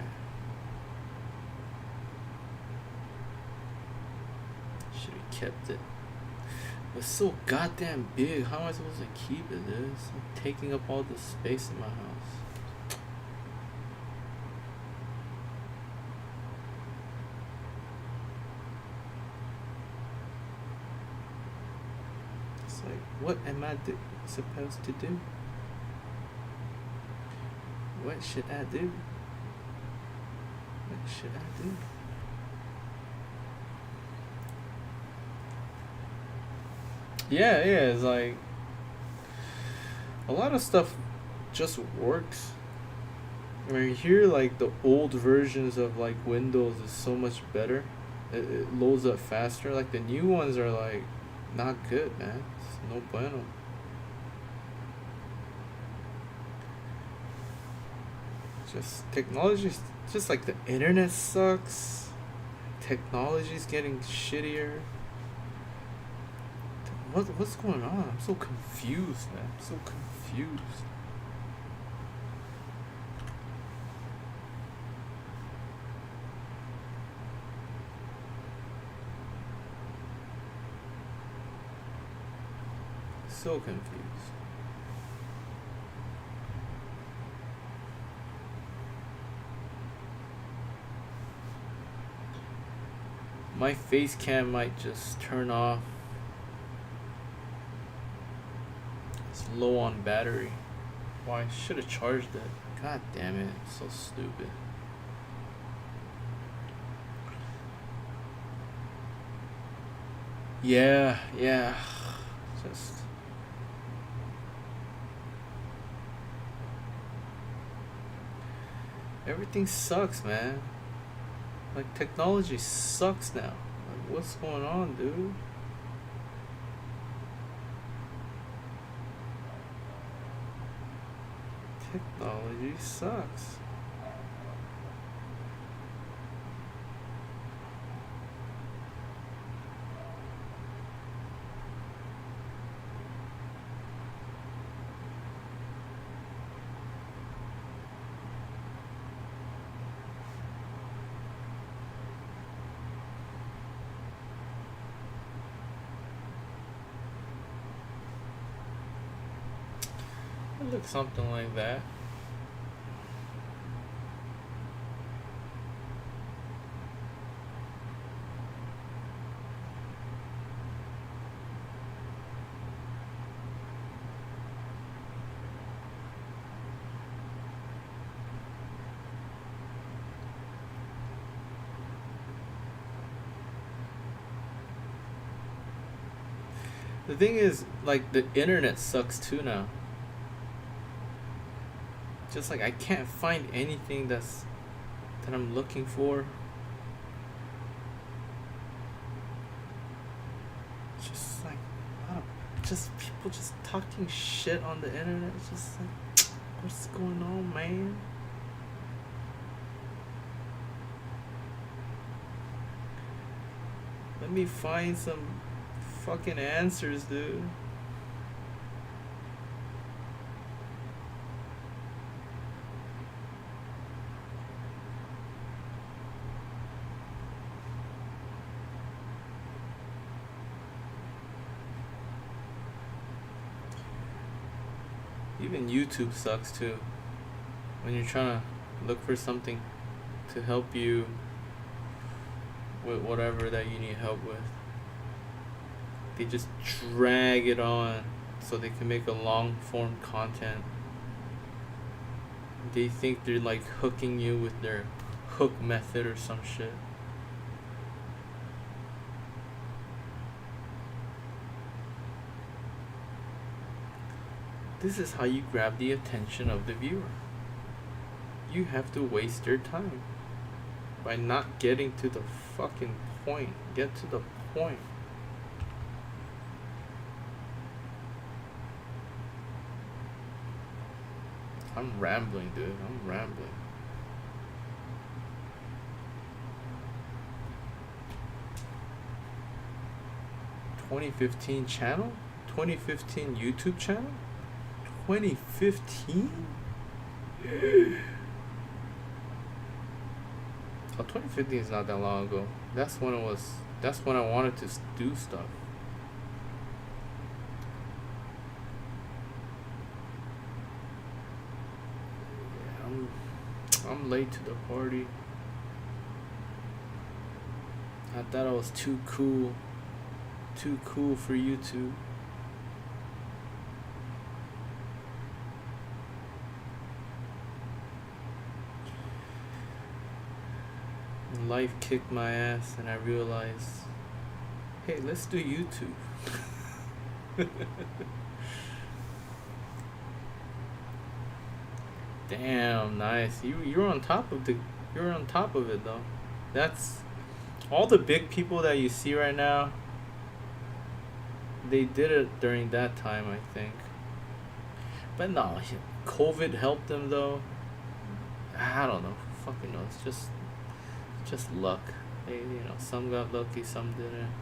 Should have kept it. It's so goddamn big. How am I supposed to keep it, dude? It's like taking up all the space in my house. It's like, what am I supposed to do? What should I do? What should I do? Yeah, it's like a lot of stuff just works. I mean, here, like the old versions of like Windows is so much better. It loads up faster. Like the new ones are like not good, man. It's no bueno. Just technology, just like the internet sucks. Technology's getting shittier. What's going on? I'm so confused, man. I'm so confused. So confused. My face cam might just turn off. It's low on battery. Why? I should have charged it. God damn it. So stupid. Yeah. Just. Everything sucks, man. Like, technology sucks now. Like, what's going on, dude? Technology sucks. It looks something like that. The thing is, like, the internet sucks too now. Just like I can't find anything that I'm looking for. Just like a lot of just people just talking shit on the internet. It's just like, what's going on, man? Let me find some fucking answers, dude. even YouTube sucks too. When you're trying to look for something to help you with whatever that you need help with, they just drag it on so they can make a long form content. They think they're like hooking you with their hook method or some shit. This is how you grab the attention of the viewer. You have to waste their time by not getting to the fucking point. Get to the point. I'm rambling, dude. I'm rambling. "2015 channel? 2015 YouTube channel? 2015? Oh, 2015 is not that long ago. That's when I wanted to do stuff. Yeah, I'm late to the party. I thought I was too cool for YouTube. Life kicked my ass and I realized, hey, let's do YouTube. Damn, nice. You're on top of it though. That's all the big people that you see right now. They did it during that time, I think. But no, COVID helped them though. I don't know. Fucking know. It's just luck. They, some got lucky, some didn't.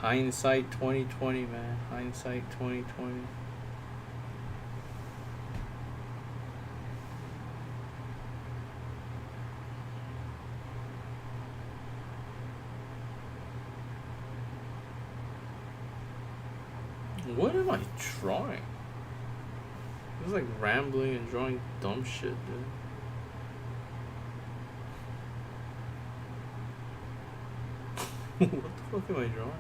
Hindsight 2020, man. Hindsight 2020. What am I drawing? It's like rambling and drawing dumb shit, dude. What the fuck am I drawing?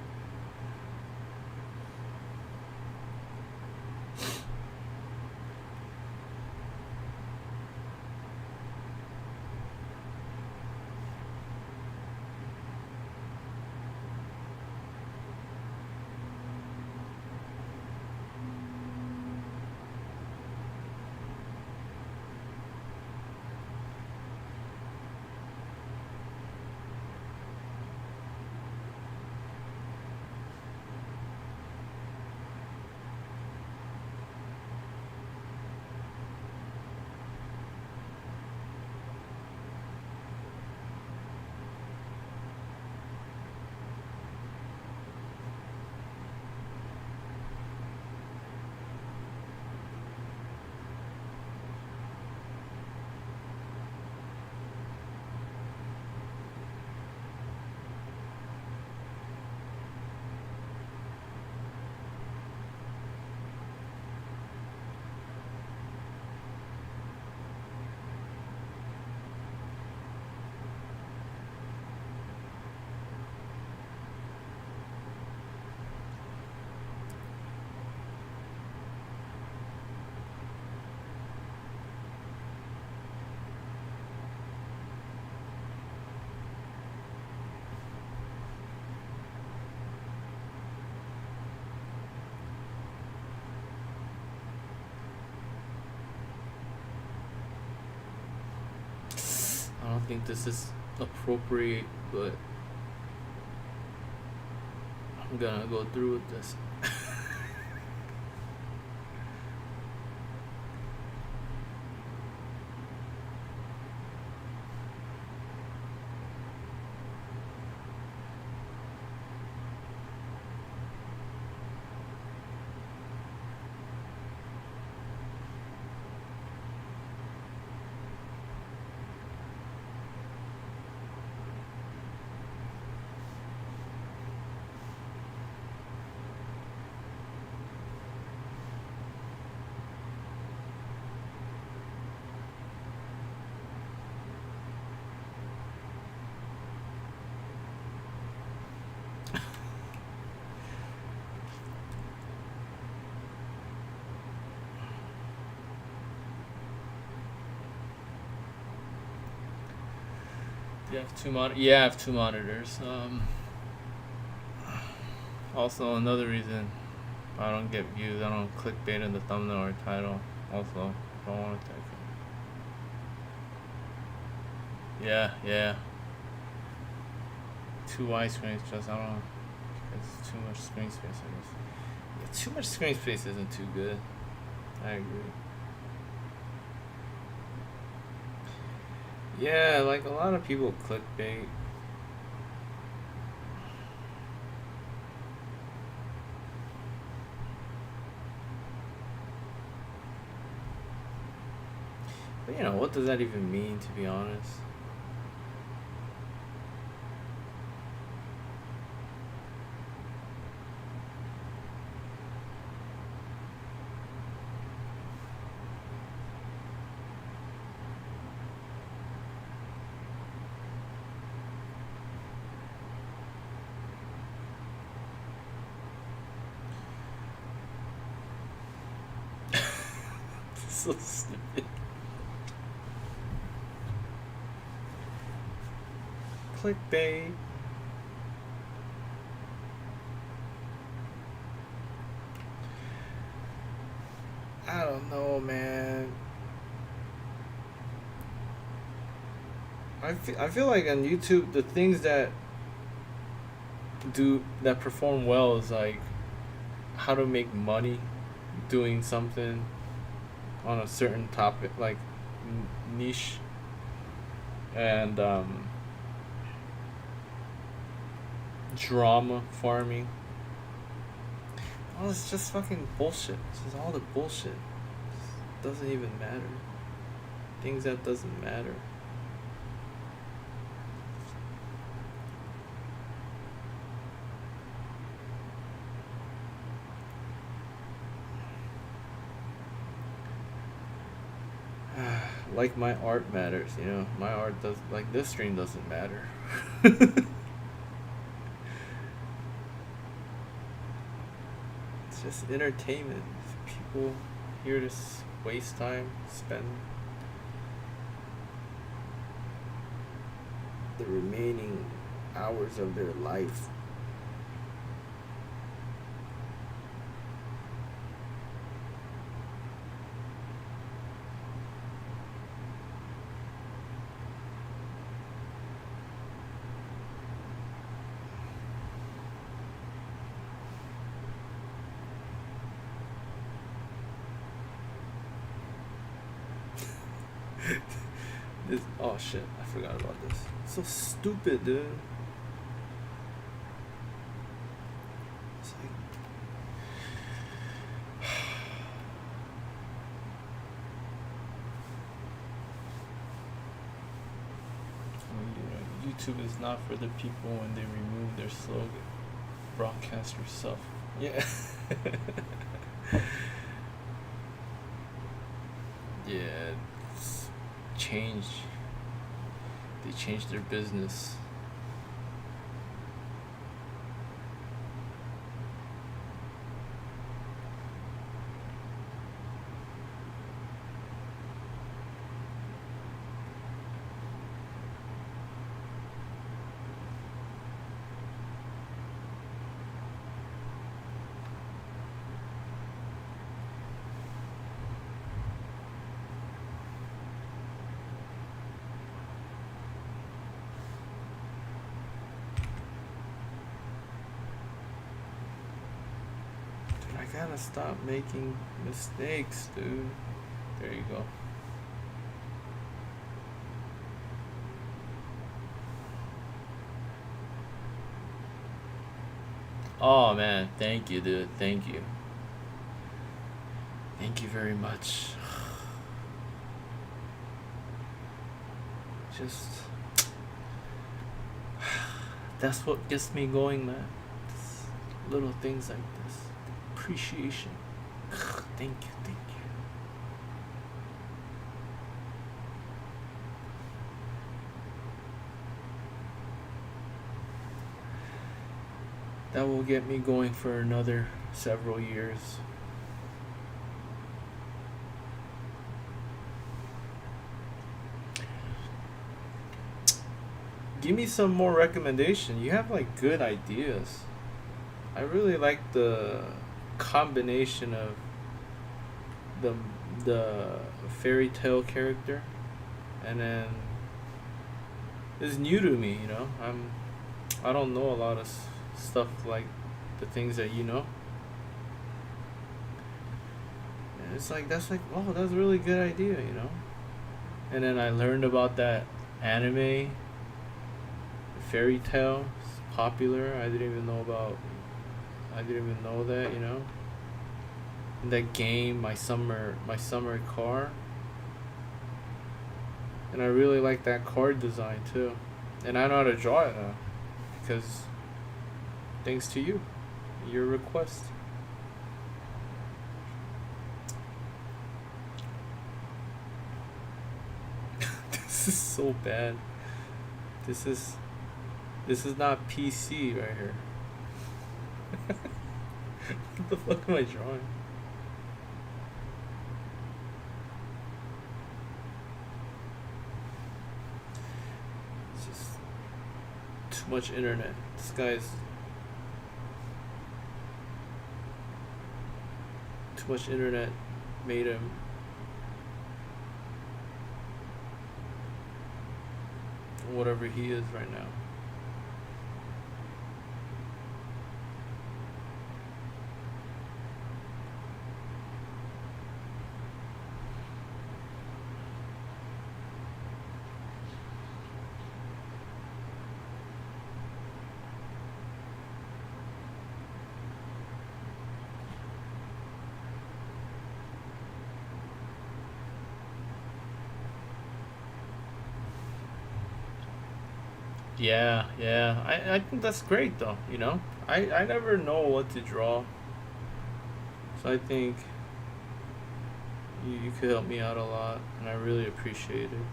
don't think this is appropriate, but I'm gonna go through with this. You have two yeah, I have two monitors. Also, another reason I don't get views, I don't clickbait in the thumbnail or title. Also, don't want to take it. Yeah. Two wide screens, just I don't know. It's too much screen space, I guess. Yeah, too much screen space isn't too good. I agree. Yeah, like a lot of people clickbait. But you know, what does that even mean, to be honest? So stupid. Clickbait. I don't know, man. I feel like on YouTube the things that perform well is like how to make money doing something on a certain topic, like niche, and drama farming. Oh, it's just fucking bullshit. It's just all the bullshit. It doesn't even matter. Things that doesn't matter. Like my art matters, you know. My art does, like this stream doesn't matter. It's just entertainment. People here to waste time, spend the remaining hours of their life. Oh shit, I forgot about this. So stupid, dude. It's like YouTube is not for the people when they remove their slogan. Broadcasters suffer. Yeah. Yeah, it's changed. They changed their business. gotta stop making mistakes, dude. There you go. Oh man, thank you, dude. Thank you. Thank you very much. Just that's what gets me going, man. Just little things like this. Appreciation. Thank you, thank you. That will get me going for another several years. Give me some more recommendation. You have like good ideas. I really like the combination of the fairy tale character, and then it's new to me. You know, I don't know a lot of stuff like the things that you know. And it's like that's like, oh, that's a really good idea, you know. And then I learned about that anime fairy tale. It's popular. I didn't even know that, you know. And that game, my summer car. And I really like that card design too. And I know how to draw it now. Because thanks to you. Your request. This is so bad. This is not PC right here. What the fuck am I drawing? It's just too much internet. This guy's too much internet made him whatever he is right now. Yeah. I think that's great though, you know? I never know what to draw. So I think you could help me out a lot, and I really appreciate it.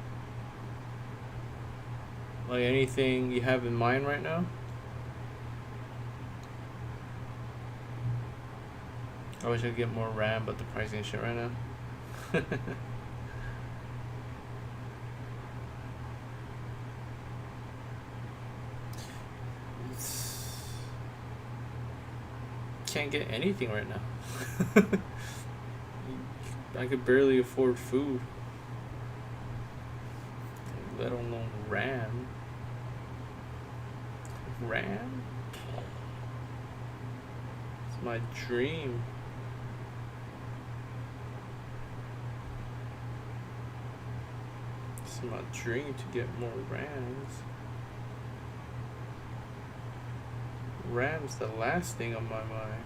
Like anything you have in mind right now? I wish I could get more RAM, but the pricing and shit right now. Can't get anything right now. I could barely afford food, let alone RAM. RAM? It's my dream. It's my dream to get more RAMs. RAM's the last thing on my mind.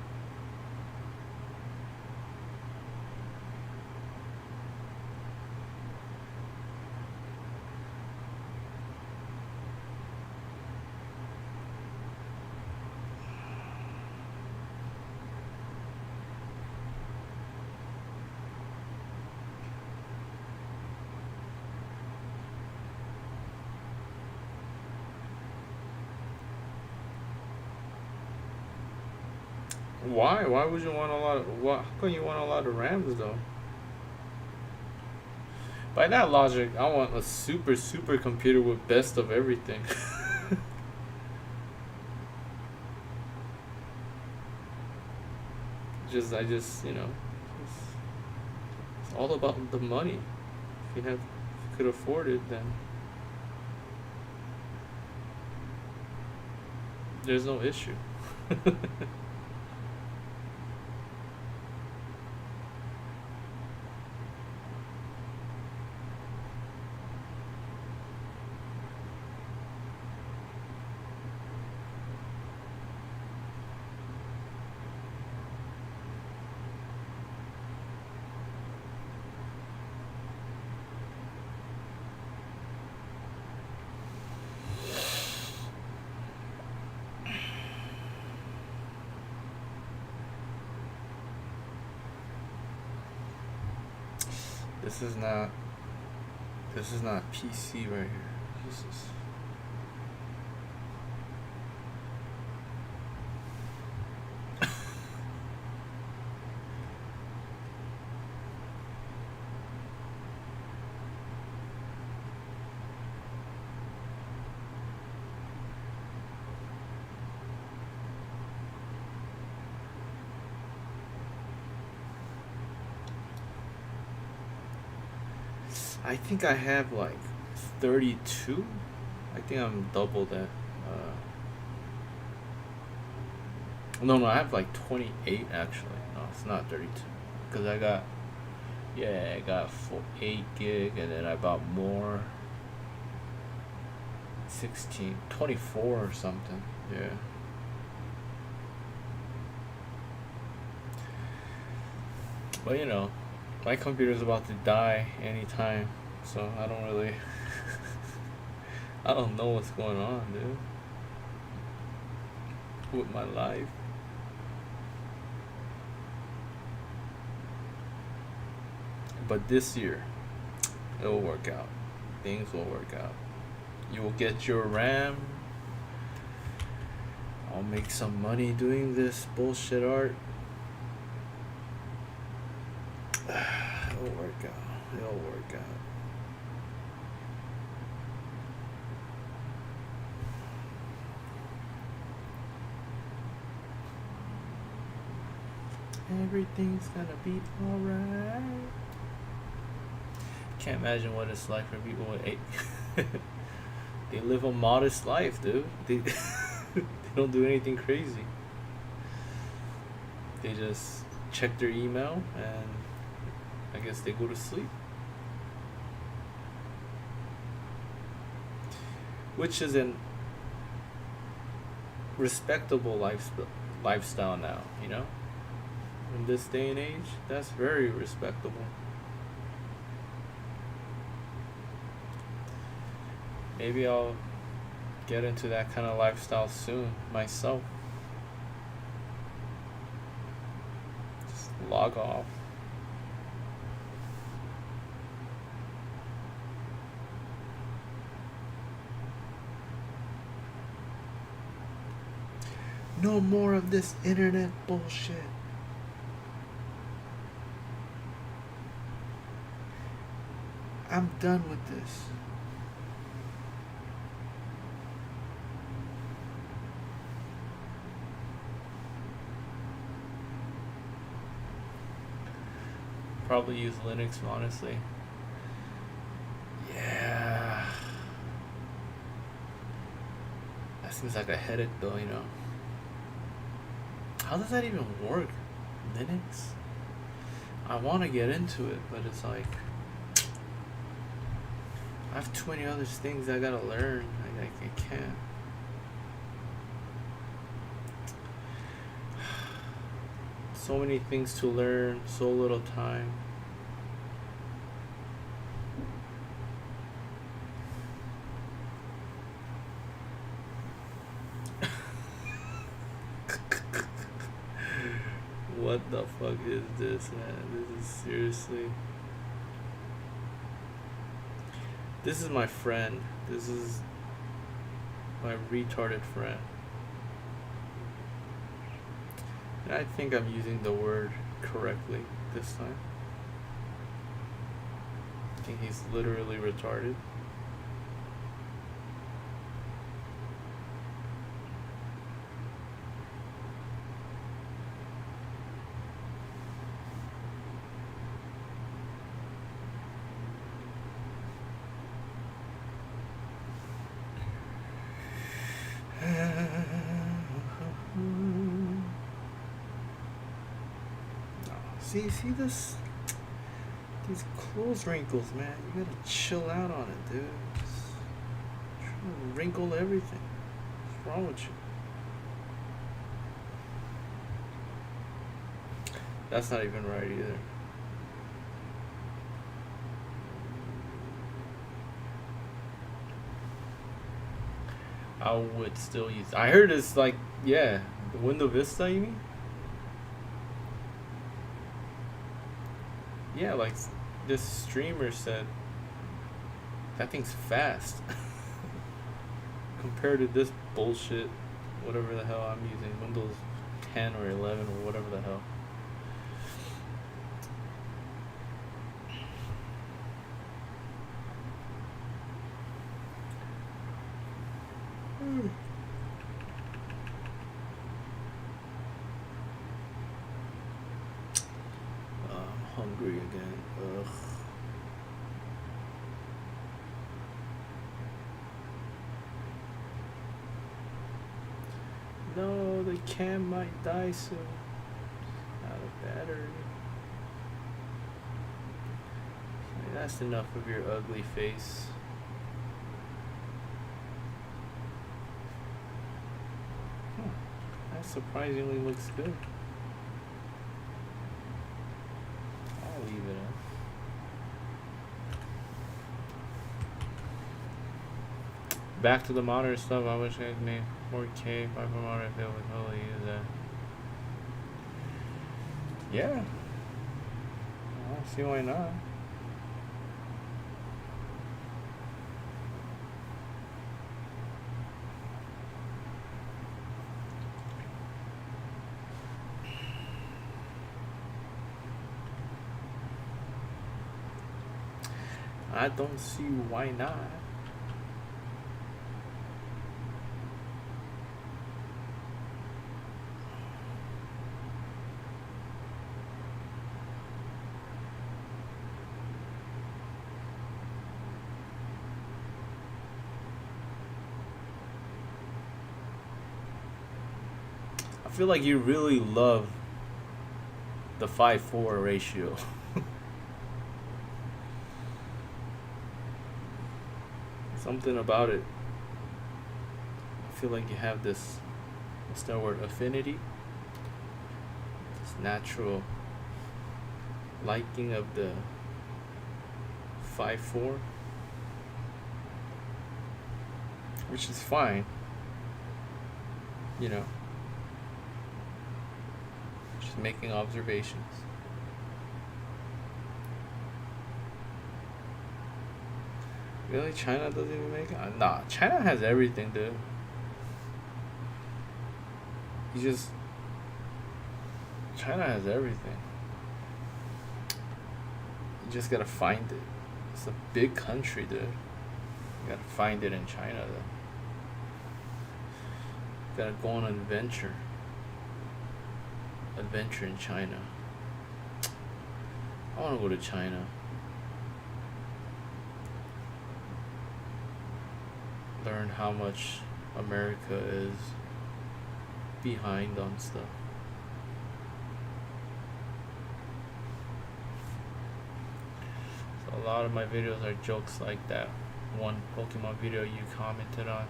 Why? Why would you want a lot of how come you want a lot of RAMs though? By that logic, I want a super computer with best of everything. I just, you know, it's all about the money. If you could afford it, then there's no issue. This is not PC right here. Jesus. I think I have like 32. I think I'm double that. No, I have like 28 actually. No, it's not 32. Because I got 8 gig, and then I bought more. 16, 24 or something. Yeah. But you know, my computer's about to die anytime, so I don't really I don't know what's going on, dude, with my life. But this year, it will work out. Things will work out. You will get your RAM. I'll make some money doing this bullshit art. It'll work out. It'll work out. Everything's gonna be alright. Can't imagine what it's like for people with 8. They live a modest life, dude. They don't do anything crazy. They just check their email and I guess they go to sleep. Which is an respectable lifestyle now, you know? In this day and age, that's very respectable. Maybe I'll get into that kind of lifestyle soon myself. Just log off. No more of this internet bullshit. I'm done with this. Probably use Linux, honestly. Yeah. That seems like a headache though, you know. How does that even work? Linux? I want to get into it, but it's like I have too many other things I gotta learn. I can't. So many things to learn, so little time. What the fuck is this, man? This is seriously. This is my friend. This is my retarded friend. And I think I'm using the word correctly this time. I think he's literally retarded. See this? These clothes wrinkles, man. You gotta chill out on it, dude. Just trying to wrinkle everything. What's wrong with you? That's not even right either. I would still use. I heard it's like, yeah, the Window Vista, you mean? Yeah, like this streamer said that thing's fast compared to this bullshit, whatever the hell I'm using, Windows 10 or 11 or whatever the hell. I'm hungry again. Ugh. No, the cam might die soon. Out of battery. Okay, that's enough of your ugly face. That surprisingly looks good. I'll leave it up. Back to the modern stuff. I wish I had made 4K, 5 modern if it would totally use that. Yeah. I don't see why not. I don't see why not. I feel like you really love the 5:4 ratio. Something about it. I feel like you have this, what's that word, affinity? This natural liking of the 5:4, which is fine, you know, just making observations. Really? China doesn't even make it? Nah, China has everything, dude. China has everything. You just gotta find it. It's a big country, dude. You gotta find it in China, though. You gotta go on an adventure. Adventure in China. I wanna go to China. Learn how much America is behind on stuff. So a lot of my videos are jokes like that one Pokemon video you commented on.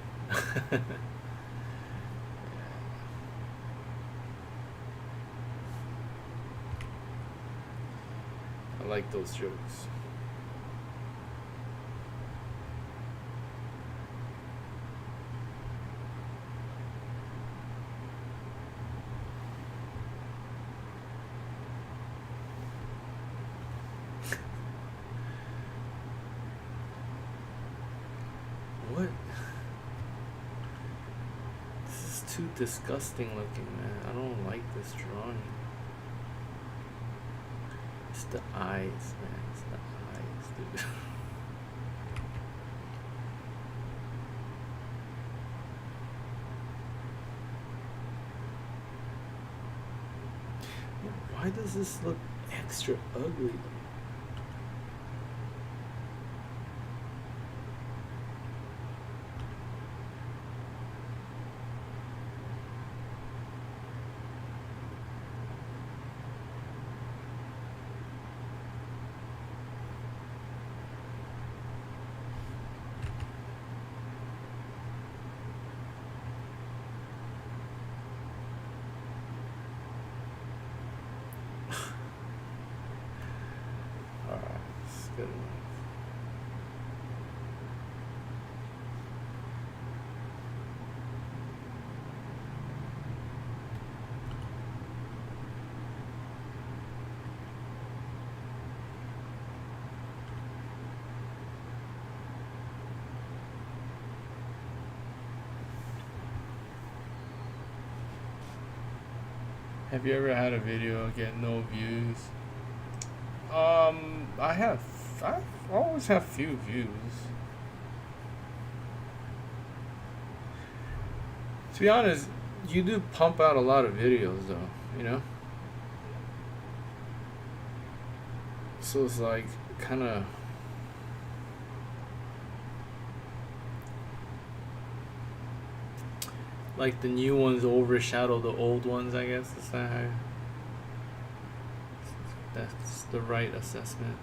I like those jokes. What? This is too disgusting looking, man. I don't like this drawing. It's the eyes, man. It's the eyes, dude. Why does this look extra ugly? Good enough. Have you ever had a video get no views? I have. I always have few views. To be honest, you do pump out a lot of videos, though. You know. So it's like kind of. Like the new ones overshadow the old ones, I guess. Is that how? That's the right assessment.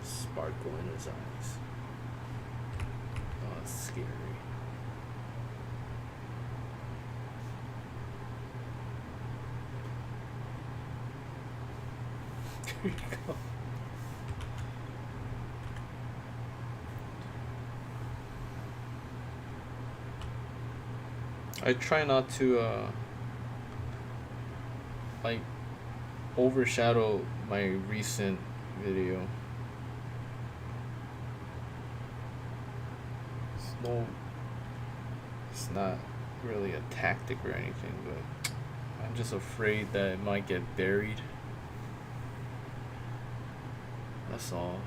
Sparkle in his eyes. Oh, it's scary. There you go. I try not to like overshadow my recent video. It's not really a tactic or anything, but I'm just afraid that it might get buried. That's all.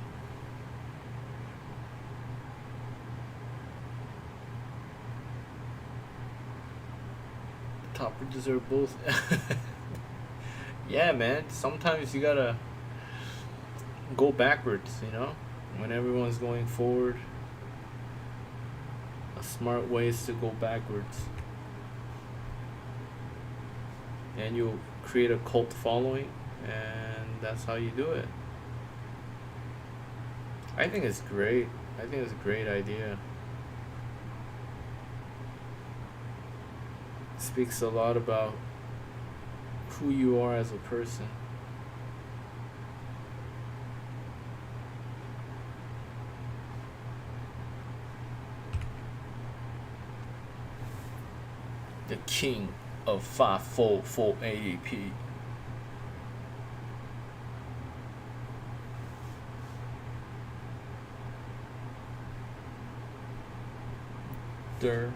Top producer both. Yeah, man. Sometimes you gotta go backwards, you know? When everyone's going forward. A smart way is to go backwards. And you'll create a cult following, and that's how you do it. I think it's great. I think it's a great idea. It speaks a lot about who you are as a person. The king of 54480p. Der.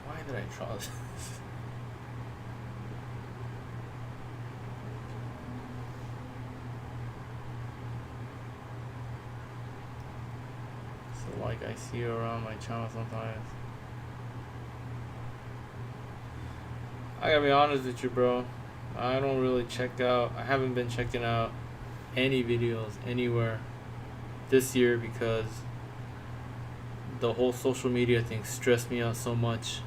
Why did I draw this? So like I see you around my channel sometimes. I gotta be honest with you, bro. I don't really I haven't been checking out any videos anywhere this year because the whole social media thing stressed me out so much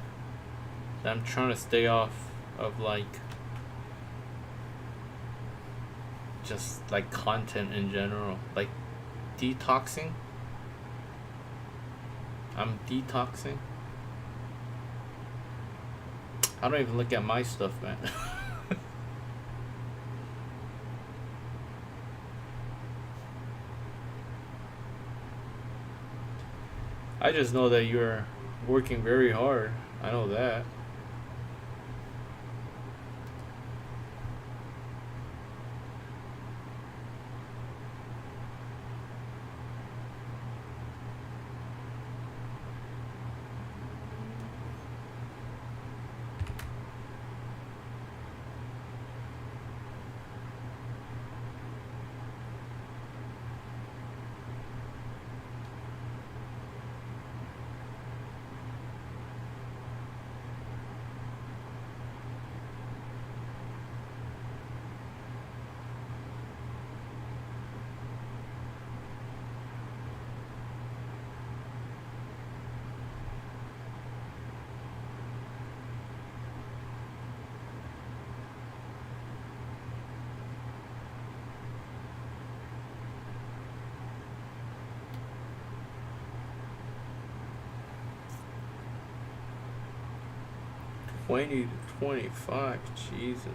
that I'm trying to stay off of like just like content in general, like detoxing. I'm detoxing. I don't even look at my stuff, man. I just know that you're working very hard. I know that. 20 to 25. Jesus.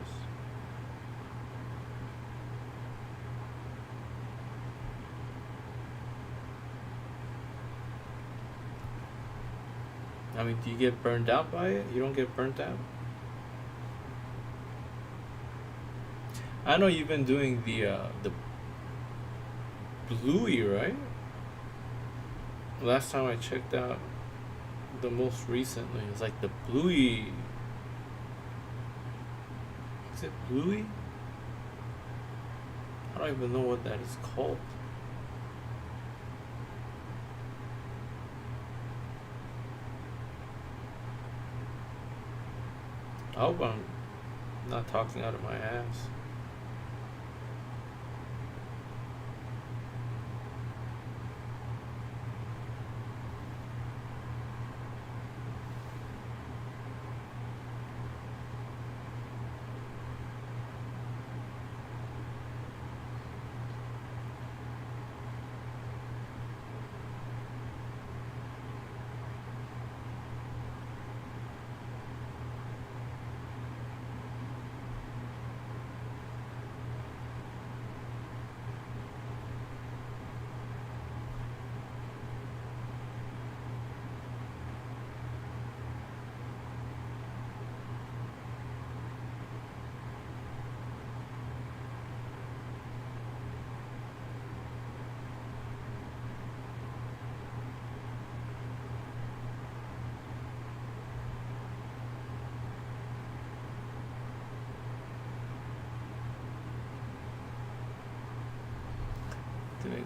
I mean, do you get burned out by it? You don't get burnt out? I know you've been doing the Bluey, right? Last time I checked out the most recently, it was like the Bluey. Is it Bluey? I don't even know what that is called. I hope I'm not talking out of my ass.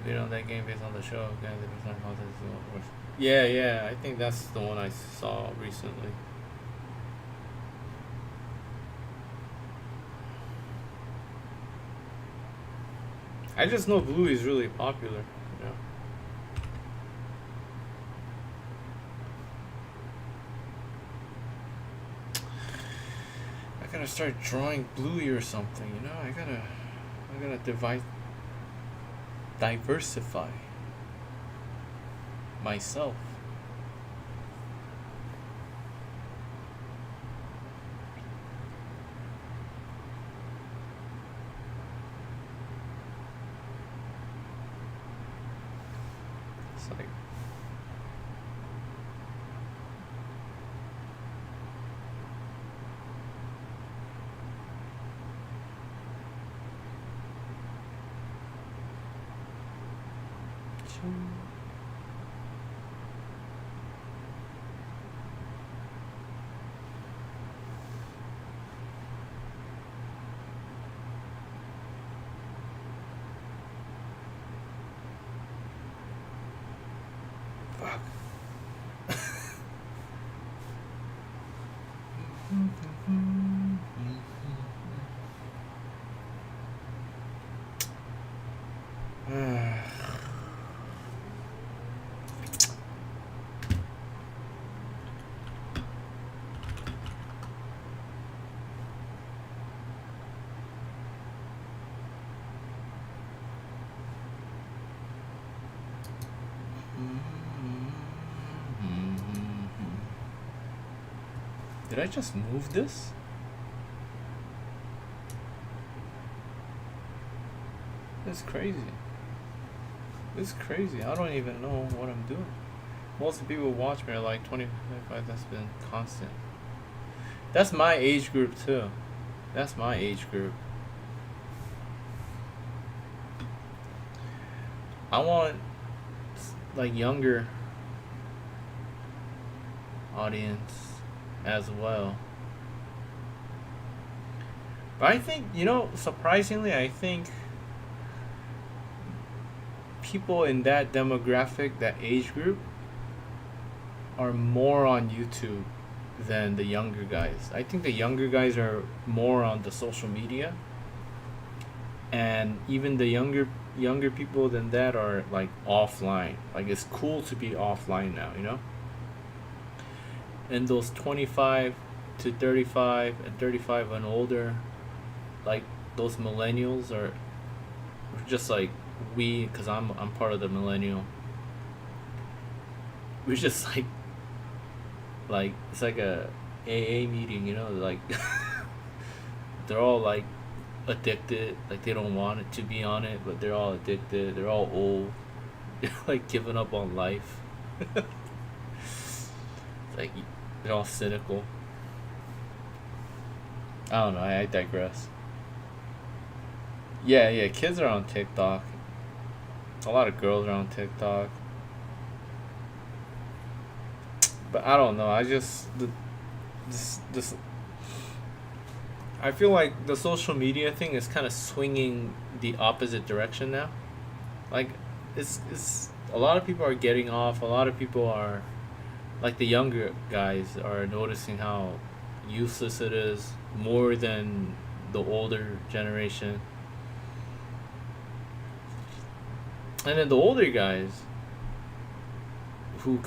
They on that game based on the show. Okay, the percent content is yeah, I think that's the one I saw recently. I just know Bluey is really popular. You know. I gotta start drawing Bluey or something. You know, I gotta diversify myself. It's like fuck. Did I just move this? That's crazy. It's crazy. I don't even know what I'm doing. Most of the people who watch me are like 25. That's been constant. That's my age group too. That's my age group. I want like younger audience as well. But I think, you know, surprisingly, I think people in that demographic, that age group, are more on YouTube than the younger guys. I think the younger guys are more on the social media, and even the younger people than that are like offline. Like it's cool to be offline now, you know? And those 25 to 35 and 35 and older, like those millennials are just like we, because I'm part of the millennial. We're just like it's like a AA meeting, you know, like they're all like addicted, like they don't want it to be on it, but they're all addicted. They're all old. They're like giving up on life. Like they're all cynical. I don't know. I digress. Yeah. Kids are on TikTok. A lot of girls are on TikTok. But I don't know. I just this. I feel like the social media thing is kind of swinging the opposite direction now. Like, it's a lot of people are getting off. A lot of people are, like the younger guys, are noticing how useless it is more than the older generation. And then the older guys who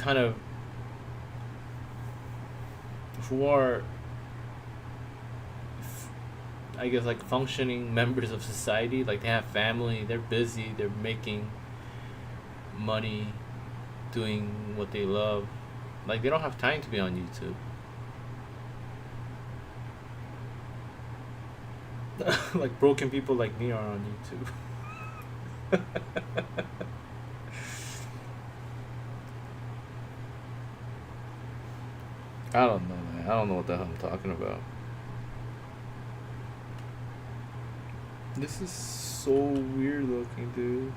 are, I guess, like functioning members of society, like they have family, they're busy, they're making money, doing what they love. Like they don't have time to be on YouTube. Like broken people like me are on YouTube. I don't know, man. I don't know what the hell I'm talking about. This is so weird looking, dude.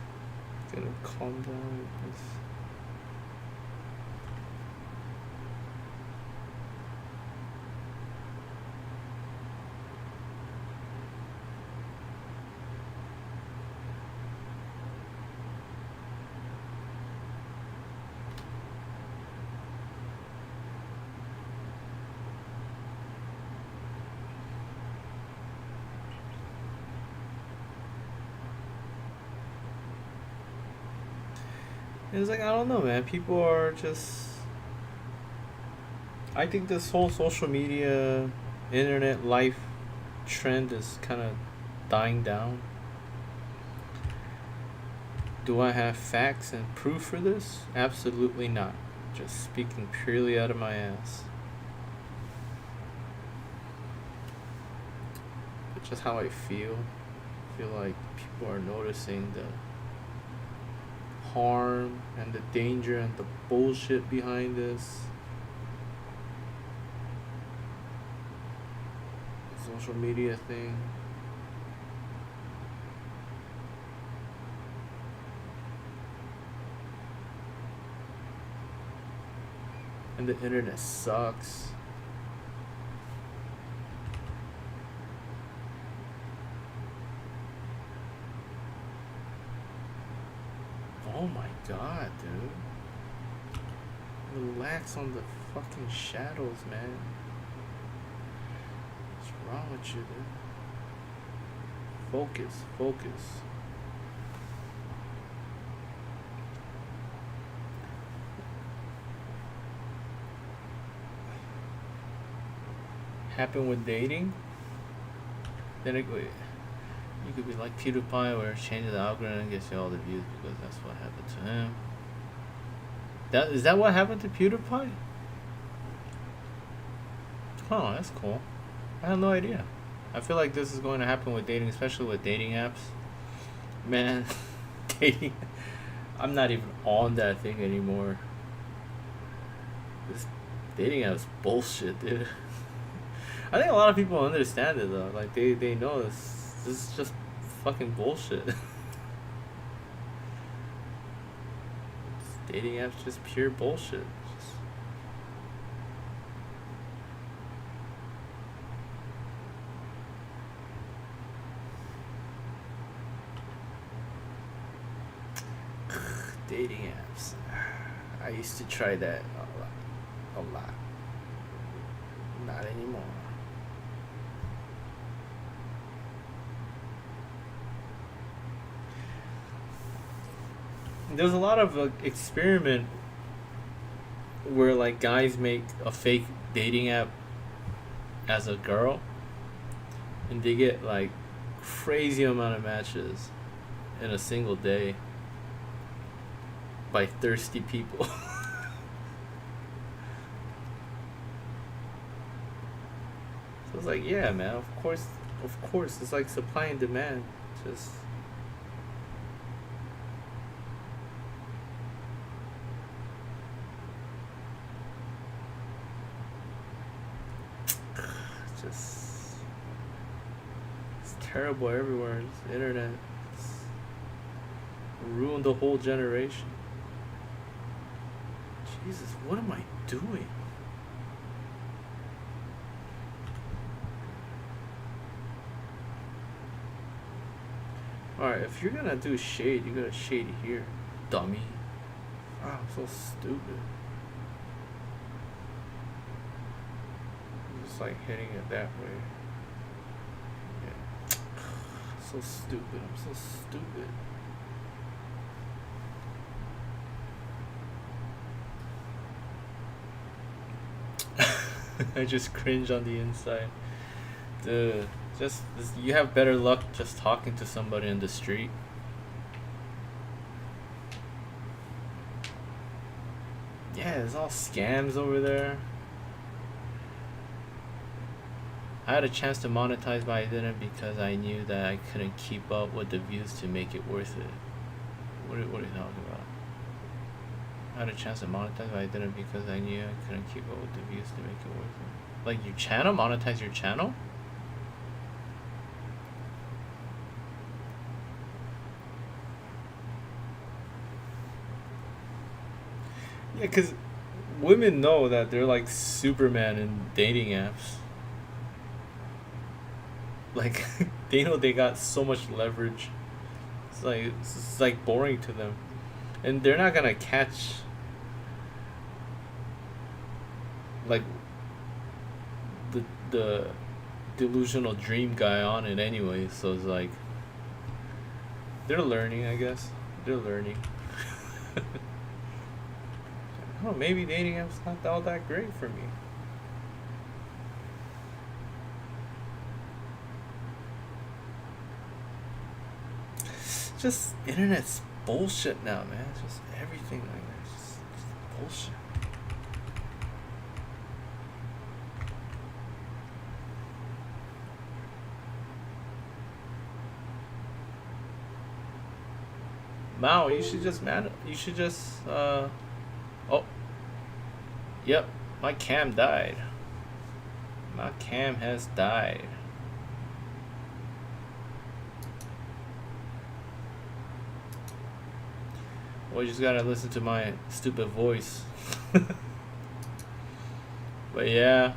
Gotta calm down with this. It's like, I don't know, man. People are just. I think this whole social media, internet life trend is kind of dying down. Do I have facts and proof for this? Absolutely not. Just speaking purely out of my ass. But just how I feel. I feel like people are noticing the harm and the danger and the bullshit behind this. The social media thing. And the internet sucks. Oh my god, dude. Relax on the fucking shadows, man. What's wrong with you, dude? Focus. Happen with dating? Then it, you could be like PewDiePie, where changing the algorithm and gets you all the views because that's what happened to him. Is that what happened to PewDiePie? Oh, that's cool. I had no idea. I feel like this is going to happen with dating, especially with dating apps. Man, dating. I'm not even on that thing anymore. This dating app's bullshit, dude. I think a lot of people understand it though. Like they know this is just fucking bullshit. Dating apps just pure bullshit. Dating apps. I used to try that a lot. Not anymore. There's a lot of experiment where like guys make a fake dating app as a girl and they get like crazy amount of matches in a single day by thirsty people. So it's like, yeah, man, of course, it's like supply and demand. Just just it's terrible everywhere. It's internet. It's ruined the whole generation. Jesus, what am I doing? Alright, if you're gonna do shade, you gotta shade here, dummy. Ah, I'm so stupid. I'm just like hitting it that way. Yeah. So stupid, I'm so stupid. I just cringe on the inside. Dude, you have better luck just talking to somebody in the street. Yeah, it's all scams over there. I had a chance to monetize, but I didn't because I knew that I couldn't keep up with the views to make it worth it. What are you talking about? I had a chance to monetize, but I didn't because I knew I couldn't keep up with the views to make it worth it. Like your channel? Monetize your channel? Yeah, because women know that they're like Superman in dating apps. Like, they know they got so much leverage. It's like boring to them. And they're not gonna catch like the delusional dream guy on it anyway, so it's like they're learning, I guess. They're learning. Oh, maybe dating apps not all that great for me. Just internet's bullshit now, man. It's just everything like that. It's just bullshit. Mao, you should just oh. Yep, my cam died. My cam has died. Well, you just gotta listen to my stupid voice. But yeah,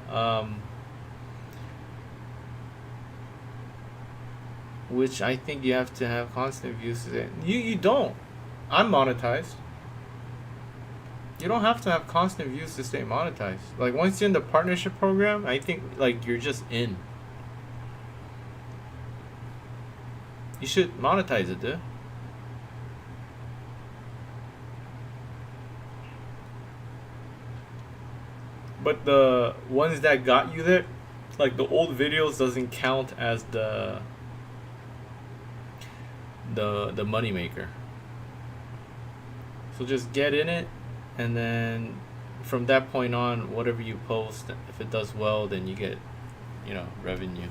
which I think you have to have constant views to it. You don't. I'm monetized. You don't have to have constant views to stay monetized. Like once you're in the partnership program, I think like you're just in. You should monetize it, dude. But the ones that got you there, like the old videos doesn't count as the money maker. So just get in it, and then from that point on, whatever you post, if it does well, then you get, revenue.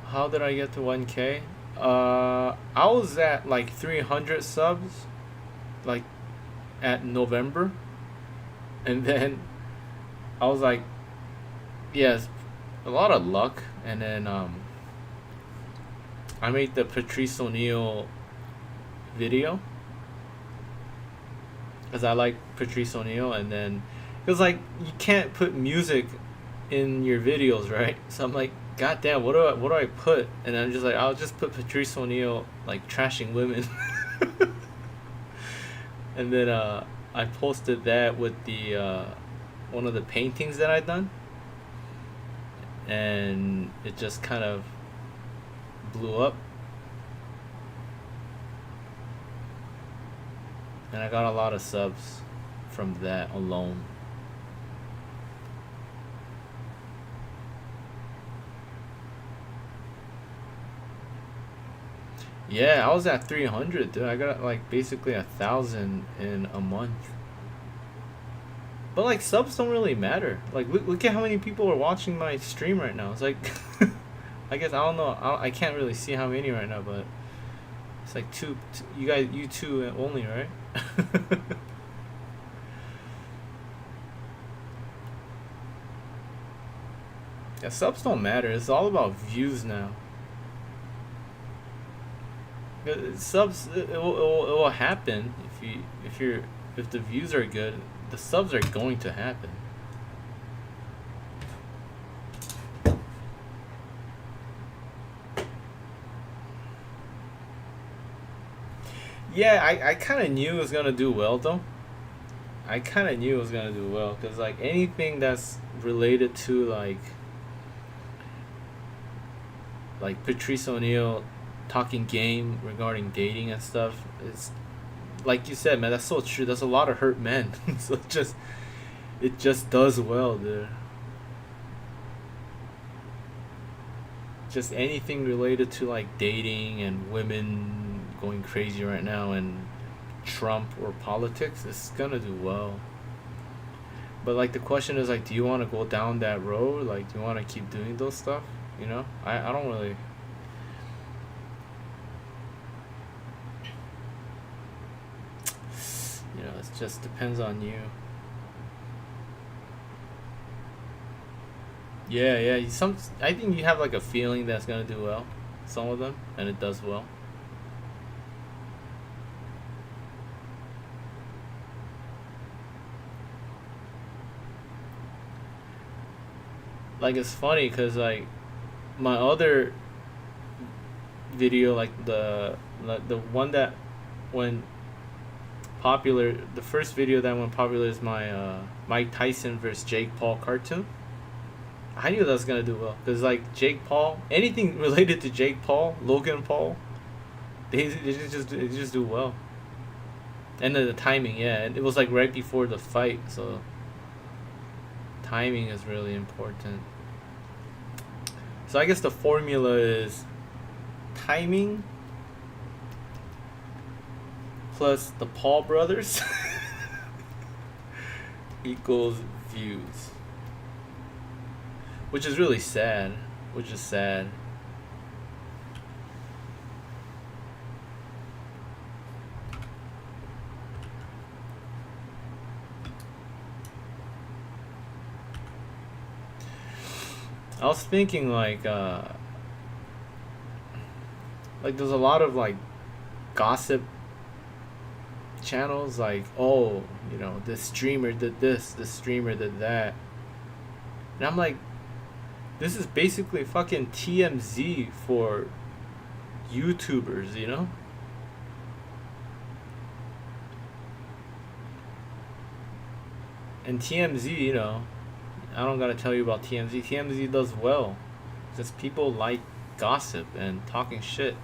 How did I get to 1K? I was at like 300 subs, like at November, and then I was like, yes, a lot of luck, and then I made the Patrice O'Neal video because I like Patrice O'Neal, and then it was like you can't put music in your videos, right? So I'm like, God damn, what do I put? And I'm just like, I'll just put Patrice O'Neal like trashing women. And then I posted that with the one of the paintings that I'd done, and it just kind of blew up. And I got a lot of subs from that alone. Yeah, I was at 300, dude. I got like basically 1,000 in a month. But like subs don't really matter. Like look at how many people are watching my stream right now. It's like I guess I don't know. I can't really see how many right now, but it's like you two only, right? Yeah, subs don't matter. It's all about views now. Subs it will happen if the views are good. The subs are going to happen. Yeah, I kind of knew it was gonna do well though. I kind of knew it was gonna do well because like anything that's related to like Patrice O'Neal talking game regarding dating and stuff, it's like you said, man, that's so true. There's a lot of hurt men. So it just does well, dude. Just anything related to like dating and women going crazy right now and Trump or politics, it's gonna do well. But like the question is like, do you want to go down that road? Like, do you want to keep doing those stuff? You know, I don't really. You know, it just depends on you. Yeah. I think you have like a feeling that's gonna do well. Some of them, and it does well. Like it's funny because like my other video, like the one that went popular, the first video that went popular is my Mike Tyson versus Jake Paul cartoon. I knew that was gonna do well because like Jake Paul, anything related to Jake Paul, Logan Paul, they just do well. And then the timing, yeah, and it was like right before the fight, so timing is really important. So I guess the formula is timing plus the Paul brothers equals views. Which is really sad. Which is sad. I was thinking like there's a lot of like gossip channels, like, oh, you know, this streamer did this streamer did that, and I'm like, this is basically fucking TMZ for YouTubers, you know? And TMZ, you know, I don't gotta tell you about TMZ. TMZ does well. Just people like gossip and talking shit.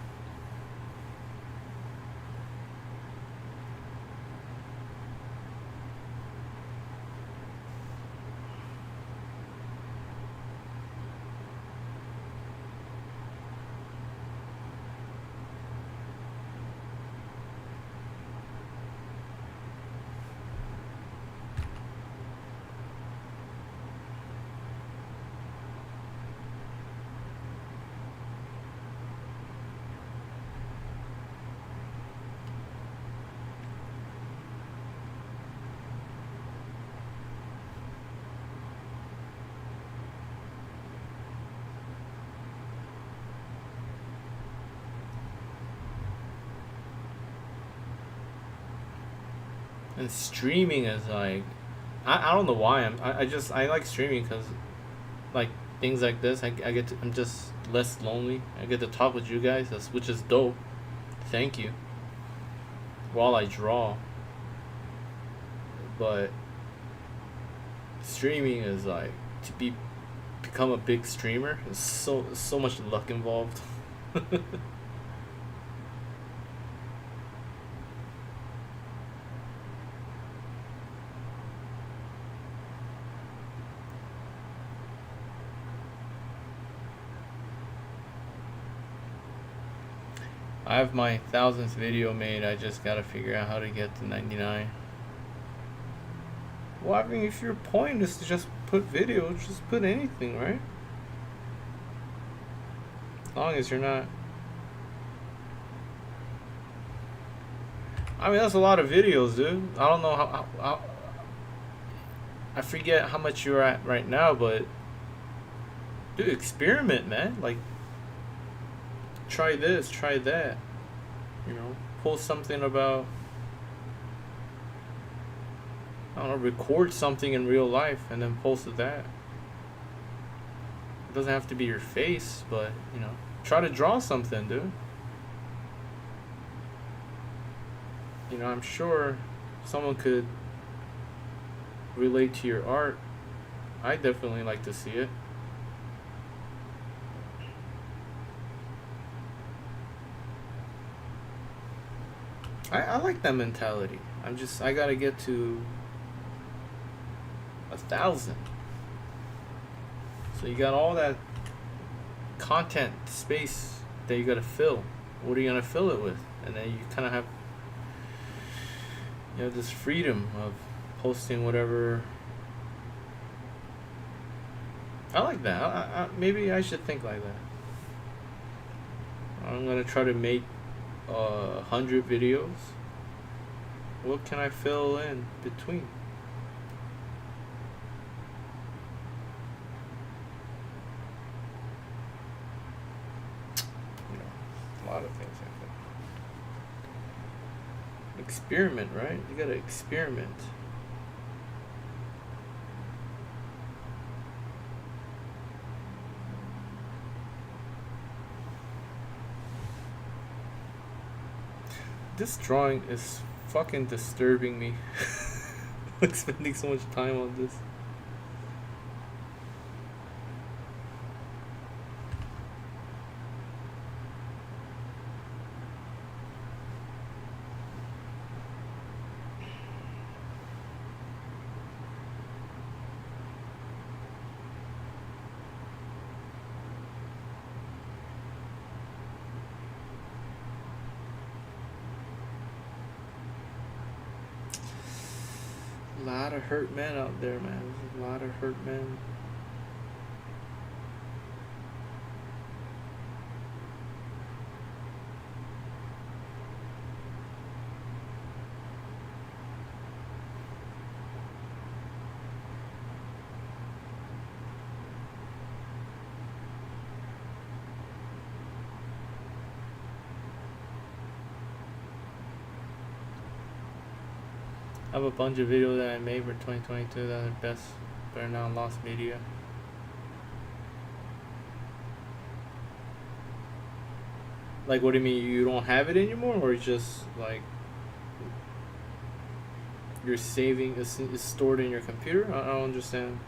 And streaming is like, I don't know why I like streaming because like things like this, I'm just less lonely. I get to talk with you guys, which is dope. Thank you. While I draw. But streaming is like, to become a big streamer, is so much luck involved. I have my 1000th video made. I just gotta figure out how to get to 99. Well, I mean, if your point is to just put video, just put anything, right? As long as you're not... I mean, that's a lot of videos, dude. I don't know how I forget how much you're at right now, but... Dude, experiment, man. Like, try this, try that. You know, post something about... I don't know, record something in real life and then post that. It doesn't have to be your face, but, you know, try to draw something, dude. You know, I'm sure someone could relate to your art. I definitely like to see it. I like that mentality. I gotta get to 1,000. So you got all that content space that you gotta fill. What are you gonna fill it with? And then you kind of have, you know, this freedom of posting whatever. I like that. Maybe I should think like that. I'm gonna try to make 100 videos. What can I fill in between? You know, a lot of things like that. Experiment, right? You gotta experiment. This drawing is fucking disturbing me. Like spending so much time on this. A lot of hurt men out there, man. There's a lot of hurt men. I have a bunch of videos that I made for 2022 that are best, but are now lost media. Like, what do you mean? You don't have it anymore, or just like you're saving? It's stored in your computer? I don't understand.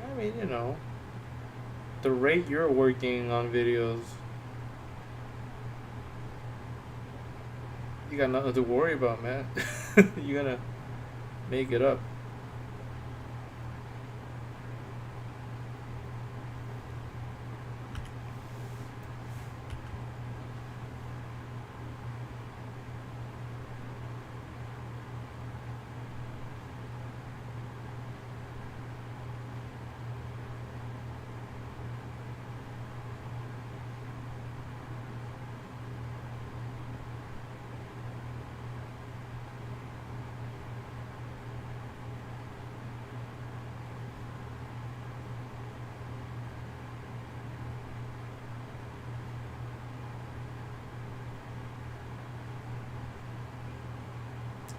I mean, you know, the rate you're working on videos, you got nothing to worry about, man. You're gonna make it up.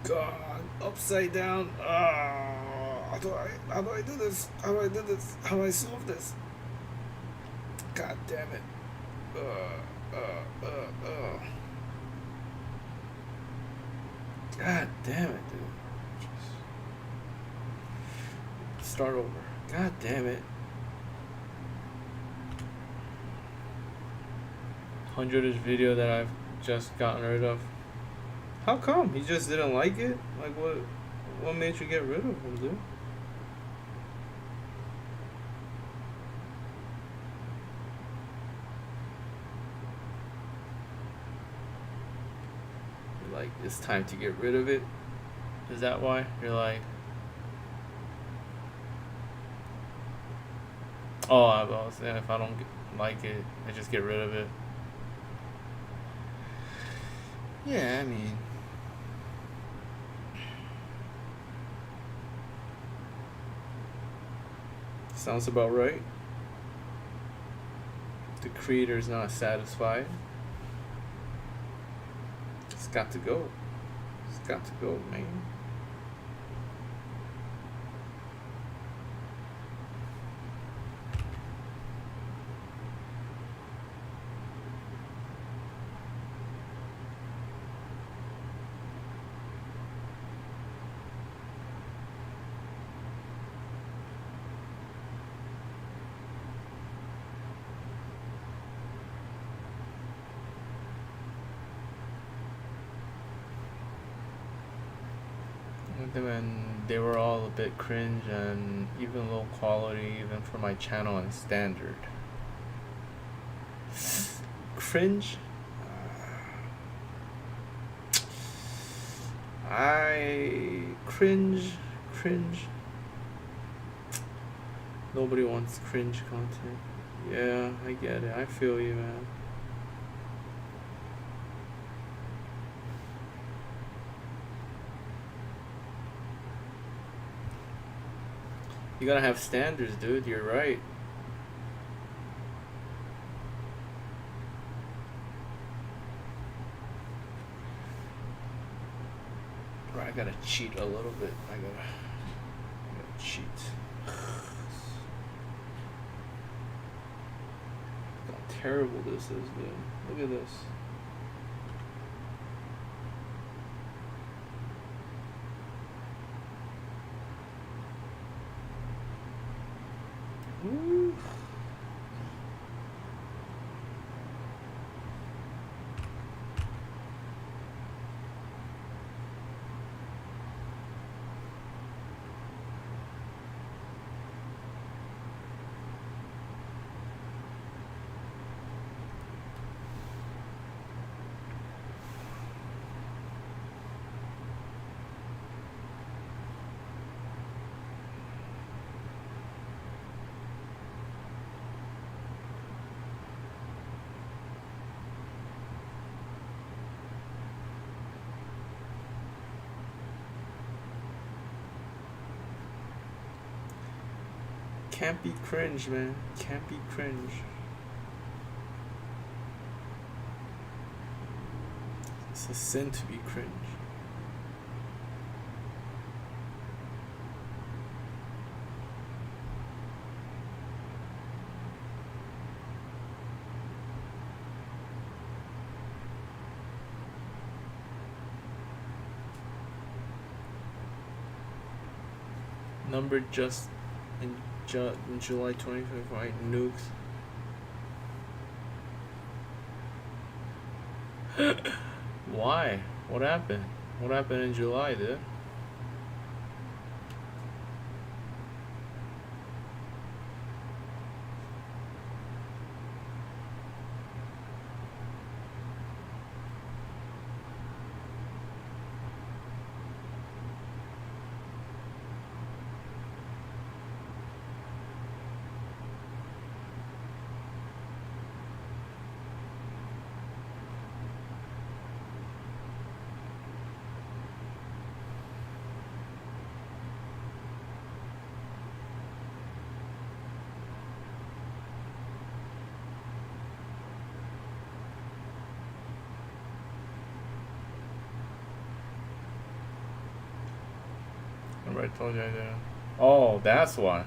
God, upside down. How do I do this? How do I do this? How do I solve this? God damn it. God damn it, dude. Start over. God damn it. 100ish video that I've just gotten rid of. How come? He just didn't like it? Like what made you get rid of him, dude? You're like, it's time to get rid of it? Is that why? You're like, oh, I was saying if I don't like it, I just get rid of it. Yeah, I mean, sounds about right. The creator's not satisfied. It's got to go. It's got to go, man. And they were all a bit cringe and even low quality, even for my channel and standard. Cringe? I cringe. Nobody wants cringe content. Yeah, I get it. I feel you, man. You gotta have standards, dude. You're right. Right, I gotta cheat a little bit. I gotta cheat. Look how terrible this is, dude. Look at this. Woo. Can't be cringe, man. Can't be cringe. It's a sin to be cringe. Number just in July 2025, nukes. Why? What happened? What happened in July, dude? Remember I told you I did. Oh, that's why.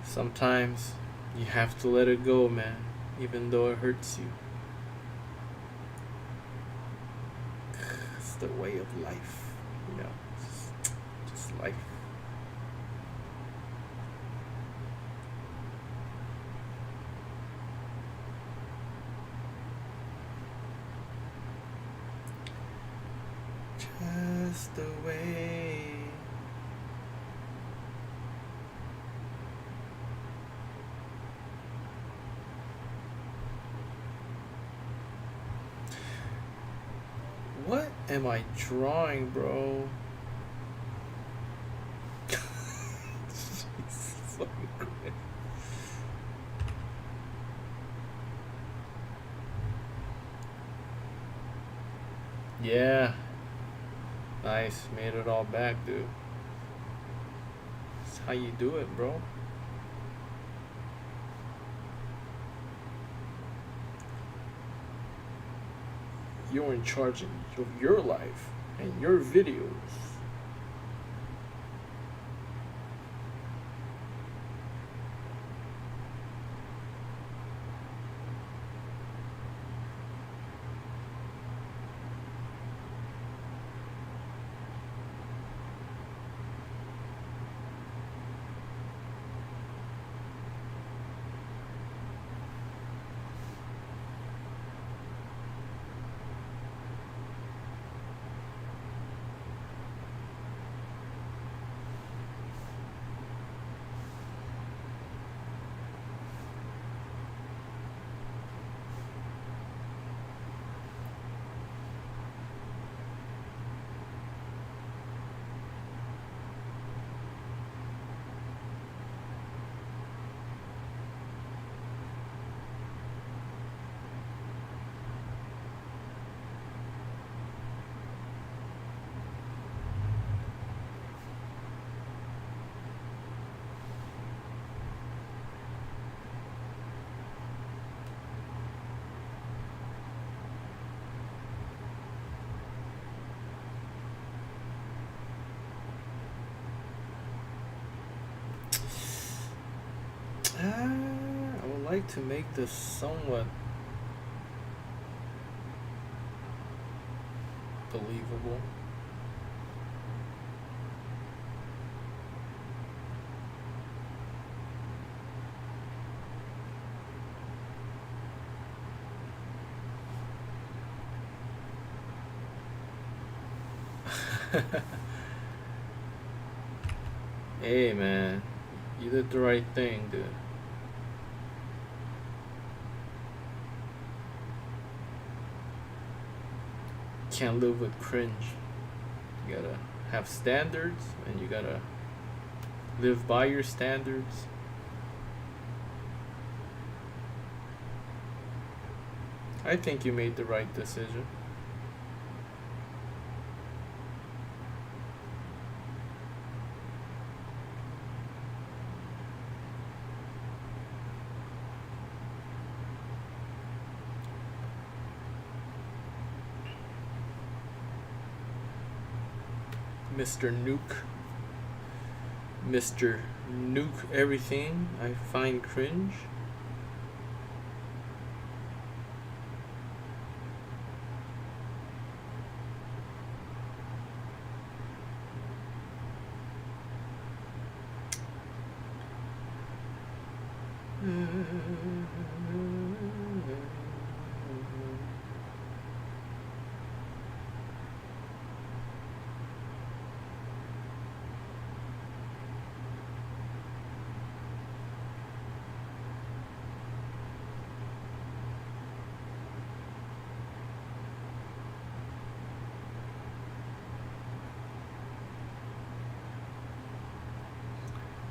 Sometimes you have to let it go, man, even though it hurts you. It's the way of life, you know. Just life. Just the way. What am I drawing, bro? Jesus fucking Christ. Yeah. Nice. Made it all back, dude. That's how you do it, bro. You're in charge of your life and your videos. I would like to make this somewhat believable. Hey man, you did the right thing, dude. Can't live with cringe. You gotta have standards and you gotta live by your standards. I think you made the right decision. Mr. Nuke. Mr. Nuke everything I find cringe.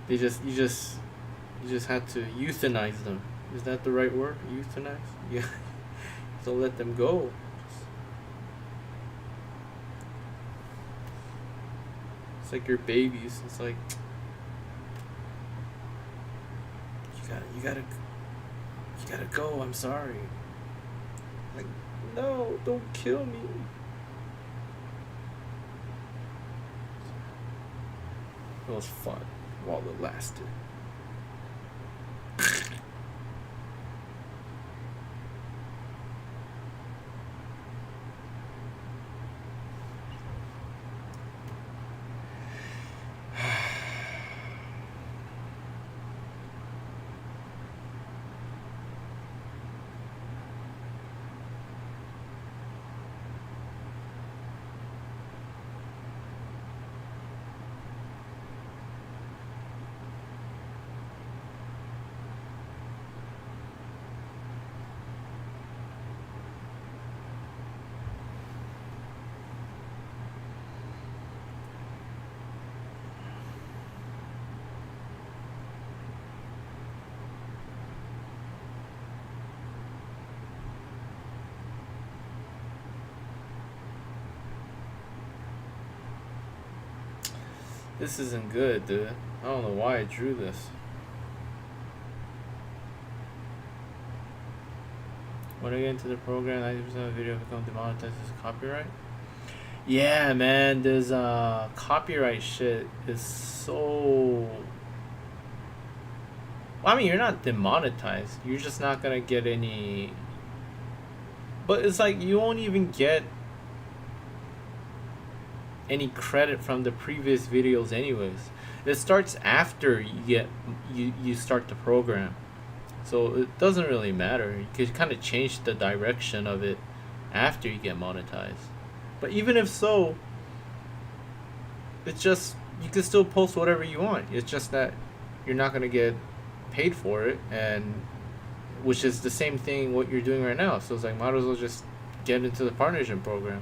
You just had to euthanize them. Is that the right word? Euthanize? Yeah. So let them go. It's like your babies. It's like you gotta go. I'm sorry. Like, no, don't kill me. It was fun while it lasted. This isn't good, dude. I don't know why I drew this. When I get into the program, 90% of the video become demonetized as copyright. Yeah, man, there's copyright shit is so. Well, I mean, you're not demonetized. You're just not gonna get any. But it's like you won't even get any credit from the previous videos anyways. It starts after you start the program, so it doesn't really matter. You can kind of change the direction of it after you get monetized. But even if so, it's just you can still post whatever you want. It's just that you're not gonna get paid for it, and which is the same thing what you're doing right now. So it's like might as well just get into the partnership program.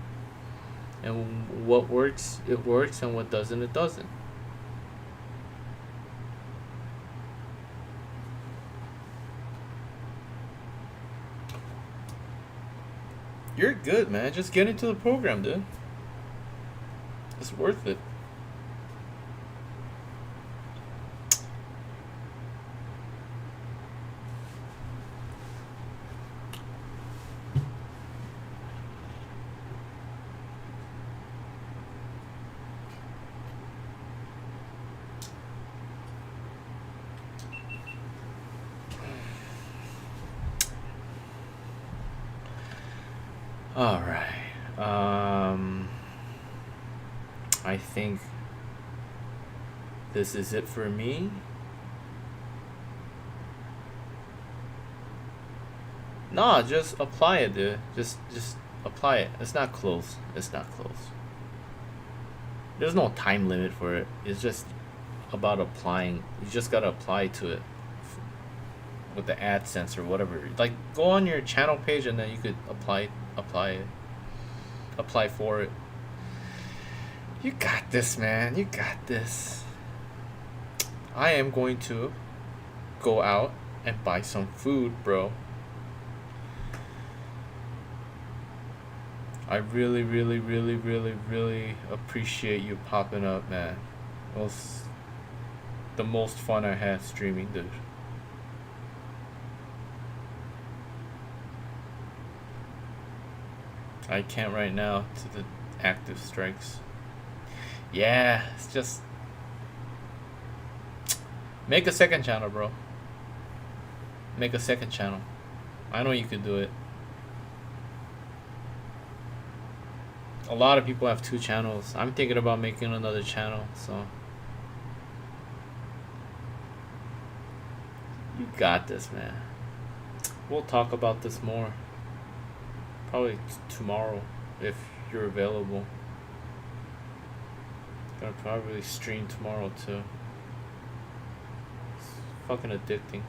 And what works, it works, and what doesn't, it doesn't. You're good, man. Just get into the program, dude. It's worth it. All right. I think this is it for me. Nah, just apply it, dude. Just apply it. It's not close. It's not close. There's no time limit for it. It's just about applying. You just gotta apply to it with the AdSense or whatever. Like, go on your channel page and then you could apply for it. You got this, man. You got this. I am going to go out and buy some food, bro. I really, really, really, really, really appreciate you popping up, man. It was the most fun I had streaming, dude. I can't right now to the active strikes. Yeah, it's just make a second channel, bro. Make a second channel. I know you could do it. A lot of people have 2 channels. I'm thinking about making another channel, so you got this, man. We'll talk about this more. Probably tomorrow, if you're available. Gonna probably stream tomorrow too. It's fucking addicting.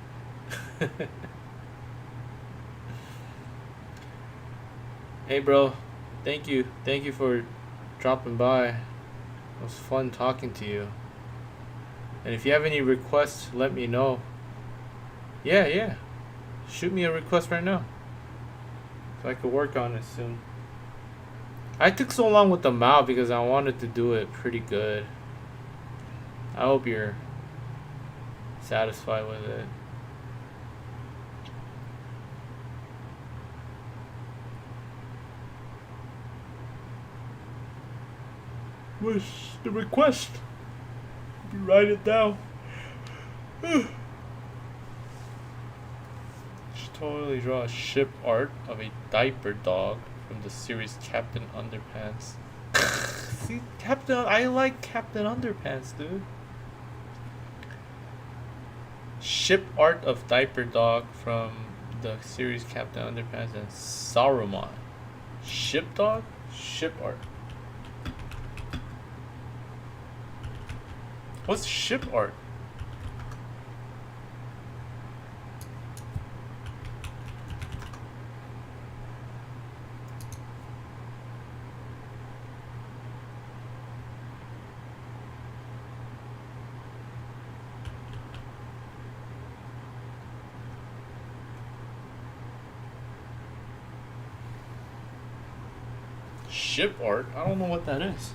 Hey bro, thank you for dropping by. It was fun talking to you. And if you have any requests, let me know. Yeah. Shoot me a request right now, so I could work on it soon. I took so long with the mouth because I wanted to do it pretty good. I hope you're satisfied with it. was the request. Let me write it down. Should totally draw a ship art of a diaper dog from the series Captain Underpants. See, I like Captain Underpants, dude. Ship art of diaper dog from the series Captain Underpants and Saruman. Ship dog? Ship art. What's ship art? Ship art? I don't know what that is.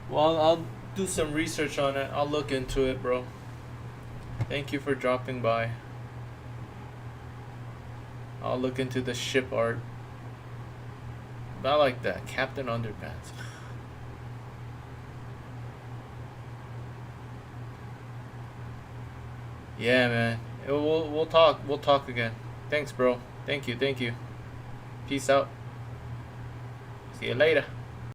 Well, I'll do some research on it. I'll look into it, bro. Thank you for dropping by. I'll look into the ship art. But I like that. Captain Underpants. Yeah, man. We'll talk. We'll talk again. Thanks, bro. Thank you. Peace out. See you later.